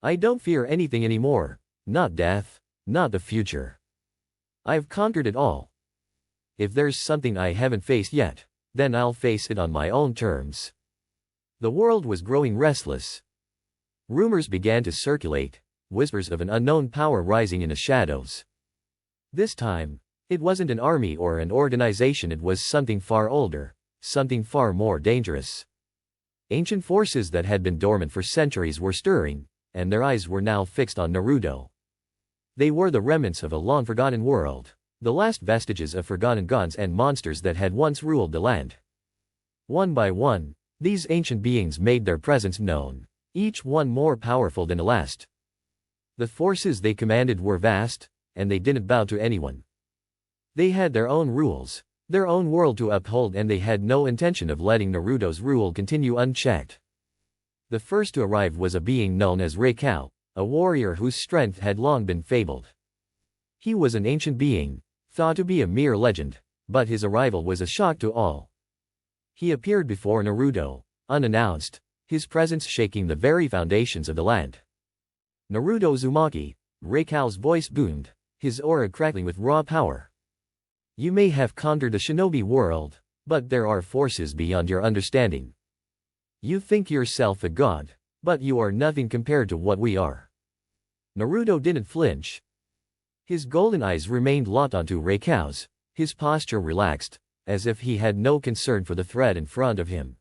I don't fear anything anymore, not death, not the future. I've conquered it all. If there's something I haven't faced yet, then I'll face it on my own terms." The world was growing restless. Rumors began to circulate, whispers of an unknown power rising in the shadows. This time, it wasn't an army or an organization, it was something far older, something far more dangerous. Ancient forces that had been dormant for centuries were stirring, and their eyes were now fixed on Naruto. They were the remnants of a long-forgotten world, the last vestiges of forgotten gods and monsters that had once ruled the land. One by one, these ancient beings made their presence known, each one more powerful than the last. The forces they commanded were vast, and they didn't bow to anyone. They had their own rules, their own world to uphold, and they had no intention of letting Naruto's rule continue unchecked. The first to arrive was a being known as Rayleigh, a warrior whose strength had long been fabled. He was an ancient being, thought to be a mere legend, but his arrival was a shock to all. He appeared before Naruto, unannounced, his presence shaking the very foundations of the land. "Naruto Uzumaki," Rayleigh's voice boomed, his aura crackling with raw power. "You may have conquered the shinobi world, but there are forces beyond your understanding. You think yourself a god, but you are nothing compared to what we are." Naruto didn't flinch. His golden eyes remained locked onto Rayleigh's, his posture relaxed, as if he had no concern for the threat in front of him.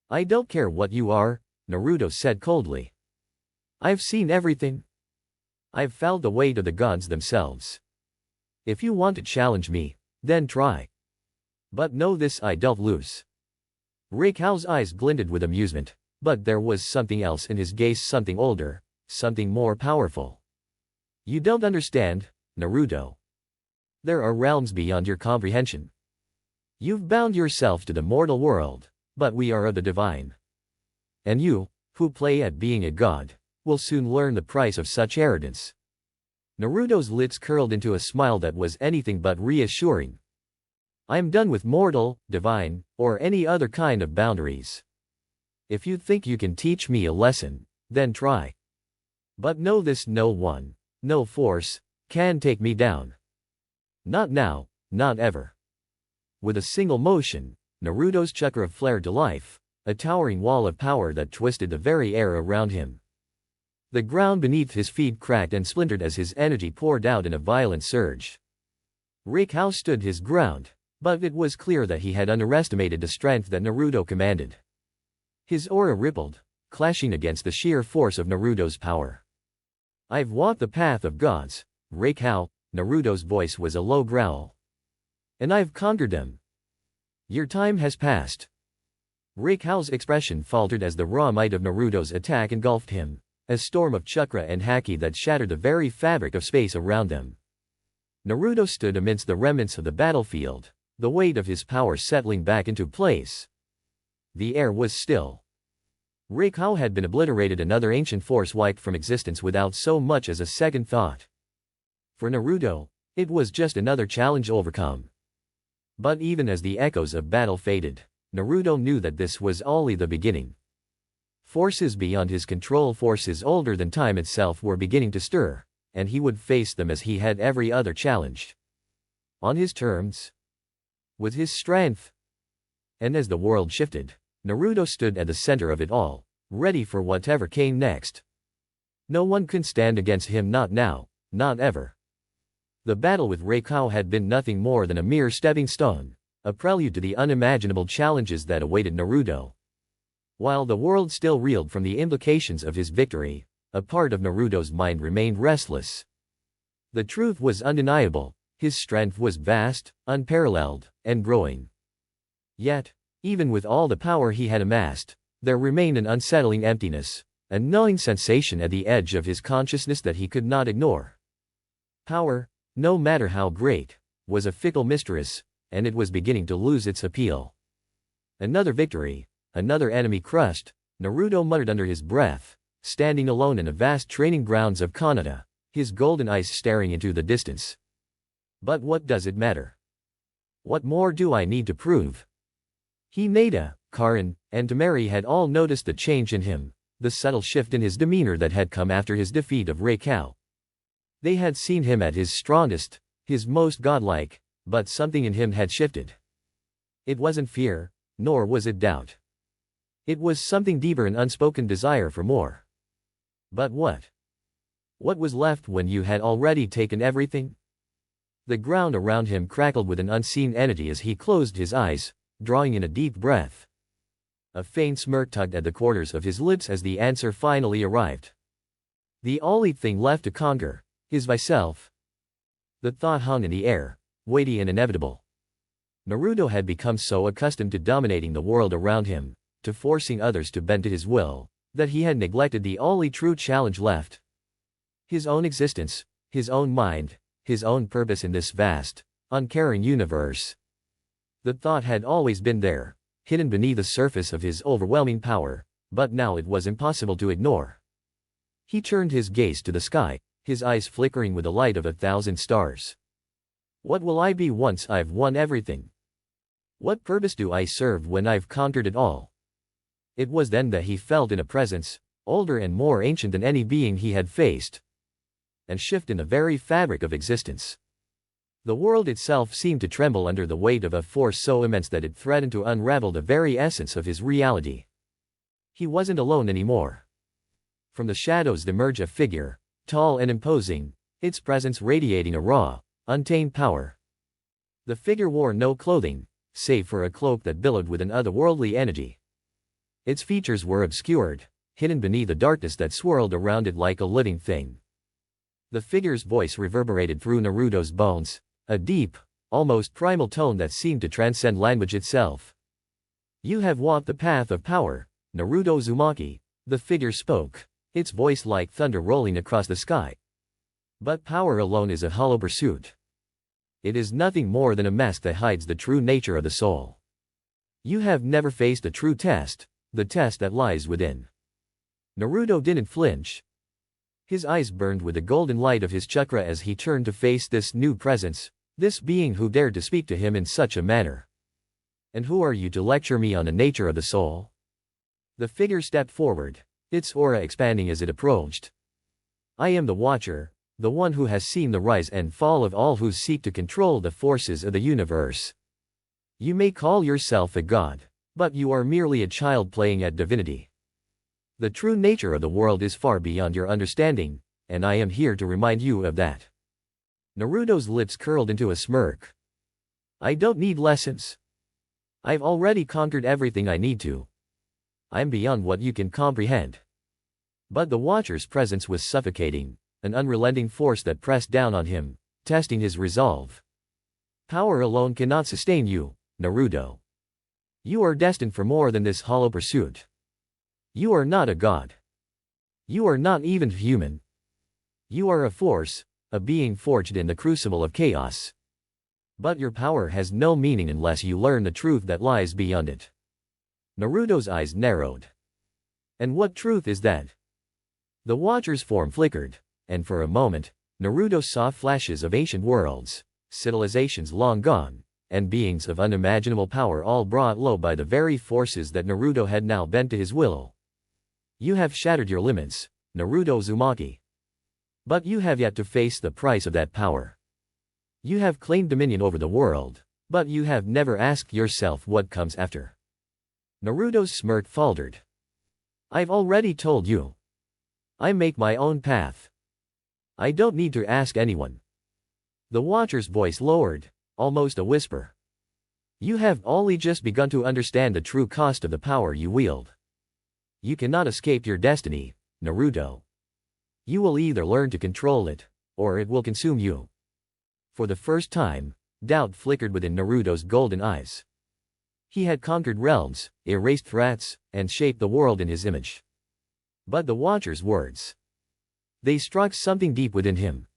"I don't care what you are," Naruto said coldly. "I've seen everything. I've felt the weight of the gods themselves. If you want to challenge me, then try. But know this, I don't lose." Rayleigh's eyes glinted with amusement, but there was something else in his gaze, something older, something more powerful. "You don't understand, Naruto. There are realms beyond your comprehension. You've bound yourself to the mortal world, but we are of the divine. And you, who play at being a god, will soon learn the price of such arrogance." Naruto's lips curled into a smile that was anything but reassuring. "I'm done with mortal, divine, or any other kind of boundaries. If you think you can teach me a lesson, then try. But know this, no one, no force, can take me down. Not now, not ever." With a single motion, Naruto's chakra flared to life, a towering wall of power that twisted the very air around him. The ground beneath his feet cracked and splintered as his energy poured out in a violent surge. Rayleigh stood his ground, but it was clear that he had underestimated the strength that Naruto commanded. His aura rippled, clashing against the sheer force of Naruto's power. "I've walked the path of gods, Rayleigh," Naruto's voice was a low growl. "And I've conquered them. Your time has passed." Rayleigh's expression faltered as the raw might of Naruto's attack engulfed him, a storm of chakra and haki that shattered the very fabric of space around them. Naruto stood amidst the remnants of the battlefield, the weight of his power settling back into place. The air was still. Rayleigh had been obliterated, another ancient force wiped from existence without so much as a second thought. For Naruto, it was just another challenge overcome. But even as the echoes of battle faded, Naruto knew that this was only the beginning. Forces beyond his control, forces older than time itself, were beginning to stir, and he would face them as he had every other challenge. On his terms. With his strength. And as the world shifted, Naruto stood at the center of it all, ready for whatever came next. No one could stand against him, not now, not ever. The battle with Rayleigh had been nothing more than a mere stepping stone, a prelude to the unimaginable challenges that awaited Naruto. While the world still reeled from the implications of his victory, a part of Naruto's mind remained restless. The truth was undeniable, his strength was vast, unparalleled, and growing. Yet, even with all the power he had amassed, there remained an unsettling emptiness, a gnawing sensation at the edge of his consciousness that he could not ignore. Power, no matter how great, was a fickle mistress, and it was beginning to lose its appeal. Another victory, another enemy crushed, Naruto muttered under his breath, standing alone in the vast training grounds of Kanata, his golden eyes staring into the distance. But what does it matter? What more do I need to prove? Hinata, Karin, and Temari had all noticed the change in him, the subtle shift in his demeanor that had come after his defeat of Rayleigh. They had seen him at his strongest, his most godlike, but something in him had shifted. It wasn't fear, nor was it doubt. It was something deeper, an unspoken desire for more. But what? What was left when you had already taken everything? The ground around him crackled with an unseen entity as he closed his eyes, drawing in a deep breath. A faint smirk tugged at the corners of his lips as the answer finally arrived. The only thing left to conquer is myself. The thought hung in the air, weighty and inevitable. Naruto had become so accustomed to dominating the world around him, to forcing others to bend to his will, that he had neglected the only true challenge left. His own existence, his own mind, his own purpose in this vast, uncaring universe. The thought had always been there, hidden beneath the surface of his overwhelming power, but now it was impossible to ignore. He turned his gaze to the sky, his eyes flickering with the light of 1,000 stars. What will I be once I've won everything? What purpose do I serve when I've conquered it all? It was then that he felt in a presence, older and more ancient than any being he had faced, and shift in the very fabric of existence. The world itself seemed to tremble under the weight of a force so immense that it threatened to unravel the very essence of his reality. He wasn't alone anymore. From the shadows emerged a figure, tall and imposing, its presence radiating a raw, untamed power. The figure wore no clothing, save for a cloak that billowed with an otherworldly energy. Its features were obscured, hidden beneath the darkness that swirled around it like a living thing. The figure's voice reverberated through Naruto's bones, a deep, almost primal tone that seemed to transcend language itself. You have walked the path of power, Naruto Uzumaki, the figure spoke, its voice like thunder rolling across the sky. But power alone is a hollow pursuit. It is nothing more than a mask that hides the true nature of the soul. You have never faced a true test, the test that lies within. Naruto didn't flinch. His eyes burned with the golden light of his chakra as he turned to face this new presence, this being who dared to speak to him in such a manner. And who are you to lecture me on the nature of the soul? The figure stepped forward, its aura expanding as it approached. I am the Watcher, the one who has seen the rise and fall of all who seek to control the forces of the universe. You may call yourself a god, but you are merely a child playing at divinity. The true nature of the world is far beyond your understanding, and I am here to remind you of that. Naruto's lips curled into a smirk. I don't need lessons. I've already conquered everything I need to. I'm beyond what you can comprehend. But the Watcher's presence was suffocating, an unrelenting force that pressed down on him, testing his resolve. Power alone cannot sustain you, Naruto. You are destined for more than this hollow pursuit. You are not a god. You are not even human. You are a force, a being forged in the crucible of chaos. But your power has no meaning unless you learn the truth that lies beyond it. Naruto's eyes narrowed. And what truth is that? The Watcher's form flickered, and for a moment, Naruto saw flashes of ancient worlds, civilizations long gone, and beings of unimaginable power all brought low by the very forces that Naruto had now bent to his will. You have shattered your limits, Naruto Uzumaki. But you have yet to face the price of that power. You have claimed dominion over the world, but you have never asked yourself what comes after. Naruto's smirk faltered. I've already told you. I make my own path. I don't need to ask anyone. The Watcher's voice lowered, almost a whisper. You have only just begun to understand the true cost of the power you wield. You cannot escape your destiny, Naruto. You will either learn to control it, or it will consume you. For the first time, doubt flickered within Naruto's golden eyes. He had conquered realms, erased threats, and shaped the world in his image. But the Watcher's words, they struck something deep within him.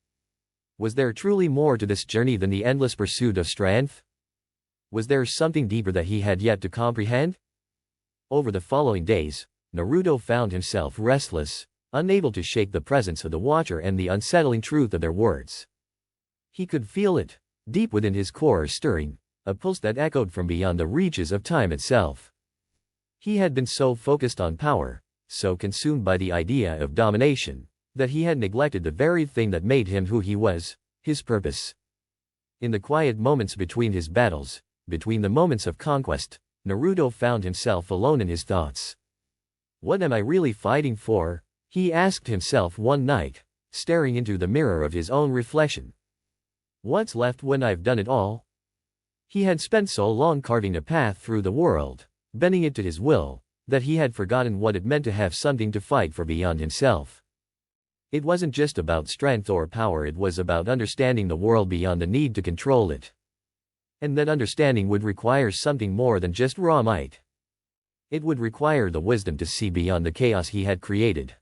Was there truly more to this journey than the endless pursuit of strength? Was there something deeper that he had yet to comprehend? Over the following days, Naruto found himself restless, unable to shake the presence of the Watcher and the unsettling truth of their words. He could feel it, deep within his core stirring, a pulse that echoed from beyond the reaches of time itself. He had been so focused on power, so consumed by the idea of domination, that he had neglected the very thing that made him who he was, his purpose. In the quiet moments between his battles, between the moments of conquest, Naruto found himself alone in his thoughts. What am I really fighting for? He asked himself one night, staring into the mirror of his own reflection. What's left when I've done it all? He had spent so long carving a path through the world, bending it to his will, that he had forgotten what it meant to have something to fight for beyond himself. It wasn't just about strength or power, it was about understanding the world beyond the need to control it. And that understanding would require something more than just raw might. It would require the wisdom to see beyond the chaos he had created.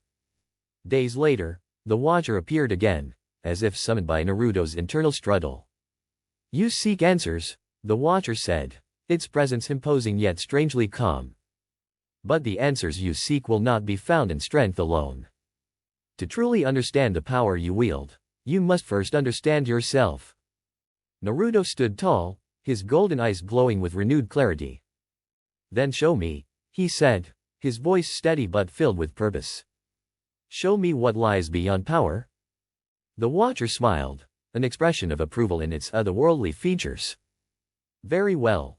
Days later, the Watcher appeared again, as if summoned by Naruto's internal struggle. You seek answers, the Watcher said, its presence imposing yet strangely calm. But the answers you seek will not be found in strength alone. To truly understand the power you wield, you must first understand yourself. Naruto stood tall, his golden eyes glowing with renewed clarity. Then show me, he said, his voice steady but filled with purpose. Show me what lies beyond power. The Watcher smiled, an expression of approval in its otherworldly features. Very well.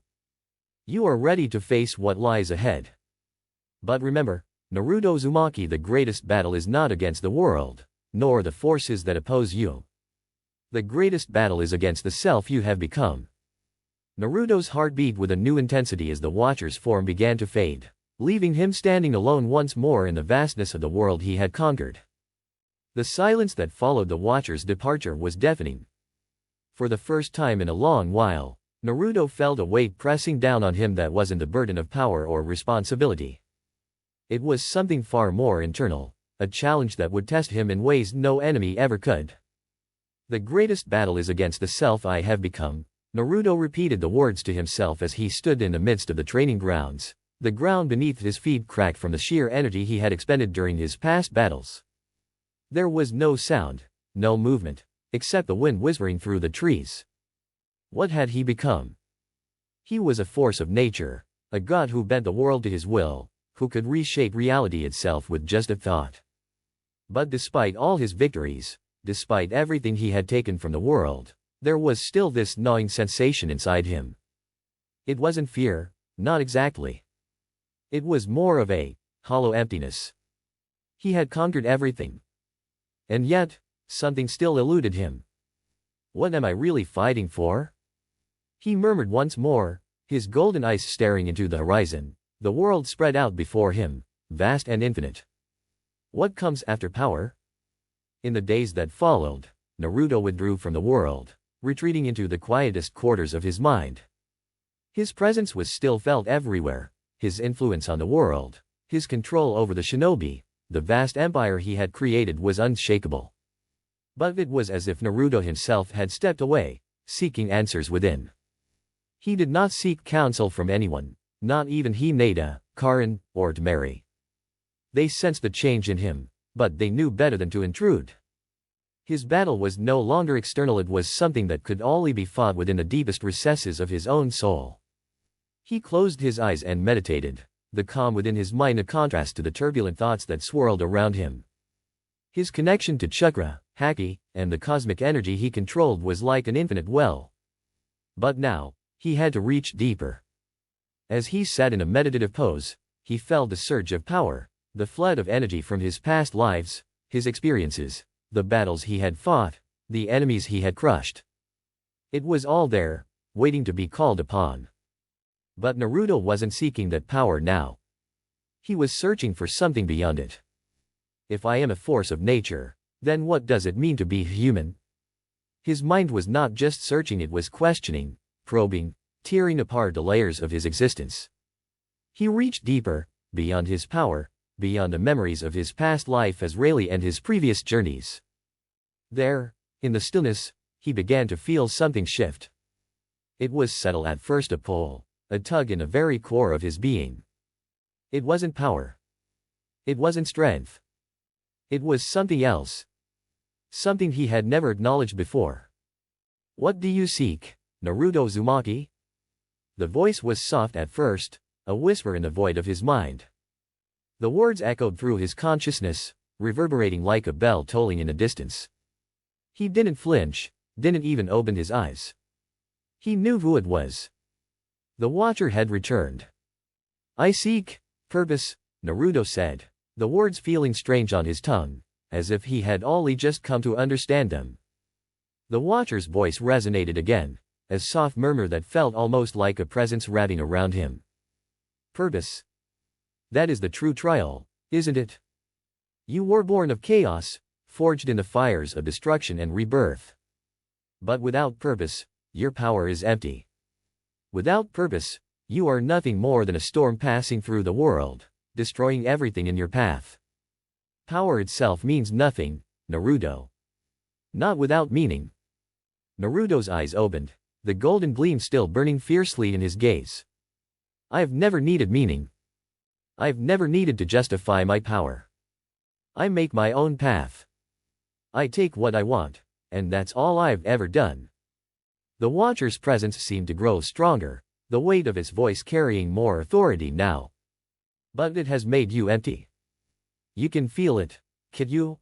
You are ready to face what lies ahead. But remember, Naruto Uzumaki, the greatest battle is not against the world, nor the forces that oppose you. The greatest battle is against the self you have become. Naruto's heart beat with a new intensity as the Watcher's form began to fade, leaving him standing alone once more in the vastness of the world he had conquered. The silence that followed the Watcher's departure was deafening. For the first time in a long while, Naruto felt a weight pressing down on him that wasn't the burden of power or responsibility. It was something far more internal, a challenge that would test him in ways no enemy ever could. The greatest battle is against the self I have become. Naruto repeated the words to himself as he stood in the midst of the training grounds. The ground beneath his feet cracked from the sheer energy he had expended during his past battles. There was no sound, no movement, except the wind whispering through the trees. What had he become? He was a force of nature, a god who bent the world to his will, who could reshape reality itself with just a thought. But despite all his victories, despite everything he had taken from the world, there was still this gnawing sensation inside him. It wasn't fear, not exactly. It was more of a hollow emptiness. He had conquered everything. And yet, something still eluded him. What am I really fighting for? He murmured once more, his golden eyes staring into the horizon. The world spread out before him, vast and infinite. What comes after power? In the days that followed, Naruto withdrew from the world, retreating into the quietest quarters of his mind. His presence was still felt everywhere, his influence on the world, his control over the shinobi, the vast empire he had created was unshakable. But it was as if Naruto himself had stepped away, seeking answers within. He did not seek counsel from anyone, not even Hinata, Karin, or Temari. They sensed the change in him, but they knew better than to intrude. His battle was no longer external, it was something that could only be fought within the deepest recesses of his own soul. He closed his eyes and meditated, the calm within his mind a contrast to the turbulent thoughts that swirled around him. His connection to chakra, haki, and the cosmic energy he controlled was like an infinite well. But now, he had to reach deeper. As he sat in a meditative pose, he felt the surge of power, the flood of energy from his past lives, his experiences, the battles he had fought, the enemies he had crushed. It was all there, waiting to be called upon. But Naruto wasn't seeking that power now. He was searching for something beyond it. If I am a force of nature, then what does it mean to be human? His mind was not just searching, it was questioning, probing, tearing apart the layers of his existence. He reached deeper, beyond his power, beyond the memories of his past life as Rayleigh and his previous journeys. There, in the stillness, he began to feel something shift. It was subtle at first, a pull, a tug in the very core of his being. It wasn't power. It wasn't strength. It was something else. Something he had never acknowledged before. What do you seek, Naruto Uzumaki? The voice was soft at first, a whisper in the void of his mind. The words echoed through his consciousness, reverberating like a bell tolling in the distance. He didn't flinch, didn't even open his eyes. He knew who it was. The Watcher had returned, I seek purpose, Naruto said, the words feeling strange on his tongue, as if he had only just come to understand them. The Watcher's voice resonated again, a soft murmur that felt almost like a presence wrapping around him. Purpose. That is the true trial, isn't it? You were born of chaos, forged in the fires of destruction and rebirth. But without purpose, your power is empty. Without purpose, you are nothing more than a storm passing through the world, destroying everything in your path. Power itself means nothing, Naruto. Not without meaning. Naruto's eyes opened, the golden gleam still burning fiercely in his gaze. I've never needed meaning. I've never needed to justify my power. I make my own path. I take what I want, and that's all I've ever done. The Watcher's presence seemed to grow stronger, the weight of his voice carrying more authority now. But it has made you empty. You can feel it, can't you?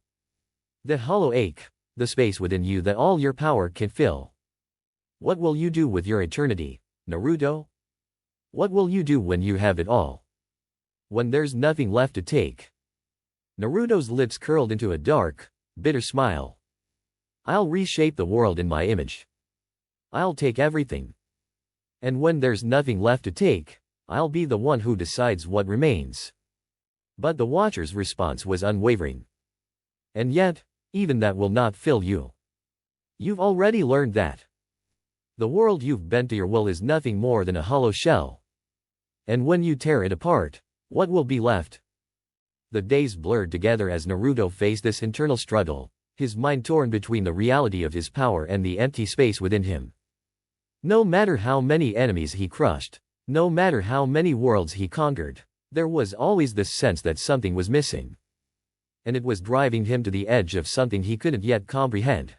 The hollow ache, the space within you that all your power can fill. What will you do with your eternity, Naruto? What will you do when you have it all? When there's nothing left to take? Naruto's lips curled into a dark, bitter smile. I'll reshape the world in my image. I'll take everything. And when there's nothing left to take, I'll be the one who decides what remains. But the Watcher's response was unwavering. And yet, even that will not fill you. You've already learned that. The world you've bent to your will is nothing more than a hollow shell. And when you tear it apart, what will be left? The days blurred together as Naruto faced this internal struggle, his mind torn between the reality of his power and the empty space within him. No matter how many enemies he crushed, no matter how many worlds he conquered, there was always this sense that something was missing. And it was driving him to the edge of something he couldn't yet comprehend.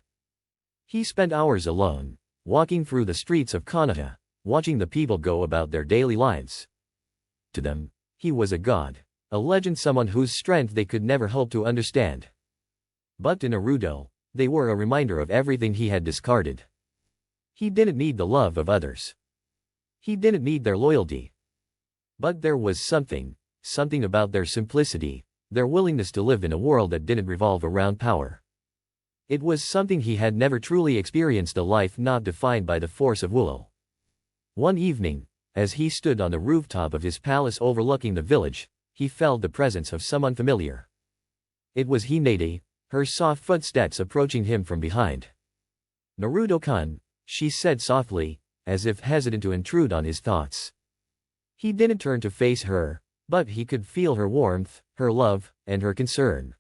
He spent hours alone, walking through the streets of Konoha, watching the people go about their daily lives. To them, he was a god, a legend, someone whose strength they could never hope to understand. But to Naruto, they were a reminder of everything he had discarded. He didn't need the love of others. He didn't need their loyalty. But there was something about their simplicity, their willingness to live in a world that didn't revolve around power. It was something he had never truly experienced, a life not defined by the force of will. One evening, as he stood on the rooftop of his palace overlooking the village, he felt the presence of someone familiar. It was Hinata, her soft footsteps approaching him from behind. Naruto-kun, she said softly, as if hesitant to intrude on his thoughts. He didn't turn to face her, but he could feel her warmth, her love, and her concern.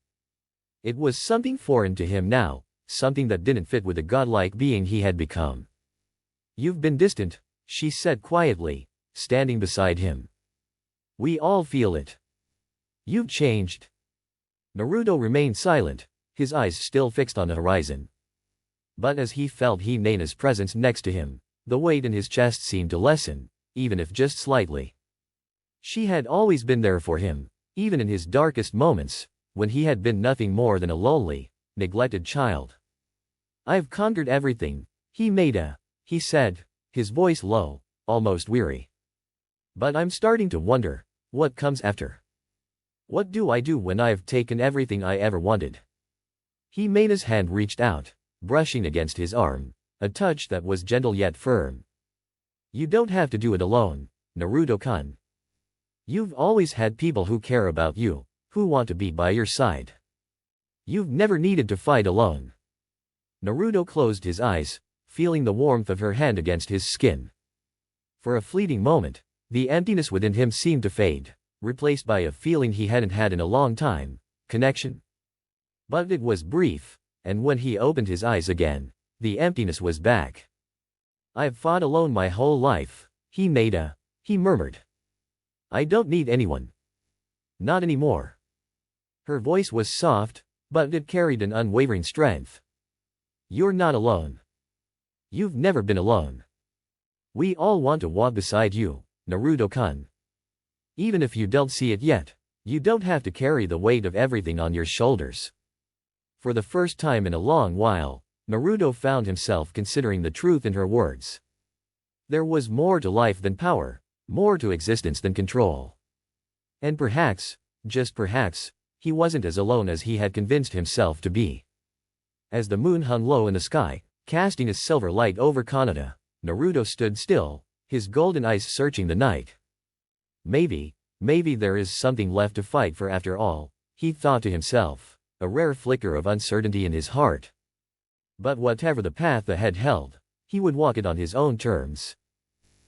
It was something foreign to him now, something that didn't fit with the godlike being he had become. You've been distant, she said quietly, standing beside him. We all feel it. You've changed. Naruto remained silent, his eyes still fixed on the horizon. But as he felt Hinata's presence next to him, the weight in his chest seemed to lessen, even if just slightly. She had always been there for him, even in his darkest moments, when he had been nothing more than a lonely, neglected child. I've conquered everything, Hinata, he said, his voice low, almost weary. But I'm starting to wonder, what comes after? What do I do when I've taken everything I ever wanted? Hinata's hand reached out, brushing against his arm, a touch that was gentle yet firm. You don't have to do it alone, Naruto-kun. You've always had people who care about you, who want to be by your side. You've never needed to fight alone. Naruto closed his eyes, feeling the warmth of her hand against his skin. For a fleeting moment, the emptiness within him seemed to fade, replaced by a feeling he hadn't had in a long time, connection. But it was brief, and when he opened his eyes again, the emptiness was back. I've fought alone my whole life, Hinata, he murmured. I don't need anyone. Not anymore. Her voice was soft, but it carried an unwavering strength. You're not alone. You've never been alone. We all want to walk beside you, Naruto-kun. Even if you don't see it yet, you don't have to carry the weight of everything on your shoulders. For the first time in a long while, Naruto found himself considering the truth in her words. There was more to life than power, more to existence than control. And perhaps, just perhaps, he wasn't as alone as he had convinced himself to be. As the moon hung low in the sky, casting a silver light over Kanata, Naruto stood still, his golden eyes searching the night. Maybe there is something left to fight for after all, he thought to himself, a rare flicker of uncertainty in his heart. But whatever the path ahead held, he would walk it on his own terms.